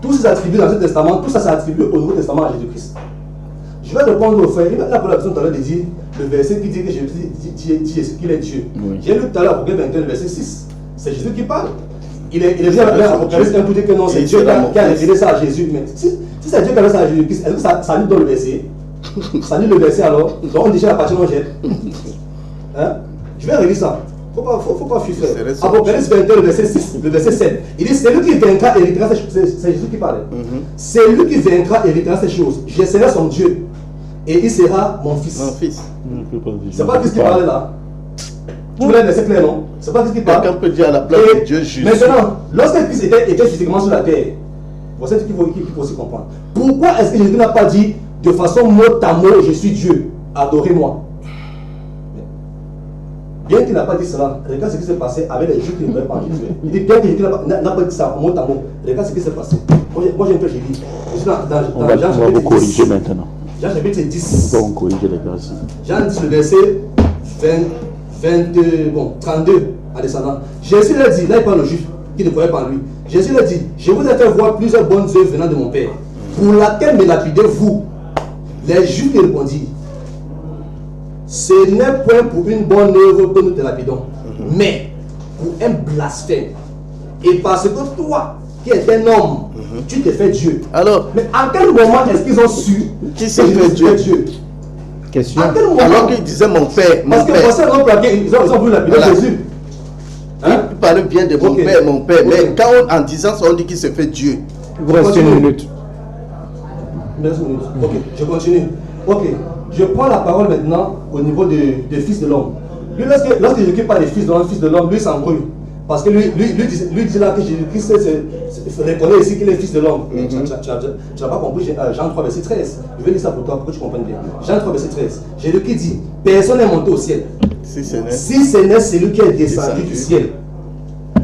tous ces attributs dans ce testament, tout ça c'est attribué au Nouveau Testament à Jésus-Christ. Je vais répondre au frère. Il a pour la personne tout à l'heure de dire le verset qui dit que Jésus qu'il est Dieu. Oui. J'ai lu tout à l'heure Apocalypse 21, le verset 6. C'est Jésus qui parle. Il est venu avec Apocalypse 1 pour dire que non, c'est Dieu qui a révélé ça à Jésus. Mais si c'est Dieu qui a révélé ça à Jésus-Christ, est-ce que ça nous donne le verset? Ça dit le verset alors. Donc on dit la partie non jette. Hein? Je vais relire ça. Faut pas fuir. Apocalypse 21, le verset 6, le verset 7. Il dit c'est lui qui vaincra et héritera ces choses. C'est Jésus qui parlait. C'est lui qui vaincra et héritera ces choses. Je serai son Dieu. Et il sera mon fils. Mon fils. C'est pas Christ qui parlait là. Vous voulez un verset clair, non? C'est pas Christ qui parle. Quelqu'un peut dire à la place de Dieu juste. Maintenant, lorsque Christ était physiquement sur la terre, voici ce qu'il faut aussi comprendre. Pourquoi est-ce que Jésus n'a pas dit de façon mot à mot, je suis Dieu, adorez-moi? Bien qu'il n'a pas dit cela, regarde ce qui s'est passé avec les Juifs qui ne croyaient pas en Jésus. Il dit bien que Jésus n'a pas dit ça mot à mot. Regarde ce qui s'est passé. Moi j'ai un peu j'ai dit. On va vous corriger maintenant. Jean chapitre 10. On va corriger les gars. Jean 10, le verset 32 à descendant. Jésus leur dit, là il parle aux Juifs qui ne croyaient pas en lui. Jésus leur dit, je vous ai fait voir plusieurs bonnes œuvres venant de mon Père, pour laquelle me lapidez-vous? Les Juifs lui répondirent, ce n'est point pour une bonne œuvre que nous te lapidons, mais pour un blasphème. Et parce que toi, qui es un homme, tu te fais Dieu. Alors, mais à quel moment est-ce qu'ils ont su qui se fait Dieu? Question. À quel moment? Alors qu'ils disaient mon père, mon père. Parce que pour ça, ils ont voulu lapider Jésus. Hein? Il parlait bien de mon père, mon père. Mais quand en disant ça, on dit qu'il se fait Dieu. Il vous reste une minute. Ok, je continue. Ok, je prends la parole maintenant au niveau du Fils de l'homme. Lui, lorsque Jésus parle des Fils de l'homme, lui s'embrouille. Parce que lui dit là que Jésus-Christ reconnaît ici qu'il est Fils de l'homme. Tu n'as pas compris Jean 3, verset 13. Je vais lire ça pour toi, pour que tu comprennes bien. Jean 3, verset 13. Jésus-Christ dit, personne n'est monté au ciel. Si ce n'est celui qui est descendu du ciel.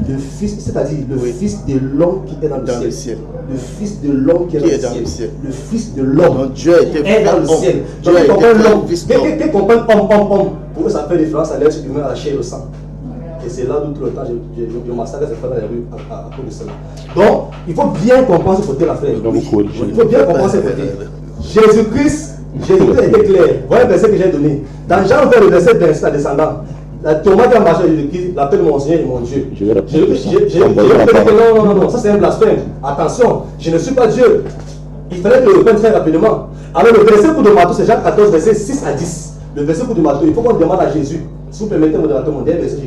Le Fils, c'est-à-dire le Fils de l'homme qui est dans le ciel. Le Fils de l'homme qui est dans le ciel. Le Fils de l'homme Dieu est dans le ciel. Donc il comprend l'homme. Quelqu'un comprend homme. Pour eux, ça fait référence à l'être humain, à la chair et au sang. Et c'est là où tout le temps je massacre cette femme dans les rues à cause de cela. Donc, il faut bien comprendre ce côté-là, frère. Il faut bien comprendre ce côté. Jésus-Christ était clair. Voilà le verset que j'ai donné. Dans Jean 20, le verset 27 à descendant. Thomas qui a marché à Jésus-Christ l'appelle mon Seigneur et mon Dieu. Non, ça c'est un blasphème. Attention, je ne suis pas Dieu. Il fallait le reprendre très rapidement. Alors le verset pour de Matthieu, c'est Jean 14, verset 6 à 10. Le verset pour de Matthieu, il faut qu'on demande à Jésus. Si vous permettez, modérateur, mon dernier verset,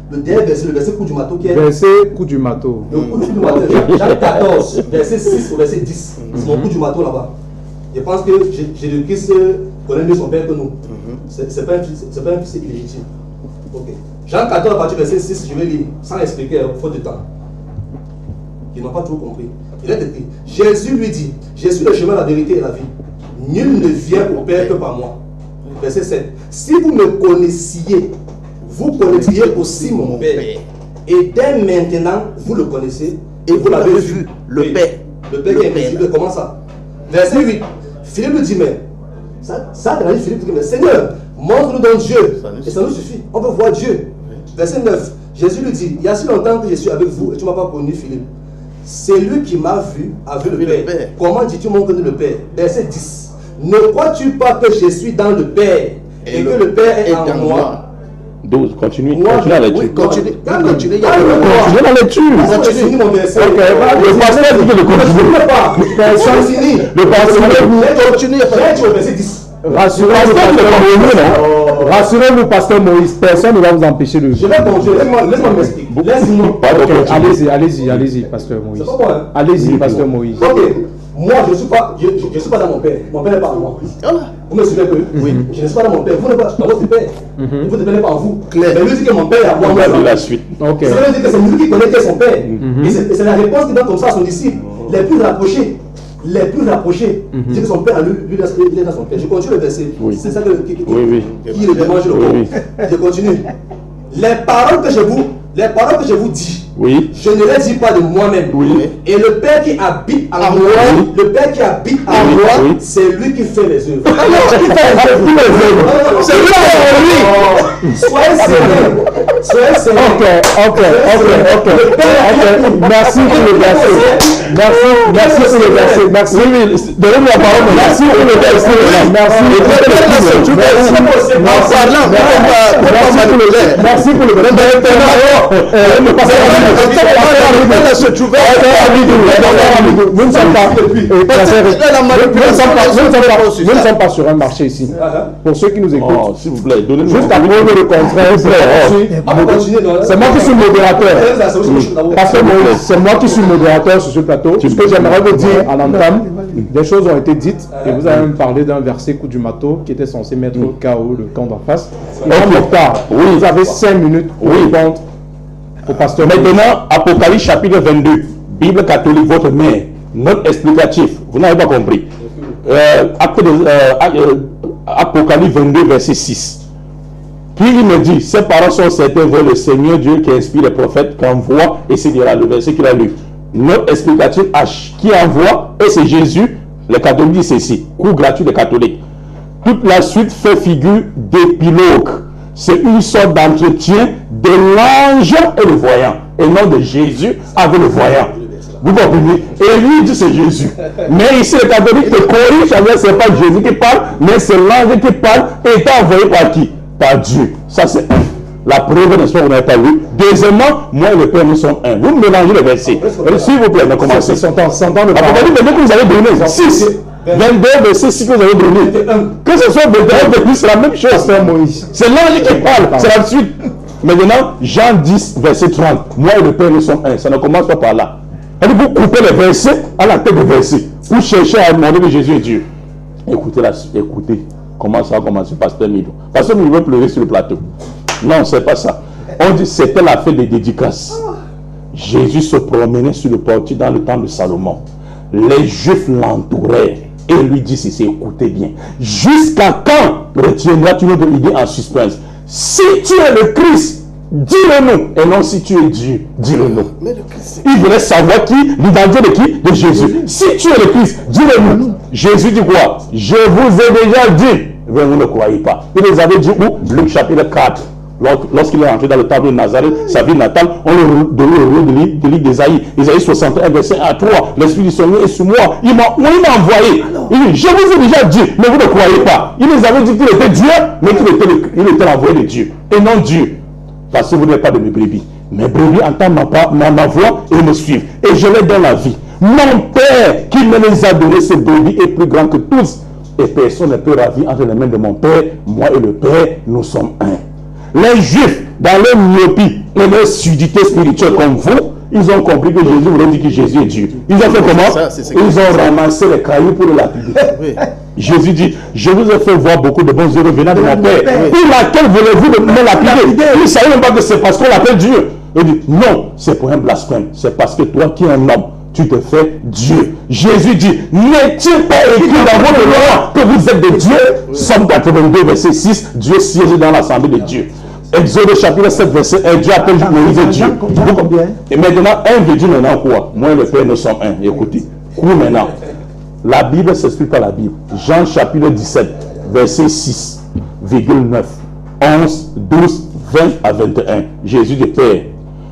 le dernier verset, le verset coup du marteau qui est. Verset coup du marteau. Le coup du marteau, Jean 14, verset 6 au verset 10. C'est mon coup du marteau là-bas. Je pense que Jésus-Christ connaît mieux son père que nous. C'est pas un fils illégitime. Ok. Jean 14, à partir du verset 6, je vais lire, sans expliquer, faute de temps. Ils n'ont pas tout compris. Il est écrit, Jésus lui dit, je suis le chemin, la vérité et la vie. Nul ne vient au Père que par moi. Verset 7. Si vous me connaissiez, vous connaîtriez aussi mon Père. Et dès maintenant, vous le connaissez et vous l'avez vu, le Père. Le Père qui est invisible, comment ça? Verset 8. Philippe lui dit, mais ça Philippe dit, mais Seigneur, montre-nous donc Dieu. Et ça nous suffit. On veut voir Dieu. Verset 9. Jésus lui dit, il y a si longtemps que je suis avec vous et tu ne m'as pas connu, Philippe. C'est lui qui m'a vu, a vu le Père. Comment dis-tu montre-nous le Père? Verset 10. Ne crois-tu pas que je suis dans le Père et que le Père est en moi? 12, continue la lecture. Continue la lecture. Continue mon verset. Le pasteur dit que le continue. Personne finit. Le pasteur continue. J'ai dit au verset 10. Rassurez-vous, pasteur Moïse, personne ne va vous empêcher de. Je vais continuer, laisse-moi m'expliquer. Laisse-moi. Allez-y, pasteur Moïse. Allez-y, pasteur Moïse. Ok, moi je ne suis pas dans mon père. Mon père n'est pas en moi. Vous me suivez un peu? Oui. Je ne suis pas dans mon père. Vous n'êtes pas dans votre père. Vous ne dépendez pas en vous. Mais lui dit que mon père est à moi. On va la suite. Ça veut dire que c'est lui qui connaît son père. Et c'est la réponse qu'il donne comme ça à son disciple. Les plus rapprochés. C'est que son père, lui, il est dans son père. Je continue le verset. C'est ça qui le démange le corps. Je continue. Les paroles que je vous les paroles que je vous dis, oui, je ne les dis pas de moi-même. Oui. Et le Père qui habite en moi, oui, le Père qui habite en oui, moi, oui, c'est lui qui fait les œuvres. qui fait les œuvres. C'est lui qui fait. Soyez sérieux. Soyez sérieux. Ok. Merci pour le verset. Merci pour le verset. Merci. Donnez-moi la parole. Merci pour le verset. Merci. Merci pour le verset. Nous ne sommes pas sur un marché ici. Pour ceux qui nous écoutent, s'il vous plaît, donnez-nous juste à prouver le contraire, c'est moi qui suis modérateur. Parce que c'est moi qui suis modérateur sur ce plateau. Ce que j'aimerais vous dire à l'entame, des choses ont été dites et vous avez même parlé d'un verset coup du marteau qui était censé mettre au KO le camp d'en face. Il est en retard. Vous avez 5 minutes pour répondre au pasteur. Maintenant, Apocalypse chapitre 22, Bible catholique, votre mère, note explicatif. Vous n'avez pas compris. Apocalypse 22, verset 6. Puis il me dit, ces paroles sont certaines vers le Seigneur Dieu qui inspire les prophètes, qui envoie, et c'est le verset qu'il a lu. Note explicative H, qui envoie, et c'est Jésus. Les catholiques disent ceci, cours gratuit des catholiques. Toute la suite fait figure d'épilogue. C'est une sorte d'entretien de l'ange et le voyant, et non de Jésus avec le voyant. Vous comprenez? Et lui dit c'est Jésus. Mais ici, les catholiques te corrigent, c'est pas Jésus qui parle, mais c'est l'ange qui parle, et est envoyé par qui? Par Dieu. Ça, c'est la preuve, n'est-ce pas, vous n'avez pas vu. Deuxièmement, moi et le Père, nous sommes un. Vous mélangez les versets. S'il vous plaît, ne commencez. C'est dans le Apocalypse 22 que vous avez donné. 6. 22 versets 6 que vous avez donné. Que ce soit 22 de plus, c'est la même chose. C'est l'ange qui parle. C'est la suite. Maintenant, Jean 10, verset 30. Moi et le Père, nous sommes un. Ça ne commence pas par là. Vous coupez les versets à la tête des versets. Vous cherchez à demander que Jésus est Dieu. Écoutez, écoutez. Comment ça a commencé, Pasteur Mido? Pasteur Mido veut pleurer sur le plateau. Non, c'est pas ça. On dit que c'était la fête des dédicaces. Jésus se promenait sur le portier dans le temps de Salomon. Les Juifs l'entouraient et lui dit ceci, écoutez bien. Jusqu'à quand retiendras-tu notre idée en suspense? Si tu es le Christ, dis-le-nous. Et non si tu es Dieu, dis-le-nous. Il voulait savoir qui, l'identité de qui? De Jésus. Si tu es le Christ, dis-le-nous. Jésus dit quoi? Je vous ai déjà dit. Mais vous ne croyez pas. Il les avait dit où? Luc chapitre 4. Lorsqu'il est entré dans le temple de Nazareth, sa ville natale, on le donnait le rôle de livre d'Ésaïe. Ésaïe 61, verset 1 à 3. L'Esprit du Seigneur est sur moi. Il m'a envoyé. Il dit, je vous ai déjà dit, mais vous ne croyez pas. Il les avait dit qu'il était Dieu, mais qu'il était l'envoyé de Diy et non Dieu. Parce que vous n'êtes pas de mes brebis. Mes brebis entendent ma voix et me suivent. Et je les donne la vie. Mon Père qui me les a donné, ces brebis, est plus grand que tous. Et personne ne peut ravir entre les mains de mon Père. Moi et le Père, nous sommes un. Les Juifs, dans leur myopie et leur surdité spirituelle comme vous, ils ont compris que Jésus voulait dire que Jésus est Dieu. Ils ont fait comment? Ils ont ramassé les cailloux pour le lapider. Jésus dit, je vous ai fait voir beaucoup de bonnes œuvres venant de mon Père. Pour laquelle voulez-vous me lapider? Ils ne savaient même pas que c'est parce qu'on l'appelle Dieu. Il dit, non, c'est pour un blasphème. C'est parce que toi qui es un homme, tu te fais Dieu. Jésus dit, n'est-il pas écrit dans votre loi que vous êtes des dieux? Somme 82, verset 6, Dieu siège dans l'assemblée de Dieu. Exode chapitre 7, verset 1, Dieu appelle Moïse Dieu. Et maintenant, un veut dire maintenant quoi? Moi et le Père, nous sommes un. Écoutez, cours maintenant. La Bible s'explique par la Bible. Jean chapitre 17, verset 6, 9, 11, 12, 20 à 21. Jésus dit, Père,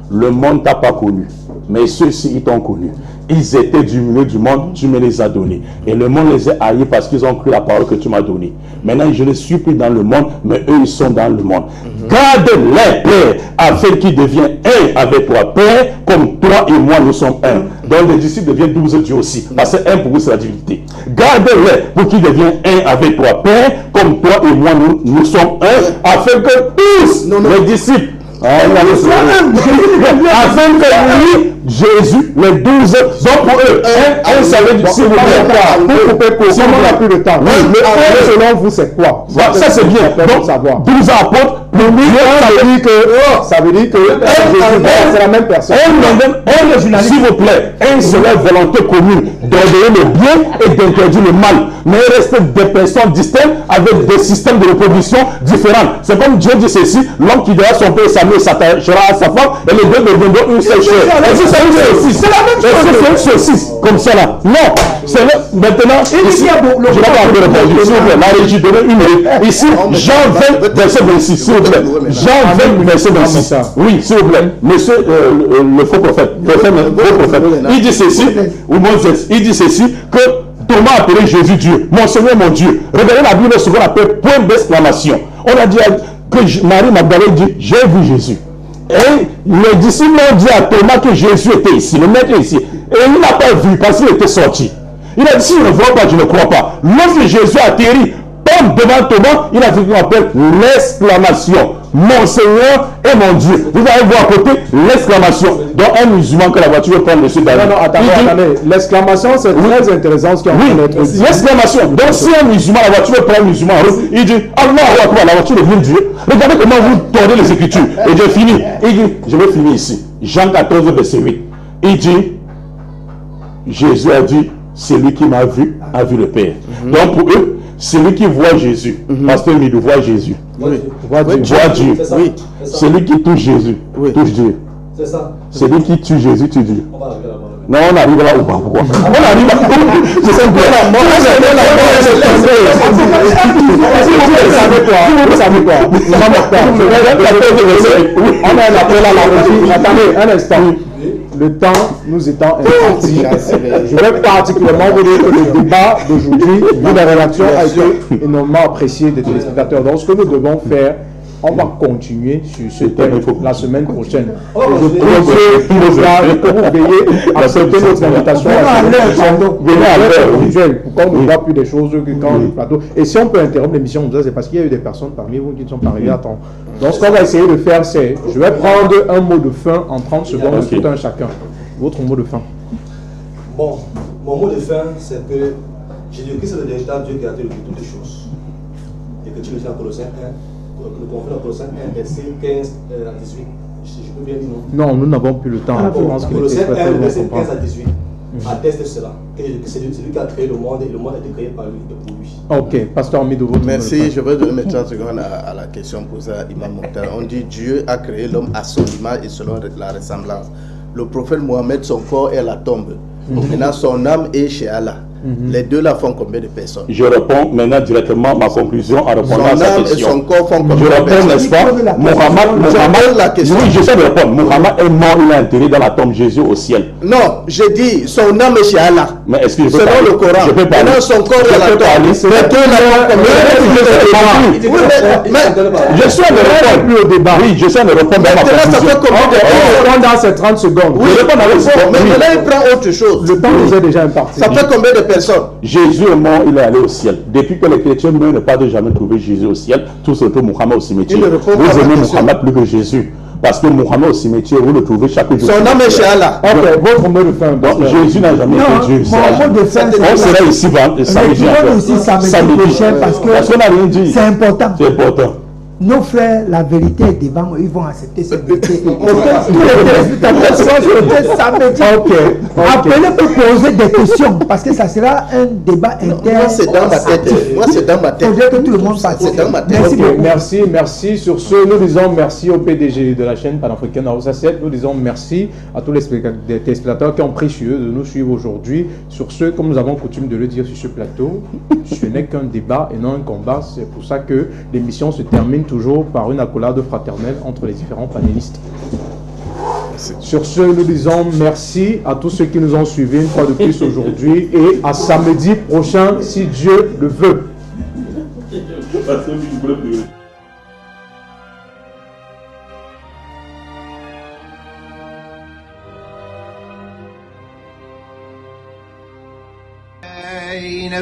le monde t'a pas connu, mais ceux-ci ils t'ont connu. Ils étaient du milieu du monde, tu me les as donnés. Et le monde les a haïs parce qu'ils ont cru la parole que tu m'as donnée. Maintenant, je ne suis plus dans le monde, mais eux, ils sont dans le monde. Garde-les, Père, afin qu'ils deviennent un avec toi, Père, comme toi et moi, nous sommes un. Donc, les disciples deviennent 12 dieux aussi. Parce que un pour vous, c'est la divinité. Garde-les pour qu'ils deviennent un avec toi, Père, comme toi et moi, nous sommes un, afin que tous les disciples afin que lui, Jésus, les 12, donc pour eux, un savait du si vous voulez pas, on n'a plus de temps. Le selon vous, c'est quoi? Ça, c'est bien. Donc, 12 apôtres, Ça veut dire que c'est la même personne. S'il vous plaît, une seule volonté commune d'ordonner le bien et d'interdire le mal. Mais il reste des personnes distinctes avec des systèmes de reproduction différents. C'est comme Dieu dit ceci, l'homme qui donnera son père et sa mère s'attachera à sa femme et les deux deviendront une seule chair. Est-ce que c'est une saucisse? C'est une saucisse comme ça là? Non. Maintenant, ici, je n'ai pas encore répondu. S'il vous plaît, la régie, donnez une minute. Ici, Jean 20, verset 26, s'il vous plaît. Jean 20, verset 26. Oui, s'il vous plaît. Monsieur le faux prophète, il dit ceci, ou Moses, il dit ceci, que Thomas a appelé Jésus Dieu. Mon Seigneur, mon Dieu. Regardez la Bible, souvent appelle point d'exclamation. On a dit que Marie Magdalene dit, j'ai vu Jésus. Et les disciples ont dit à Thomas que Jésus était ici, le maître est ici. Et il n'a pas vu parce qu'il était sorti. Il a dit, si je ne vois pas, je ne crois pas. Lorsque Jésus atterrit, comme devant Thomas, il a fait ce qu'on appelle l'exclamation. Mon Seigneur et mon Dieu. Vous allez voir à côté l'exclamation. Donc un musulman que la voiture veut prendre dessus. Non, attendez. L'exclamation, c'est très intéressant ce qu'on oui, l'exclamation. Donc si un musulman, la voiture veut prendre un musulman, il dit, Allah Akbar, la voiture devient Dieu. Regardez comment vous tournez les Écritures. Et j'ai fini. Il dit, je vais finir ici. Jean 14, verset 8. Il dit, Jésus a dit, celui qui m'a vu a vu le Père. Donc pour eux, celui qui voit Jésus, pasteur Midou voit Jésus. Voit Dieu. Oui. Celui qui touche Jésus, touche Dieu. C'est ça. Celui qui tue Jésus, tue Dieu. Non, on arrive là ou pas? Pourquoi? On arrive là. Je sais pas. Vous savez quoi? On a un appel à la régie. Attendez un instant. Le temps nous étant imparti, je vais particulièrement vous dire que le débat d'aujourd'hui, vu la rédaction, a été énormément apprécié des téléspectateurs. Donc, ce que nous devons faire, on va continuer sur ce thème la semaine prochaine. Et je que vous veillez à accepter notre invitation venez à l'heure visuelle pour qu'on ne voit plus des choses que quand le plateau. Et si on peut interrompre l'émission, c'est parce qu'il y a eu des personnes parmi vous qui ne sont pas arrivées à temps. Donc ce qu'on va essayer de faire, c'est, je vais prendre un mot de fin en 30 secondes, tout un chacun. Votre mot de fin. Bon, mon mot de fin, c'est que Jésus-Christ est le véritable Dieu qui a créé toutes les choses. Et que tu le dis en Colossiens 1. Le conflit en Colossiens 1, verset 15 à 18. Je peux bien dire non? Non, nous n'avons plus le temps. Je pense que Colossiens 1, verset 15 à 18 atteste cela. C'est lui qui a créé le monde et le monde a été créé par lui et pour lui. Ok, pasteur Midou. Merci, je vais donner 30 secondes à la question posée à Imam Mokhtar. On dit Dieu a créé l'homme à son image et selon la ressemblance. Le prophète Mohammed, son corps est à la tombe. Maintenant, son âme est chez Allah. Les deux là font combien de personnes? Je réponds maintenant directement ma conclusion en répondant à sa question. Et son corps font combien je réponds, n'est-ce pas? Mohammed, la question. Oui, je sais de répondre. Mohammed est mort, il a enterré dans la tombe Jésus au ciel. Non, j'ai dit son âme est chez Allah. Mais est-ce que je peux selon le Coran. Je peux parler. Maintenant, son corps est à la tombe. Les deux là font combien? Je suis de répondre plus au débat. Oui, je sais de répondre à ma conclusion. On dans ces 30 secondes. Oui, mais maintenant il prend autre chose. Le temps nous est déjà imparti. Ça fait combien de personnes? Jésus est mort, il est allé au ciel. Depuis que les chrétiens meurent, ne pas de jamais trouver Jésus au ciel. Tout ce que Mohammed au cimetière. Vous aimez Mohammed plus que Jésus. Parce que Mohammed au cimetière, vous le trouvez chaque jour. Son âme est chez Allah. Ok, votre mot de fin. Donc, Jésus n'a jamais été Dieu. Mon mot de fin, on sera ici samedi. Aussi samedi prochain parce qu'on n'a rien dit. C'est important. C'est important. Nos frères, la vérité est devant eux, ils vont accepter cette vérité. Tous les téléspectateurs sont sur le test samedi. Appelez pour poser des questions parce que ça sera un débat interne. Moi, c'est dans ma tête. Moi, c'est dans ma tête. Il faudrait que tout le monde participe. C'est dans ma tête. Merci beaucoup. Merci. Sur ce, nous disons merci au PDG de la chaîne panafricaine Hausa 7. Nous disons merci à tous les téléspectateurs qui ont pris sur eux de nous suivre aujourd'hui. Sur ce, comme nous avons coutume de le dire sur ce plateau, ce n'est qu'un débat et non un combat. C'est pour ça que l'émission se termine toujours par une accolade fraternelle entre les différents panélistes. Sur ce, nous disons merci à tous ceux qui nous ont suivis une fois de plus aujourd'hui et à samedi prochain si Dieu le veut.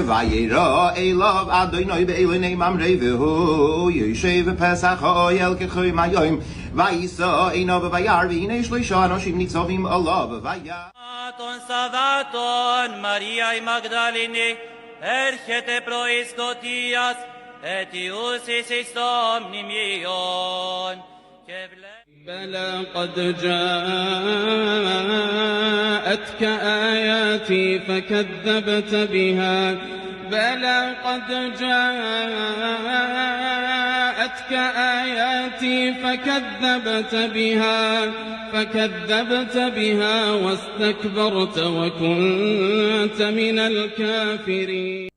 Vayera Elav Adonai be'elonei mamrei v'hu Yoshev Pesach ha'oyel k'choy mayoim Vayisa einav v'vayar v'hinei shloisha anoshim nitzavim alav v'vayar Ton Savaton Maria Magdalene Erchete proiskotias etiusis istom nimion. بلى قد جاءتك آياتي فكذبت بها بلى قد جاءتك آياتي فكذبت بها واستكبرت وكنت من الكافرين.